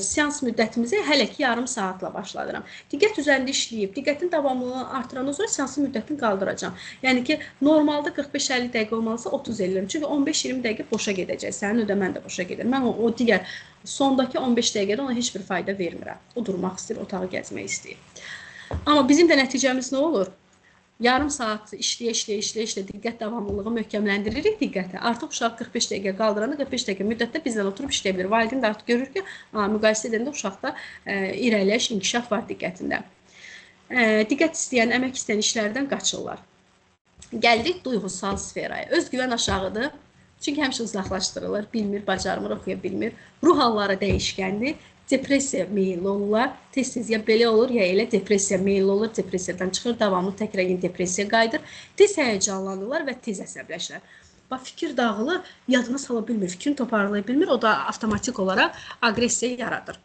seans müddətimizi hələ ki yarım saatla başladıram. Diqqət üzərində işləyib, diqqətin davamlılığını artırandan sonra seansın müddətini qaldıracağam. Yəni ki, normalda 45-50 dəqiqə olmalısa 30 elərim. Çünki 15-20 dəqiqə boşa gedəcək. Sənin ödəmən də boşa gedir. Mən o digər sondakı 15 dəqiqədə ona heç bir fayda vermirəm. O durmaq istəyir, otağı gəzmək istəyir. Amma bizim də nəticəmiz nə olur? Yarım saat işləyə diqqət davamlılığı möhkəmləndiririk diqqəti. Artıq uşaq 45 dəqiqə qaldıranda 45 dəqiqə müddətdə bizdən oturub işləyə bilir. Valideyn də artıq görür ki, müqayisə edəndə uşaqda irəliləyiş, inkişaf var diqqətində. Diqqət istəyən, əmək istəyən işlərdən qaçırlar. Gəlirik duyğusal sferaya. Özgüvən aşağıdır. Çünki həmişə uzaqlaşdırılır, bilmir, bacarmır, oxuya bilmir. Ruh halları dəyişkəndir. Depressiya meyilli olurlar. Tez-tez ya belə olur, ya elə depressiya meyilli olur. Depressiyadan çıxır, davamlı təkrar depressiya qayıdır. Tez həyəcanlanırlar və tez əsəbləşirlər. Bax, fikir dağılır, yadına sala bilmir, fikrini toparlaya bilmir. O da avtomatik olaraq aqressiya yaradır.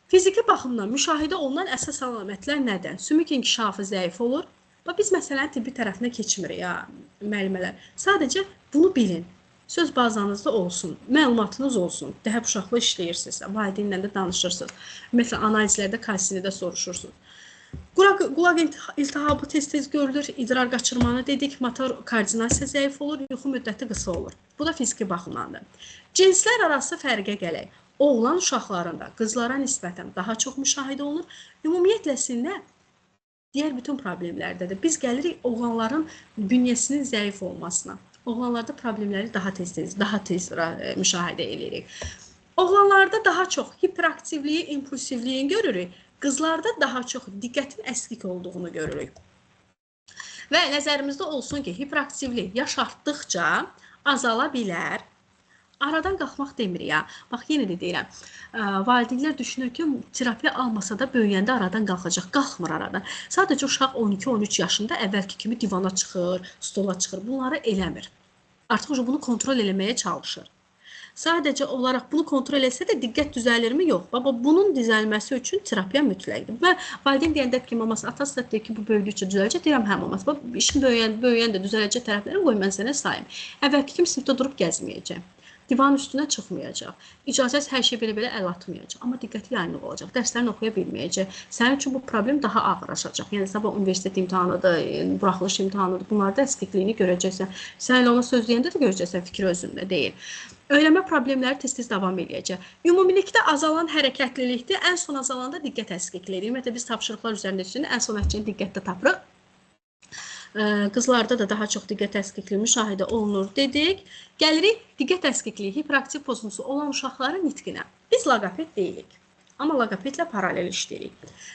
Fiziki baxımdan müşahidə olunan əsas əlamətlər nədir? Sümük inkişafı zəif olur. Bax, biz məsələn tibbi tərəfinə keçmirik ya, müəllimələr. Sadəcə bunu bilin. Söz bazanızda olsun, məlumatınız olsun. Dəhəb uşaqla işləyirsinizsə, valideynlə də danışırsınız. Məsələn, analizlərdə kalsini də soruşursunuz. Qulaq iltihabı tez-tez görülür, idrar qaçırmanı dedik, motor koordinasiya zəif olur, yuxu müddəti qısa olur. Bu da fiziki baxımdandır. Cinslər arası fərqə gələk. Oğlan uşaqlarında qızlara nisbətən daha çox müşahidə olunur. Ümumiyyətlə, digər bütün problemlərdədir. Biz gəlirik oğlanların bünyəsinin zəif olmasına. Oğlanlarda problemləri daha tez müşahidə edirik. Oğlanlarda daha çox hiperaktivliyi, impulsivliyi görürük. Qızlarda daha çox diqqətin əskik olduğunu görürük. Və nəzərimizdə olsun ki, hiperaktivlik yaş artdıqca azala bilər. Aradan qalxmaq demirik ya. Bax, yenə də deyirəm. Valideynlər düşünür ki, terapiya almasa da böyüyəndə aradan qalxacaq. Qalxmır aradan. Sadəcə uşaq 12-13 yaşında əvvəlki kimi divana çıxır, stola çıxır. Bunları eləmir. Artıq bunu kontrol eləməyə çalışır. Sadəcə olaraq bunu kontrol etsə də diqqət düzəlirmi? Yox. Baba, bunun düzəlməsi üçün terapiya mütləqdir. Və valideyn deyəndə ki, maması, atası da deyir ki, bu böyüdükcə düzələcək. Deyirəm, hə maması. İşin böyüyən də düzələcək tərəfləri qoy mən sənə sayım. Əvvəlki kimi sinifdə durub gəzməyəcəm. Divanın üstünə çıxmayacaq. İcazəsiz hər şey belə-belə əl atmayacaq. Amma diqqəti yayınlıq olacaq. Dərslərini oxuya bilməyəcək. Sənin üçün bu problem daha ağırlaşacaq. Yəni, sabah universitet imtahanıdır, buraxılış imtahanıdır. Bunlarda əskikliyini görəcəksən. Sən elə ona söz deyəndə də görəcəksən, fikri özündə deyil. Öyrənmə problemləri tez-tez davam edəcək. Ümumilikdə azalan hərəkətlilikdir. Ən son azalanda diqqət əskikliyidir. Ümumiyyətlə, biz tapşırıqlar üzərində üçün ən son nəticəni diqqətdə tapırıq. Qızlarda da daha çox diqqət əskikliyi müşahidə olunur dedik. Gəlirik diqqət əskikliyi, hiperaktiv pozuntusu olan uşaqların nitqinə. Biz laqoped deyilik. Amma loqopedlə paralel işləyirik.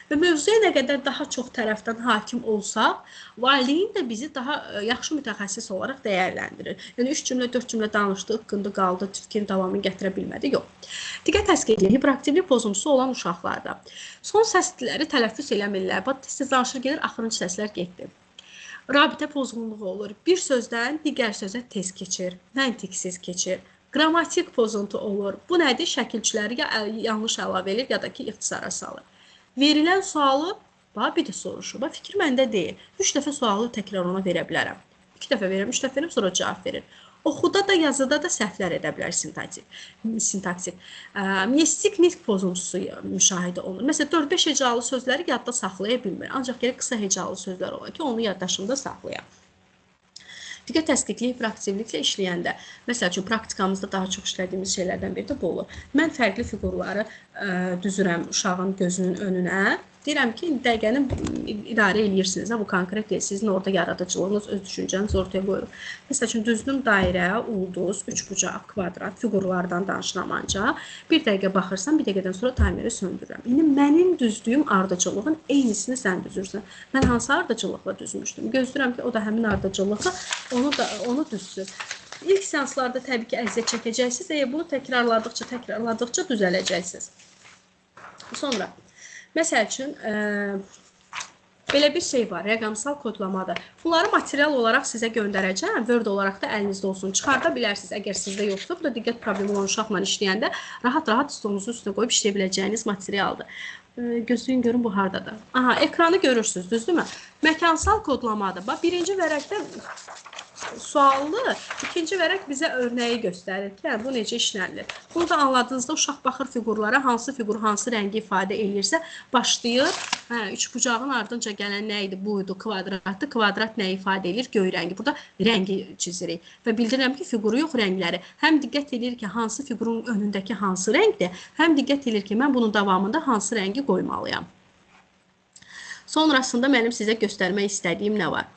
Və mövzuya nə qədər daha çox tərəfdən hakim olsaq, valideyn də bizi daha yaxşı mütəxəssis olaraq dəyərləndirir. Yəni 3 cümlə, 4 cümlə danışdıq, qındı qaldı, fikrin davamını gətirə bilmədi, yox. Diqqət təskikliyi, hiperaktivlik pozuntusu olan uşaqlarda son səsləri tələffüz eləmirlər. Bax, tez danışır gedir, axırıncı səslər getdi. Rabitə pozğunluğu olur. Bir sözdən digər sözə tez keçir, məntiqsiz keçir. Qrammatik pozuntu olur. Bu nədir? Şəkilçiləri ya yanlış əlavə edir, ya da ki, ixtisara salır. Verilən sualı, bir də soruşur. Fikir məndə deyil. 3 dəfə sualı təkrar ona verə bilərəm. 2 dəfə verirəm, 3 dəfə verirəm, sonra cavab verir. Oxuda da, yazıda da səhvlər edə bilər sintaktik. Mistik nitq pozuntusu müşahidə olunur. Məsələn, 4-5 hecalı sözləri yadda saxlaya bilmir. Ancaq gerək qısa hecalı sözlər olar ki, onu yaddaşımda saxlayam. Diqqət təskikliyi hiperaktivliklə işləyəndə, məsəl üçün, praktikamızda daha çox işlədiyimiz şeylərdən biri də bu olur. Mən fərqli fiqurları düzürəm uşağın gözünün önünə. Deyirəm ki, dəqiqəni idarə edirsiniz. Bu konkret deyil. Sizin orada yaradıcılığınız, öz düşüncəniz ortaya qoyur. Məsəl üçün, düzdüm dairə, ulduz, üçbucaq, kvadrat, fiqurlardan danışıram ancaq. Bir dəqiqə baxırsam, bir dəqiqədən sonra timeri söndürürəm. İndi mənim düzdüyüm ardıcıllığın eynisini sən düzürsən. Mən hansı ardıcıllıqla düzmüşdüm? Gözləyirəm ki, o da həmin ardıcıllıqla onu düzsün. İlk seanslarda təbii ki, əziyyət çəkəcəksiniz. Bunu təkrarladıqca düzələcəksiniz. Sonra, məsəl üçün, belə bir şey var, rəqəmsal kodlamada. Bunları material olaraq sizə göndərəcəm, Word olaraq da əlinizdə olsun. Çıxarda bilərsiniz, əgər sizdə yoxsa. Bu da diqqət problemi olan uşaqla işləyəndə rahat-rahat stolunuzun üstünə qoyub işləyə biləcəyiniz materialdır. Gözləyin, görün bu haradadır. Aha, ekranı görürsünüz, düzdürmü? Məkansal kodlamada. Birinci vərəqdə suallı, ikinci vərəq bizə örnəyi göstərir ki, bu necə işlənilir. Bunu da anladığınızda uşaq baxır fiqurlara, hansı fiqur, hansı rəngi ifadə edirsə, başlayır. Üçbucağın ardınca gələn nə idi? Bu idi, kvadratdır. Kvadrat nə ifadə edir? Göy rəngi. Burada rəngi çizirik. Və bildirirəm ki, fiquru yox, rəngləri. Həm diqqət edir ki, hansı fiqurun önündəki hansı rəngdir, həm diqqət edir ki, mən bunun davamında hansı rəngi qoymalıyam. Sonrasında mənim sizə göstərmək istədiyim nə var?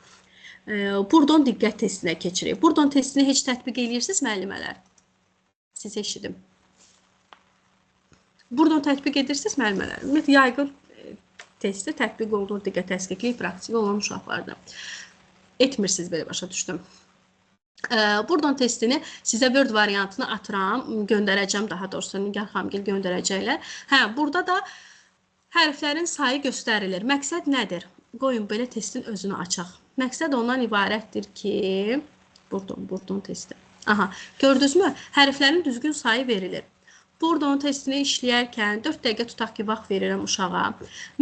Burdon diqqət testinə keçirik. Burdon testini heç tətbiq edirsiniz, müəllimələr? Siz eşidim. Burdon tətbiq edirsiniz, müəllimələr? Ümumiyyətlə, yayğın testi tətbiq olunur diqqət təskikliyi praktiki olan uşaqlarda. Etmirsiniz, belə başa düşdüm. Burdon testini sizə Word variantını atıram, göndərəcəm daha doğrusu, Nigar xanımgil göndərəcəklər. Burada da hərflərin sayı göstərilir. Məqsəd nədir? Qoyun, belə testin özünü açaq. Məqsəd ondan ibarətdir ki, Burdon testi. Aha, gördünüzmü? Hərflərin düzgün sayı verilir. Burdon testini işləyərkən 4 dəqiqə tutaq ki, vaxt verirəm uşağa.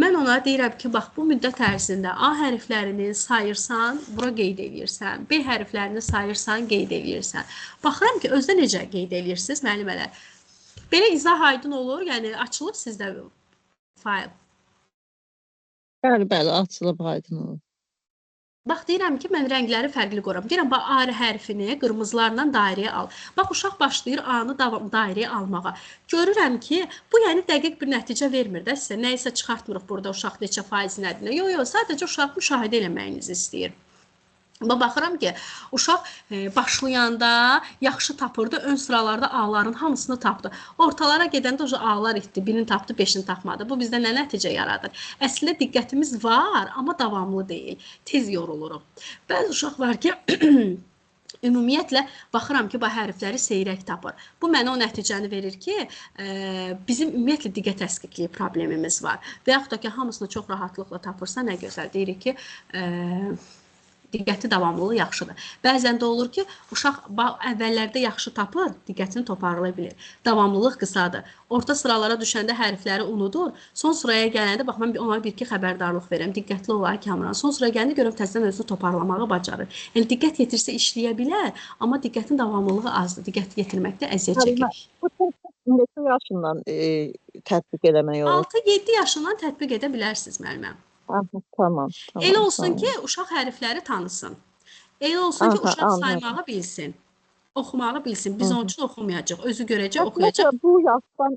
Mən ona deyirəm ki, bax, bu müddət ərzində A hərflərini sayırsan, bura qeyd edirsən. B hərflərini sayırsan, qeyd edirsən. Baxıram ki, özdə necə qeyd edirsiniz, müəllimələr? Belə izah aydın olur, yəni açılıb sizdə fayl. Bəli, açılıb aydın olur. Bax, deyirəm ki, mən rəngləri fərqli qoyuram. Deyirəm, bax, A hərfini qırmızılarla dairəyə al. Bax, uşaq başlayır A-nı dairəyə almağa. Görürəm ki, bu yəni dəqiq bir nəticə vermir də sizə. Nəyisə çıxartmırıq burada uşaq neçə faiz nədir? Yox, sadəcə uşaq müşahidə eləməyinizi istəyir. Baxıram ki, uşaq başlayanda yaxşı tapırdı, ön sıralarda A-ların hamısını tapdı. Ortalara gedəndə A-lar itdi, birini tapdı, 5-ini tapmadı. Bu bizdə nə nəticə yaradır? Əslində diqqətimiz var, amma davamlı deyil. Tez yoruluruq. Bəzi uşaq var ki, ümumiyyətlə baxıram ki, bu hərfləri seyrək tapır. Bu mənə o nəticəni verir ki, bizim ümumiyyətlə diqqət təskikliyi problemimiz var. Və yaxud da ki, hamısını çox rahatlıqla tapırsa, nə gözəl deyirik ki, diqqəti davamlılığı yaxşıdır. Bəzən də olur ki, uşaq əvvəllərdə yaxşı tapır, diqqətini toparlaya bilir. Davamlılıq qısadır. Orta sıralara düşəndə hərfləri unudur. Son sıraya gələndə, bax, mən ona bir-iki xəbərdarlıq verirəm. Diqqətli olaraq Kamran. Son sıraya gələndə görəm təzədən özünü toparlamağı bacarır. Yəni, diqqət yetirsə işləyə bilər, amma diqqətin davamlılığı azdır. Diqqət yetirməkdə əziyyət çəkir. Bu neçə yaşından tətbiq eləmək olur? 6-7 yaşından tətbiq edə bilərsiniz, müəlliməm. Tamam. Elə olsun ki, uşaq hərfləri tanısın. Elə olsun ki, uşaq saymağı bilsin, oxumağı bilsin. Biz onun üçün oxumayacaq, özü görəcək, oxuyacaq. Bu yaşdan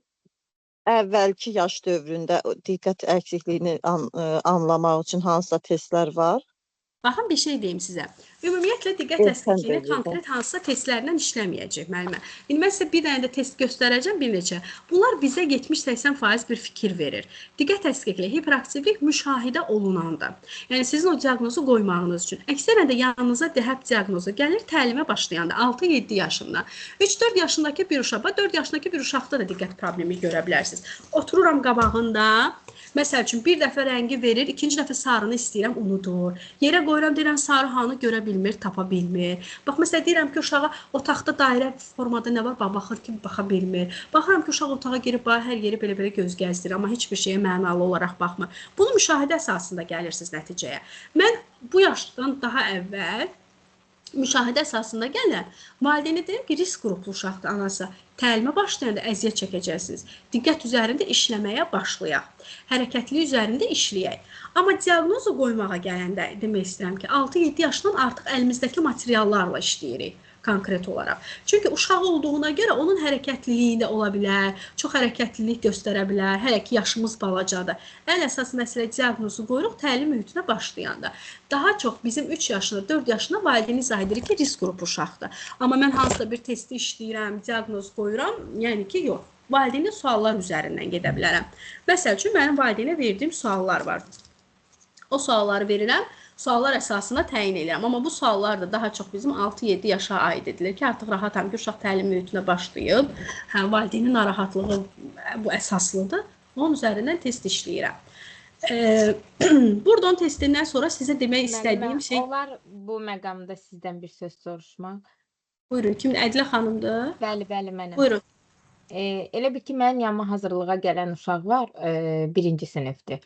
əvvəlki yaş dövründə diqqət əksikliğini anlamaq üçün hansısa testlər var? Baxın, bir şey deyim sizə. Ümumiyyətlə, diqqət təsdiqliyini konkret hansısa testlərlə işləməyəcək müəllimə. İndi mən sizə bir dənə də test göstərəcəm, bir neçə. Bunlar bizə 70-80% bir fikir verir. Diqqət təsdiqliyi, hiperaktivlik müşahidə olunanda. Yəni, sizin o diaqnozu qoymağınız üçün. Əksərən də yanınıza DHEP diaqnozu gəlir təlimə başlayanda, 6-7 yaşında. 3-4 yaşındakı bir uşaq, 4 yaşındakı bir uşaqda da diqqət problemi görə bilərsiniz. Otururam qabağında, məsəl üçün, bir dəfə rəngi verir, ikinci dəfə sarını istəyirəm, unudur. Yerə qoyuram, deyirəm, sarı hanı görə bilmir, tapa bilmir. Bax, məsələn, deyirəm ki, uşağa otaqda dairə formada nə var, baxır ki, baxa bilmir. Baxıram ki, uşaq otağa girib, hər yeri belə-belə göz gəzdirir, amma heç bir şeyə mənalı olaraq baxmır. Bunu müşahidə əsasında gəlirsiniz nəticəyə. Mən bu yaşdan daha əvvəl müşahidə əsasında gələn valideyni deyim ki, risk qruplu uşaqdır anası. Təlimə başlayanda əziyyət çəkəcəksiniz. Diqqət üzərində işləməyə başlayaq. Hərəkətli üzərində işləyək. Amma diaqnozu qoymağa gələndə demək istəyirəm ki, 6-7 yaşdan artıq əlimizdəki materiallarla işləyirik konkret olaraq. Çünki uşaq olduğuna görə onun hərəkətliliyi də ola bilər, çox hərəkətlilik göstərə bilər, hələ ki yaşımız balacadır. Ən əsas məsələ diaqnozu qoyuruq təlim mühitinə başlayanda. Daha çox bizim 3 yaşında, 4 yaşında valideyn izah edir ki, risk qrupu uşaqdır. Amma mən hansısa bir testi işləyirəm, diaqnoz qoyuram, yəni ki, yox. Valideynin suallar üzərindən gedə bilərəm. Məsəl üçün, mənim valideynə verdiyim suallar var. O sualları verirəm. Suallar əsasında təyin edirəm. Amma bu suallar da daha çox bizim 6-7 yaşa aid edilir ki, artıq rahatam ki, uşaq təlim mühitinə başlayıb. Valideynin narahatlığı bu əsaslıdır. Onun üzərindən test işləyirəm. Buradan testindən sonra sizə demək istədiyim şey... Olar bu məqamda sizdən bir söz soruşmaq. Buyurun, kimdir? Ədilə xanımdır? Bəli, mənəm. Buyurun. Elə bir ki, mənim yanıma hazırlığa gələn uşaq var, 1-ci sinifdir.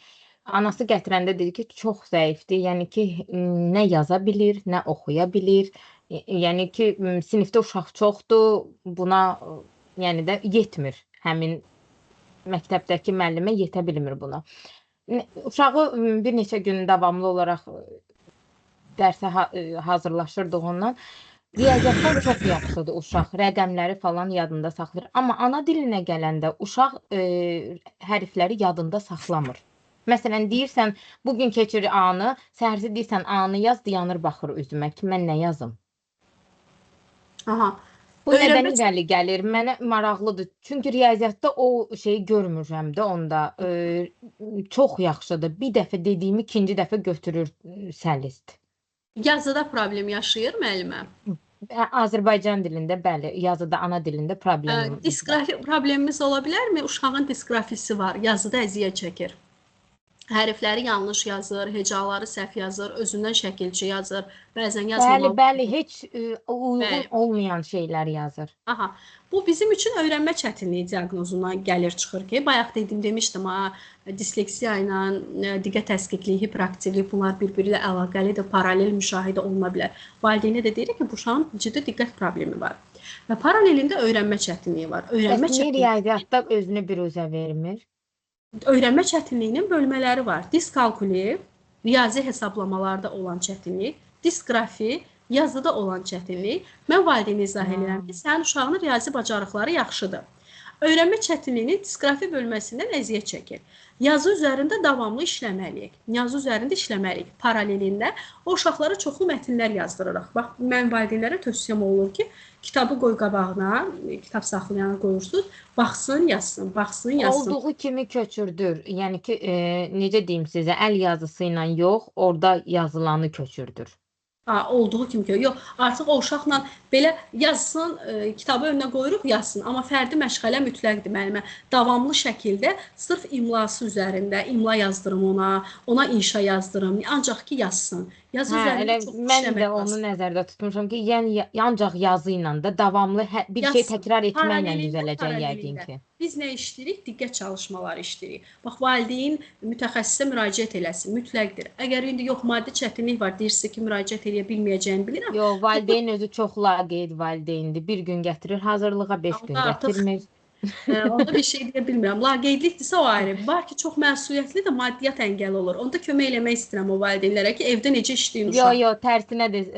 Anası gətirəndə dedi ki, çox zəifdir. Yəni ki, nə yaza bilir, nə oxuya bilir. Yəni ki, sinifdə uşaq çoxdur, buna yəni də yetmir. Həmin məktəbdəki müəllimə yetə bilmir buna. Uşağı bir neçə gün davamlı olaraq dərsə hazırlaşırdığından riyaziyyatdan çox yaxşıdır uşaq. Rəqəmləri falan yadında saxlayır. Amma ana dilinə gələndə uşaq hərfləri yadında saxlamır. Məsələn, deyirsən, bugün keçir A-nı, səhərsi deyirsən A-nı yaz, dayanır baxır üzümə ki, mən nə yazım? Aha. Bu nədən irəli gəlir? Mənə maraqlıdır. Çünki riyaziyyatda o şeyi görmürəm də onda. Çox yaxşıdır. Bir dəfə dediyimi ikinci dəfə götürür səlist. Yazıda problem yaşayır müəllimə? Azərbaycan dilində, bəli, yazıda, ana dilində problem. Disqrafi problemimiz ola bilərmi? Uşağın disqrafisi var, yazıda əziyyət çəkir. Hərfləri yanlış yazır, hecaları səhv yazır, özündən şəkilçi yazır, bəzən yazmamalı. Bəli, heç uyğun olmayan şeylər yazır. Aha, bu bizim üçün öyrənmə çətinliyi diaqnozundan gəlir çıxır ki, bayaq demişdim, disleksiya ilə diqqət təsqiqliyi, hiperaktivlik bunlar bir-biri ilə əlaqəlidir, paralel müşahidə oluna bilər. Valideynə də deyirik ki, bu uşağın ciddi diqqət problemi var. Və paralelində öyrənmə çətinliyi var. Niyə riyaziyyatda özünü biruzə vermir? Öyrənmə çətinliyinin bölmələri var. Diskalkuli, riyazi hesablamalarda olan çətinlik, disqrafi, yazıda olan çətinlik. Mən valideynə izah edirəm ki, sənin uşağının riyazi bacarıqları yaxşıdır. Öyrənmə çətinliyinin disqrafi bölməsindən əziyyət çəkir. Yazı üzərində davamlı işləməliyik. Yazı üzərində işləməliyik. Paralelində o uşaqlara çoxlu mətnlər yazdırırıq. Bax, mən valideynlərə tövsiyəm olur ki, kitabı qoy qabağına, kitab saxlayana qoyursunuz, baxsın, yazsın, baxsın, yazsın. Olduğu kimi köçürdür. Yəni ki, necə deyim sizə, əl yazısı ilə yox, orada yazılanı köçürdür. Olduğu kimi ki, yox, artıq o uşaqla belə yazsın, kitabı önünə qoyuruq, yazsın. Amma fərdi məşğələ mütləqdir müəllimə. Davamlı şəkildə sırf imlası üzərində, imla yazdırım ona inşa yazdırım, ancaq ki, yazsın. Yazı üzərində çox işləmək lazım. Mən də onu nəzərdə tutmuşam ki, yəni ancaq yazı ilə də davamlı bir şey təkrar etməklə düzələcək yəqin ki. Biz nə işləyirik? Diqqət çalışmaları işləyirik. Bax, valideyn mütəxəssisə müraciət eləsin, mütləqdir. Əgər indi yox, maddi çətinlik var, deyirsə ki, müraciət eləyə bilməyəcəyini bilirəm. Yox, valideyn özü çox laqeyd valideyndir. Bir gün gətirir hazırlığa, 5 gün gətirmir. Onda bir şey deyə bilmirəm. Laqeydlikdirsə o ayrı. Var ki, çox məsuliyyətli də maddiyyat əngəli olur. Onda kömək eləmək istəyirəm o valideynlərə ki, evdə necə işləyin Yo, uşaq. yo, tərsinədir.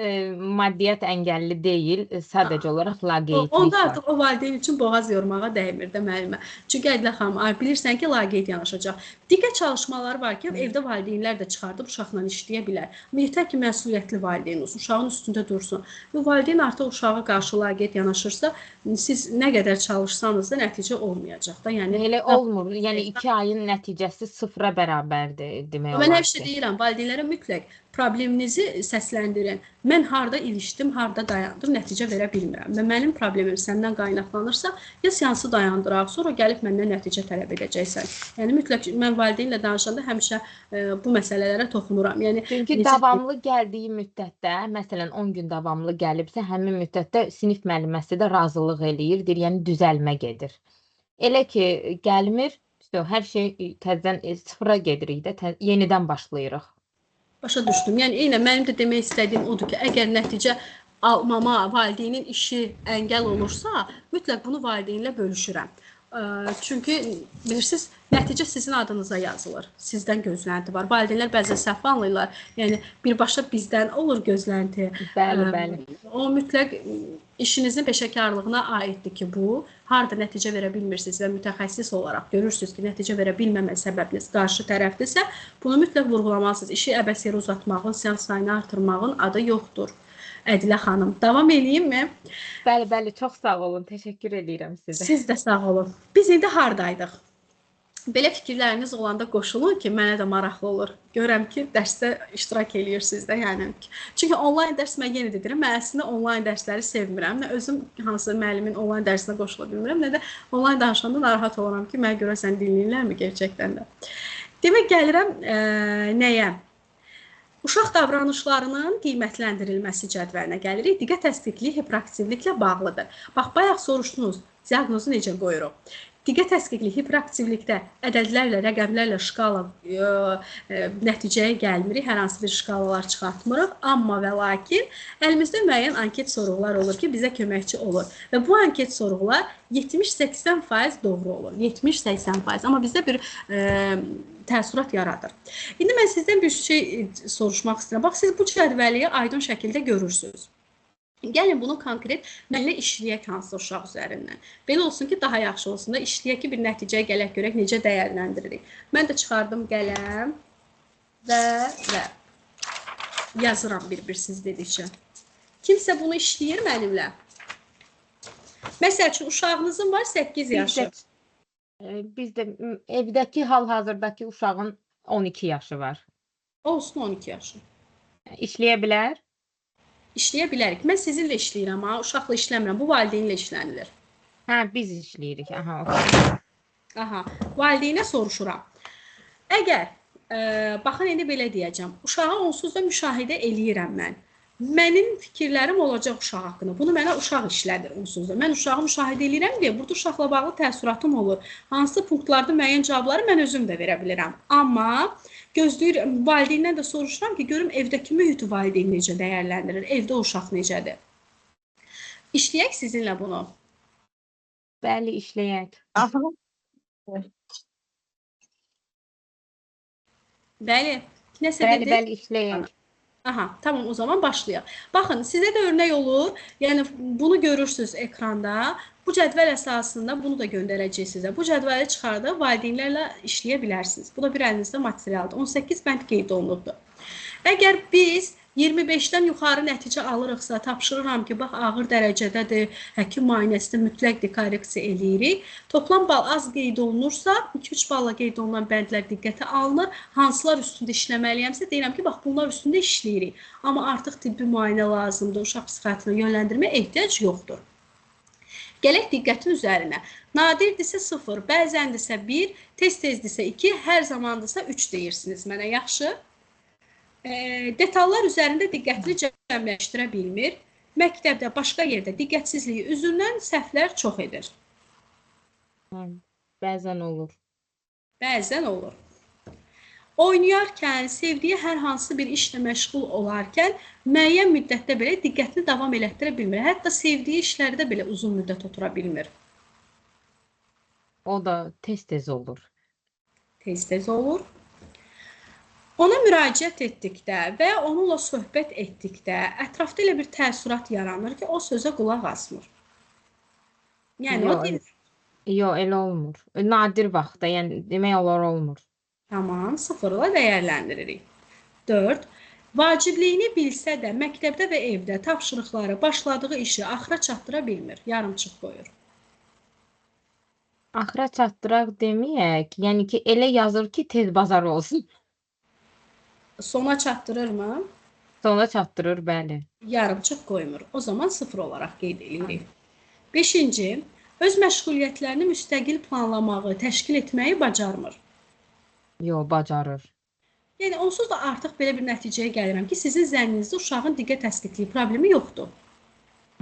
Maddiyyat əngəlli deyil, sadəcə olaraq laqeydlik Onda var. artıq o valideyn üçün boğaz yormağa dəymir də müəllimə. Çünki Ədilə xanım, bilirsən ki, laqeyd yanaşacaq. Digər çalışmalar var ki, evdə valideynlər də çıxardıb uşaqla işləyə bilər. Amma yetər ki, məsuliyyətli valideyn olsun, uşağın üstündə dursun. Bu valideyn artıq uşağa qarşı laqeyd yanaşırsa, siz nə qədər çalışsanız da nəticə olmayacaq da. Yəni Elə olmur. Yəni 2 ayın nəticəsi sıfıra bərabərdir demək mən olar həmişə ki. deyirəm, valideynlərə mütləq probleminizi səsləndirin. Mən harda ilişdim, harda dayandım, nəticə verə bilmirəm. Və mənim problemim səndən qaynaqlanırsa, ya seansı dayandıraq, sonra gəlib məndən nəticə tələb edəcəksən. Yəni mütləq mən valideynlə danışanda həmişə bu məsələlərə toxunuram. Yəni Çünki davamlı gəldiyi müddətdə, məsələn 10 gün davamlı gəlibsə, həmin müddətdə sinif müəlliməsi də razılıq eləyir, deyir, yəni düzəlmə gedir. Elə ki gəlmir, hər şey təzədən sıfıra gedirik də, yenidən başlayırıq. Başa düşdüm. Yəni eynən mənim də demək istədiyim odur ki, əgər nəticə almama valideynin işi əngəl olursa, mütləq bunu valideynlə bölüşürəm. Çünki bilirsiniz, nəticə sizin adınıza yazılır. Sizdən gözlənti var. Valideynlər bəzən səhv anlayırlar. Yəni birbaşa bizdən olur gözlənti. Bəli, bəli. O mütləq işinizin peşəkarlığına aiddir ki, bu harda nəticə verə bilmirsiniz və mütəxəssis olaraq görürsünüz ki, nəticə verə bilməmə səbəbiniz qarşı tərəfdirsə, bunu mütləq vurğulamalısınız. İşi əbəs yerə uzatmağın, seans sayını artırmağın adı yoxdur. Ədilə xanım, davam edeyim mi? Bəli, bəli, çox sağ olun. Təşəkkür edirəm sizə. Siz də sağ olun. Biz indi hardaydıq? Belə fikirləriniz olanda qoşulun ki, mənə də maraqlı olur. Görəm ki, dərsdə iştirak edirsiniz də, yəni. Çünki onlayn dərs mən yenə də deyirəm, mən əslində onlayn dərsləri sevmirəm. Nə özüm hansı müəllimin onlayn dərsinə qoşula bilmirəm, nə də onlayn danışanda narahat oluram ki, mən görəsən dinləyirlərmi gerçəkdən də. Demək gəlirəm nəyə? Uşaq davranışlarının qiymətləndirilməsi cədvəlinə gəlirik. Diqqət təsdiqliyi hiperaktivliklə bağlıdır. Bax, bayaq soruşdunuz, diaqnozu necə qoyuruq? Diqqət təsdiqliyi hiperaktivlikdə ədədlərlə, rəqəmlərlə şkala nəticəyə gəlmirik, hər hansı bir şkalalar çıxartmırıq. Amma və lakin əlimizdə müəyyən anket sorğular olur ki, bizə köməkçi olur. Və bu anket sorğular 70-80% doğru olur. 70-80%. Amma bizdə bir təəssürat yaradır. İndi mən sizdən bir şey soruşmaq istəyirəm. Bax, siz bu cədvəliyi aydın şəkildə görürsünüz. Gəlin bunu konkret mənlə işləyək hansı uşaq üzərindən. Belə olsun ki, daha yaxşı olsun da işləyək ki, bir nəticəyə gələk görək, necə dəyərləndiririk. Mən də çıxardım qələm və yazıram bir siz dedikcə. Kimsə bunu işləyir mənimlə. Məsəl üçün, uşağınızın var 8 yaşı. Bizdə evdəki hal-hazırdakı uşağın 12 yaşı var. Olsun 12 yaşı. İşləyə bilər? İşləyə bilərik. Mən sizinlə işləyirəm, uşaqla işləmirəm. Bu valideynlə işlənilir. Hə, biz işləyirik. Aha. Valideynə soruşuram. Əgər, baxın, indi belə deyəcəm. Uşağı onsuz da müşahidə eləyirəm mən. Mənim fikirlərim olacaq uşaq haqqında. Bunu mənə uşaq işlədir onsuz da. Mən uşağı müşahidə eləyirəm deyə, burada uşaqla bağlı təəssüratım olur. Hansı punktlarda müəyyən cavabları mən özüm də verə bilirəm. Amma gözləyirəm, valideyndən də soruşuram ki, görüm evdəki mühiti valideyn necə dəyərləndirir, evdə uşaq necədir. İşləyək sizinlə bunu. Bəli, işləyək. Bəli, nəsə dedi? Bəli, işləyək. Aha, tamam, o zaman başlayaq. Baxın, sizə də örnək olur, yəni bunu görürsünüz ekranda. Bu cədvəl əsasında bunu da göndərəcək sizə. Bu cədvəli çıxardıb valideynlərlə işləyə bilərsiniz. Bu da bir əlinizdə materialdır. 18 bənd qeyd olunubdur. Əgər biz 25-dən yuxarı nəticə alırıqsa, tapşırıram ki, bax, ağır dərəcədədir, həkim müayinəsində mütləq korreksiya eləyirik. Toplam bal az qeyd olunursa, 2-3 balla qeyd olunan bəndlər diqqətə alınır. Hansılar üstündə işləməliyəmsə, deyirəm ki, bax, bunlar üstündə işləyirik. Amma artıq tibbi müayinə lazımdır, uşaq psixiatrına yönləndirməyə ehtiyac yoxdur. Gələk diqqətin üzərinə. Nadirdirsə 0, bəzəndirsə 1, tez-tezdirsə 2, hər zamandırsa 3 deyirsiniz mənə, yaxşı? Detallar üzərində diqqətini cəmləşdirə bilmir. Məktəbdə, başqa yerdə diqqətsizliyi üzündən səhvlər çox edir. Bəzən olur. Bəzən olur. Oynayarkən, sevdiyi hər hansı bir işlə məşğul olarkən müəyyən müddətdə belə diqqətini davam elətdirə bilmir. Hətta sevdiyi işlərdə belə uzun müddət otura bilmir. O da tez-tez olur. Tez-tez olur. Ona müraciət etdikdə və ya onunla söhbət etdikdə ətrafda elə bir təəssürat yaranır ki, o sözə qulaq asmır. Yəni o Yox, yox, elə olmur. Nadir vaxtda, yəni demək olar olmur. Tamam, sıfırla dəyərləndiririk. 4. Vacibliyini bilsə də məktəbdə və evdə tapşırıqları, başladığı işi axıra çatdıra bilmir, yarımçıq qoyur. Axıra çatdıraq deməyək, yəni ki, elə yazır ki, tez bazar olsun. Sona çatdırırmı? Sonra çatdırır, bəli. Yarımçıq qoymur. O zaman sıfır olaraq qeyd edirik. 5. Öz məşğuliyyətlərini müstəqil planlamağı, təşkil etməyi bacarmır. Yox, bacarır. Yəni onsuz da artıq belə bir nəticəyə gəlirəm ki, sizin zənninizdə uşağın diqqət təskikliyi problemi yoxdur.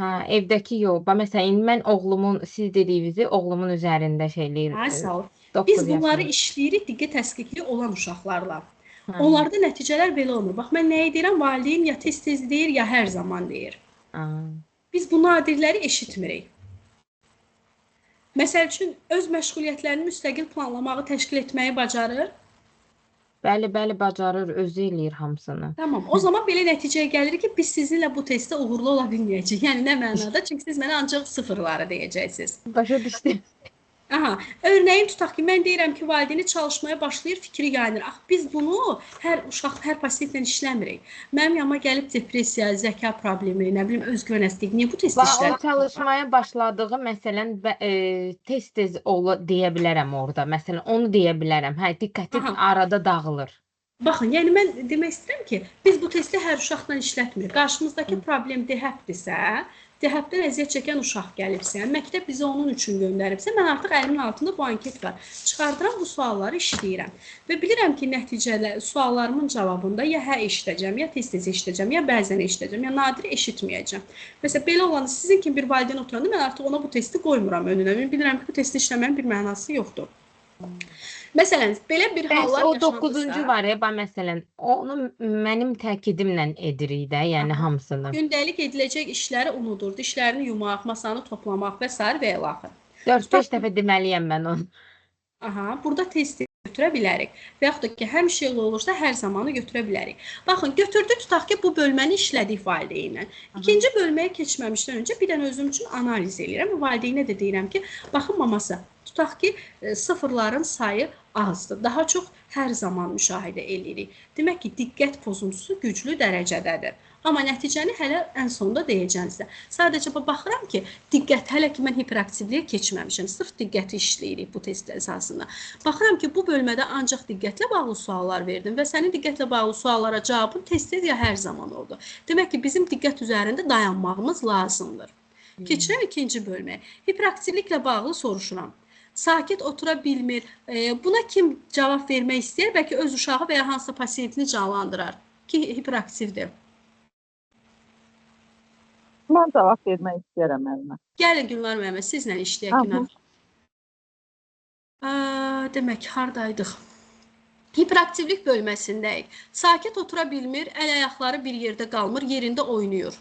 Hə, evdəki yox. Məsələn, indi mən oğlumun, siz dediyinizi oğlumun üzərində şeyləyir. Hə, sağ ol. 9 Biz bunları yaşında. işləyirik diqqət təskikliyi olan uşaqlarla. Hə. Onlarda nəticələr belə olmur. Bax, mən nəyi deyirəm? Valideyn ya tez-tez deyir, ya hər zaman deyir. Hə. Biz bu nadirləri eşitmirik. Məsəl üçün, öz məşğuliyyətlərini müstəqil planlamağı, təşkil etməyi bacarır. Bəli, bacarır, özü eləyir hamısını. Tamam, o zaman belə nəticəyə gəlirik ki, biz sizinlə bu testdə uğurlu ola bilməyəcəyik. Yəni, nə mənada? Çünki siz mənə ancaq sıfırları deyəcəksiniz. Başa düşdüm. Aha, örneğin tutaq ki, mən deyirəm ki, valideyni çalışmaya başlayır, fikri yayınır. Ax, biz bunu hər uşaq, hər pasientlə işləmirik. Mənim yanıma gəlib depressiya, zəka problemi, nə bilim, özgüvənəzlik, niyə bu test O işlədir? çalışmaya başladığı, məsələn, tez-tez deyə bilərəm orada. Məsələn, onu deyə bilərəm. Hə, diqqəti Aha. arada dağılır. Baxın, yəni mən demək istəyirəm ki, biz bu testi hər uşaqla işlətmirik. Qarşımızdakı problem DHEP-dirsə, DHEP-dən əziyyət çəkən uşaq gəlibsə, məktəb bizi onun üçün göndəribsə, mən artıq əlimin altında bu anket var. Çıxardıram bu sualları işləyirəm. Və bilirəm ki, nəticələr, suallarımın cavabında ya hə eşidəcəm, ya tez-tez eşidəcəm, ya bəzən eşidəcəm, ya nadir eşitməyəcəm. Məsələn, belə olanda sizin kimi bir valideyn oturanda mən artıq ona bu testi qoymuram önünə. Mən bilirəm ki, bu testi işləməyin bir mənası yoxdur. Məsələn, belə bir hallar O yaşanırsa, 9-cu var ya, məsələn, onu mənim təkidimlə edirik də, yəni hamısını. gündəlik ediləcək işləri unudur, dişlərini yumaq, masanı toplamaq və s. və ilaxır. 4-5 dəfə deməliyəm mən onu. Aha, burada testi götürə bilərik. Və yaxud da ki, həmişə elə olursa hər zamanı götürə bilərik. Baxın, götürdük, tutaq ki, bu bölməni işlədik valideynlə. İkinci bölməyə keçməmişdən öncə bir dənə özüm üçün analiz edirəm və valideynə də deyirəm ki, baxın maması, tutaq ki, sıfırların sayı azdır. Daha çox hər zaman müşahidə edirik. Demək ki, diqqət pozuntusu güclü dərəcədədir. Amma nəticəni hələ ən sonda deyəcəm sizə. Sadəcə baxıram ki, diqqət, hələ ki mən hiperaktivliyə keçməmişəm. Sırf diqqəti işləyirik bu test əsasında. Baxıram ki, bu bölmədə ancaq diqqətlə bağlı suallar verdim və sənin diqqətlə bağlı suallara cavabın tez-tez ya hər zaman oldu. Demək ki, bizim diqqət üzərində dayanmağımız lazımdır. Keçirəm ikinci bölməyə. Hiperaktivliklə bağlı soruşuram. Sakit otura bilmir. Buna kim cavab vermək istəyir? Bəlkə öz uşağı və ya hansısa pasiyentini canlandırar ki, hiperaktivdir. Mən cavab vermək istəyirəm müəllimə. Gəlin Gülnar müəllimə, sizlə işləyək Gülnar. Demək, hardaydıq? Hiperaktivlik bölməsindəyik. Sakit otura bilmir, əl-ayaqları bir yerdə qalmır, yerində oynayır.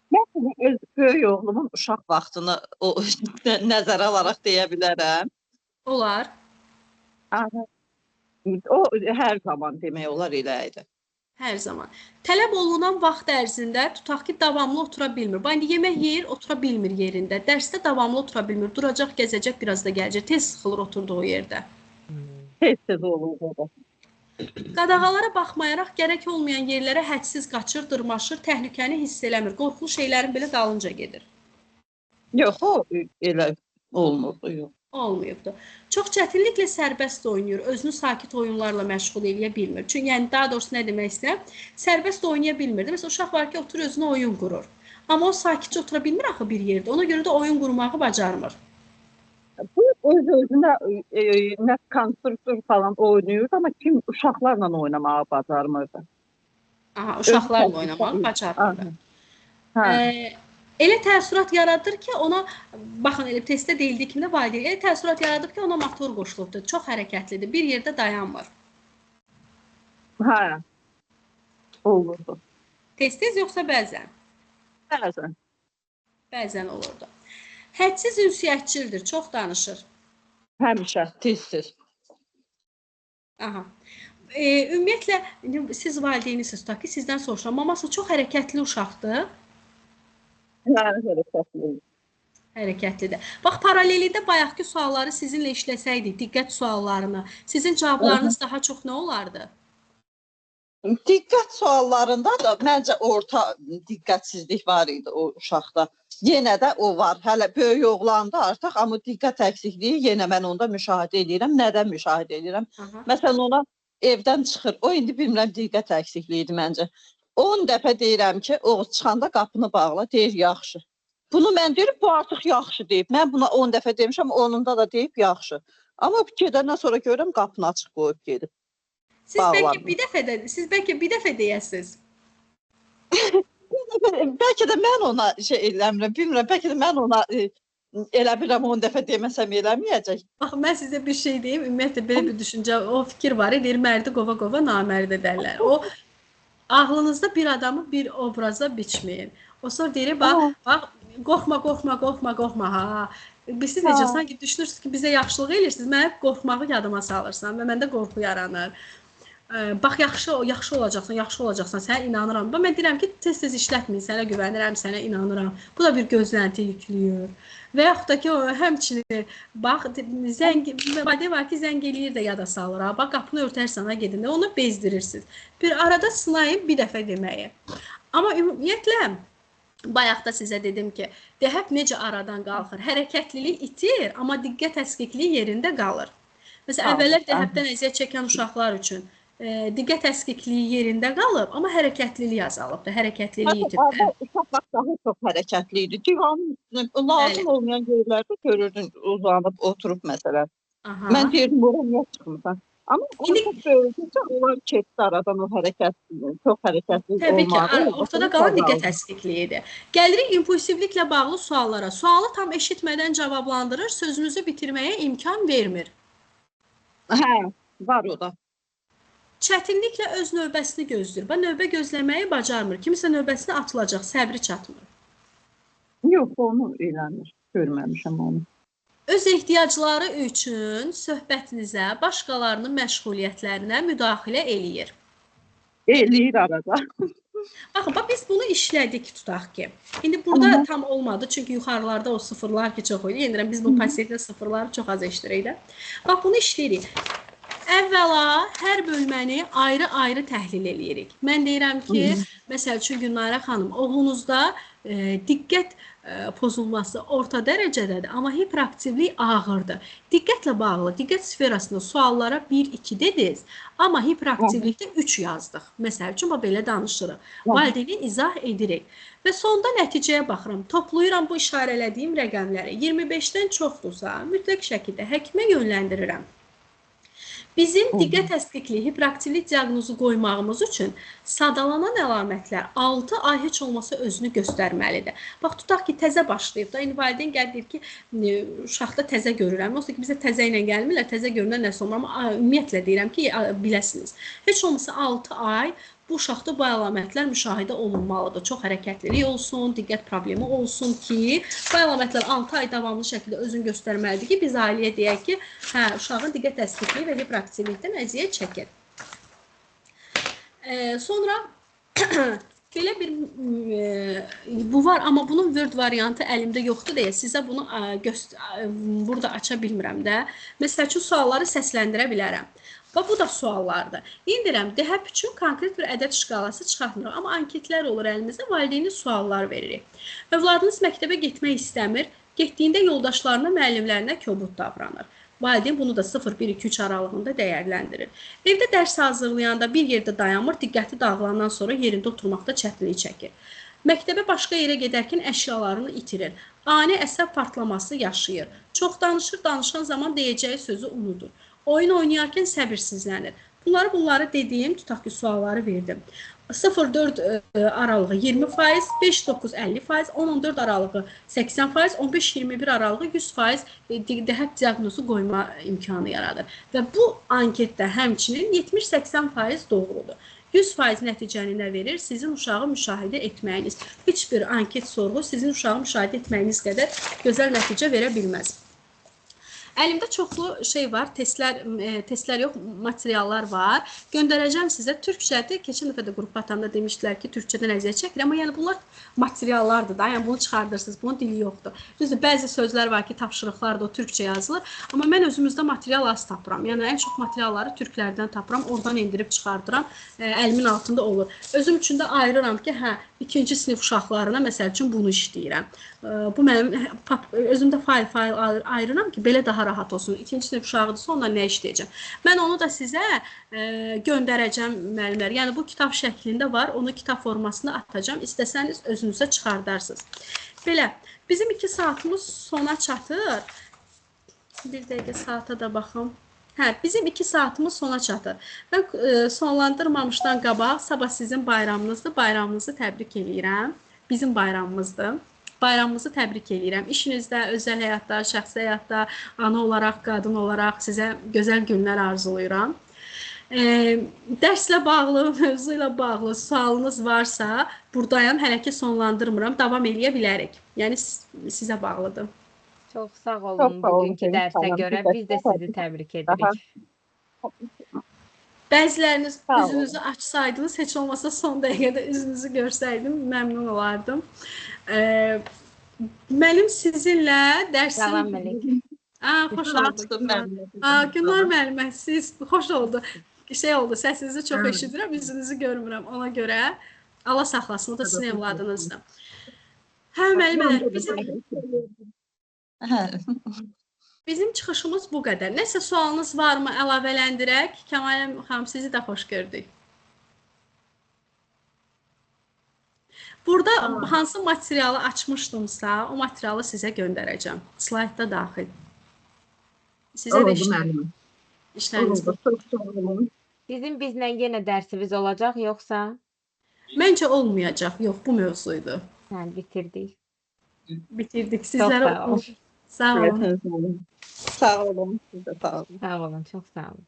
Mən öz böyük oğlumun uşaq vaxtını nəzərə alaraq deyə bilərəm. Olar. O hər zaman demək olar elə idi. Hər zaman. Tələb olunan vaxt ərzində tutaq ki, davamlı otura bilmir. İndi yemək yeyir, otura bilmir yerində. Dərsdə davamlı otura bilmir. Duracaq, gəzəcək, biraz da gələcək. Tez sıxılır oturduğu yerdə. Tez-tez olur bu. Qadağalara baxmayaraq gərək olmayan yerlərə hədsiz qaçır, dırmaşır, təhlükəni hiss eləmir. Qorxulu şeylərin belə dalınca gedir. Yox, o elə olmurdu, yox. Olmayıbdır. Çox çətinliklə sərbəst oynayır, özünü sakit oyunlarla məşğul eləyə bilmir. Çünki yəni daha doğrusu nə demək istəyirəm? Sərbəst oynaya bilmir. Məsələn, uşaq var ki, oturur özünə oyun qurur. Amma o sakitcə otura bilmir axı bir yerdə. Ona görə də oyun qurmağı bacarmır. Bu öz-özünə nə konstruktor falan oynayır, amma kim uşaqlarla oynamağı bacarmırdı. Aha, uşaqlarla oynamağı bacarmır. Elə təəssürat yaradır ki, ona, baxın, elə testdə deyildiyi kimi də valideyn, elə təəssürat yaradır ki, ona motor qoşulubdur, çox hərəkətlidir, bir yerdə dayanmır. Hə, olurdu. Tez-tez yoxsa bəzən? Bəzən. Bəzən olurdu. Hədsiz ünsiyyətçildir, çox danışır. Həmişə, tez-tez. Aha. Ümumiyyətlə, siz valideynisiniz, tutaq ki, sizdən soruşuram. Maması çox hərəkətli uşaqdır. Hərəkətli. Hərəkətlidir. Bax, paralelində bayaqki sualları sizinlə işləsəydik, diqqət suallarını, sizin cavablarınız daha çox nə olardı? Diqqət suallarında da məncə orta diqqətsizlik var idi o uşaqda. Yenə də o var. Hələ böyük oğlanda artıq, amma diqqət əksikliyi yenə mən onda müşahidə edirəm. Nədən müşahidə edirəm? Məsələn, ona evdən çıxır. O indi bilmirəm diqqət əksikliyidir məncə. 10 dəfə deyirəm ki, o çıxanda qapını bağla, deyir yaxşı. Bunu mən deyirəm, bu artıq yaxşı deyib. Mən buna 10 dəfə demişəm, onunda da deyib yaxşı. Amma gedəndən sonra görürəm qapını açıq qoyub gedib. Siz bəlkə bir dəfə deyəsiniz. Bəlkə də mən ona şey eləmirəm, bilmirəm. Bəlkə də mən ona elə bilirəm 10 dəfə deməsəm eləməyəcək. Bax, mən sizə bir şey deyim. Ümumiyyətlə, belə bir düşüncə, o fikir var. Deyir, mərdi qova-qova namərd edərlər. O, ağlınızda bir adamı bir obraza biçməyin. O sonra deyir, bax, qorxma, ha. Siz necə, sanki düşünürsünüz ki, bizə yaxşılıq eləyirsiniz, mənə qorxmağı yadıma salırsan və məndə qorxu yaranır. Bax, yaxşı olacaqsan, sənə inanıram. Mən deyirəm ki, tez-tez işlətməyin, sənə güvənirəm, sənə inanıram. Bu da bir gözlənti yüklüyür. Və yaxud da ki, həmçinin, bax, valideyn var ki, zəng eləyir də yada salır. Bax, qapını örtərsən, gedində, onu bezdirirsiniz. Bir arada sınayın bir dəfə deməyi. Amma ümumiyyətlə, bayaq da sizə dedim ki, dəhəb necə aradan qalxır? Hərəkətlilik itir, amma diqqət əskikliyi yerində qalır. Məsələn, əvvəllər dəhəbdən əziyyət çəkən uşaqlar üçün diqqət əskikliyi yerində qalıb, amma hərəkətliliyi azalıb da, hərəkətliliyi itib. Uşaqlar daha çox hərəkətli idi. Divanın üstündə, lazım olmayan yerlərdə görürdün, uzanıb, oturub məsələn. Mən deyirdim, ora niyə çıxmırsan? Amma onu çox böyüdükcə onlar keçdi aradan o hərəkətli, çox hərəkətli olmağı. Təbii ki, ortada qalan diqqət əskikliyidir. Gəlirik impulsivliklə bağlı suallara. Sualı tam eşitmədən cavablandırır, sözünüzü bitirməyə imkan vermir. Hə, var o da. Çətinliklə öz növbəsini gözləyir. Növbə gözləməyi bacarmır. Kimisə növbəsini atılacaq, səbri çatmır. Yox, onu eləmir. Görməmişəm onu. Öz ehtiyacları üçün söhbətinizə, başqalarının məşğuliyyətlərinə müdaxilə eləyir. Eləyir arada. Baxın, biz bunu işlədik, tutaq ki. İndi burada tam olmadı, çünki yuxarılarda o sıfırlar ki, çox idi. Yenə biz bu pasientdə sıfırları çox az eşidirik də. Bax, bunu işləyirik. Əvvəla, hər bölməni ayrı-ayrı təhlil eləyirik. Mən deyirəm ki, məsəl üçün Günarə xanım, oğlunuzda diqqət pozulması orta dərəcədədir, amma hiperaktivlik ağırdır. Diqqətlə bağlı, diqqət sferasında suallara 1-2 dediniz, amma hiperaktivlikdə 3 yazdıq. Məsəl üçün, belə danışırıq. Valideyni izah edirik. Və sonda nəticəyə baxıram, toplayıram bu işarələdiyim rəqəmləri. 25-dən çoxdursa, mütləq şəkildə həkimə yönləndirirəm. Bizim diqqət əskikliyi, hiperaktivlik diaqnozu qoymağımız üçün sadalanan əlamətlər 6 ay heç olmasa özünü göstərməlidir. Bax, tutaq ki, təzə başlayıb da, valideyn gəl deyir ki, uşaqda təzə görürəm. Yoxsa ki, bizə təzə ilə gəlmirlər, təzə görünən nəsə olmur. Amma ümumiyyətlə deyirəm ki, biləsiniz. Heç olmasa 6 ay bu uşaqda bu əlamətlər müşahidə olunmalıdır. Çox hərəkətlilik olsun, diqqət problemi olsun ki, bu əlamətlər 6 ay davamlı şəkildə özünü göstərməlidir ki, biz ailəyə deyək ki, uşağın diqqət əskikliyi və hiperaktivlikdən əziyyət çəkir. Sonra belə bir bu var, amma bunun Word variantı əlimdə yoxdur deyə sizə bunu burada aça bilmirəm də. Məsəl üçün, sualları səsləndirə bilərəm. Bu da suallardır. İndirəm, dəhəb üçün konkret bir ədəd şkalası çıxartmırıq. Amma anketlər olur əlimizdə, valideyni suallar veririk. Övladınız məktəbə getmək istəmir, getdiyində yoldaşlarına, müəllimlərinə kobud davranır. Valideyn bunu da 0-1-2-3 aralığında dəyərləndirir. Evdə dərs hazırlayanda bir yerdə dayanmır, diqqəti dağılandan sonra yerində oturmaqda çətinlik çəkir. Məktəbə başqa yerə gedərkən əşyalarını itirir. Ani əsəb partlaması yaşayır. Çox danışır, danışan zaman deyəcəyi sözü unudur. Oyun oynayarkən səbirsizlənir. Bunları dediyim, tutaq ki, sualları verdim. 0-4 aralığı 20%, 5-9 50%, 10-14 aralığı 80%, 15-21 aralığı 100% dəhəb diaqnozu qoyma imkanı yaradır. Və bu anketdə həmçinin 70-80% doğrudur. 100% nəticəni nə verir? Sizin uşağı müşahidə etməyiniz. Heç bir anket sorğu sizin uşağı müşahidə etməyiniz qədər gözəl nəticə verə bilməz. Əlimdə çoxlu şey var, testlər yox, materiallar var. Göndərəcəm sizə. Türkçədir. Keçən dəfə də qrup atamda demişdilər ki, türkçədən əziyyət çəkir, amma yəni bunlar materiallardır da. Yəni bunu çıxardırsınız, bunun dili yoxdur. Düzdür, bəzi sözlər var ki, tapşırıqlar da o türkçə yazılır, amma mən özümüzdə material az tapıram. Yəni ən çox materialları türklərdən tapıram, oradan endirib çıxardıram. Əlimin altında olur. Özüm üçün də ayırıram ki, hə, 2-ci sinif uşaqlarına məsəl üçün bunu işləyirəm. Bu mənim özümdə fayl ayırıram ki, belə daha rahat olsun. 2-ci sinif uşağıdırsa ondan nə işləyəcəm. Mən onu da sizə göndərəcəm müəllimlər. Yəni bu kitab şəklində var. Onu kitab formasında atacağam. İstəsəniz özünüzə çıxardarsınız. Belə, bizim 2 saatımız sona çatır. Bir dəqiqə saata da baxım. Hə, bizim 2 saatımız sona çatır. Mən sonlandırmamışdan qabaq, sabah sizin bayramınızdır. Bayramınızı təbrik edirəm. Bizim bayramımızdır. Bayramınızı təbrik edirəm. İşinizdə, özəl həyatda, şəxsi həyatda, ana olaraq, qadın olaraq sizə gözəl günlər arzulayıram. Dərslə bağlı, mövzu ilə bağlı sualınız varsa, buradayam, hələ ki sonlandırmıram, davam eləyə bilərik. Yəni sizə bağlıdır. Çox sağ olun bugünkü dərsə görə. Biz də sizi təbrik edirik. Bəziləriniz üzünüzü açsaydınız, heç olmasa son dəqiqədə üzünüzü görsəydim, məmnun olardım. Mənim sizinlə dərsim... Salam Məlik. Xoş oldu. Günlar müəllimə, siz xoş oldu. Şey oldu, səsinizi çox eşidirəm, üzünüzü görmürəm. Ona görə Allah saxlasın, o da sizin evladınızdır. Hə, müəllimələr, bizim çıxışımız bu qədər. Nəsə sualınız varmı? Əlavələndirək. Kəmal xanım, sizi də xoş gördük. Burada hansı materialı açmışdımsa, o materialı sizə göndərəcəm. Slaytda daxil. Sizə də işləriniz var. Sizin bizlə yenə dərsimiz olacaq, yoxsa? Məncə olmayacaq. Yox, bu mövzuydu. Hə, bitirdik. Bitirdik. Sizlərə sağ olun. Sağ olun. Siz də sağ olun. Sağ olun, çox sağ olun.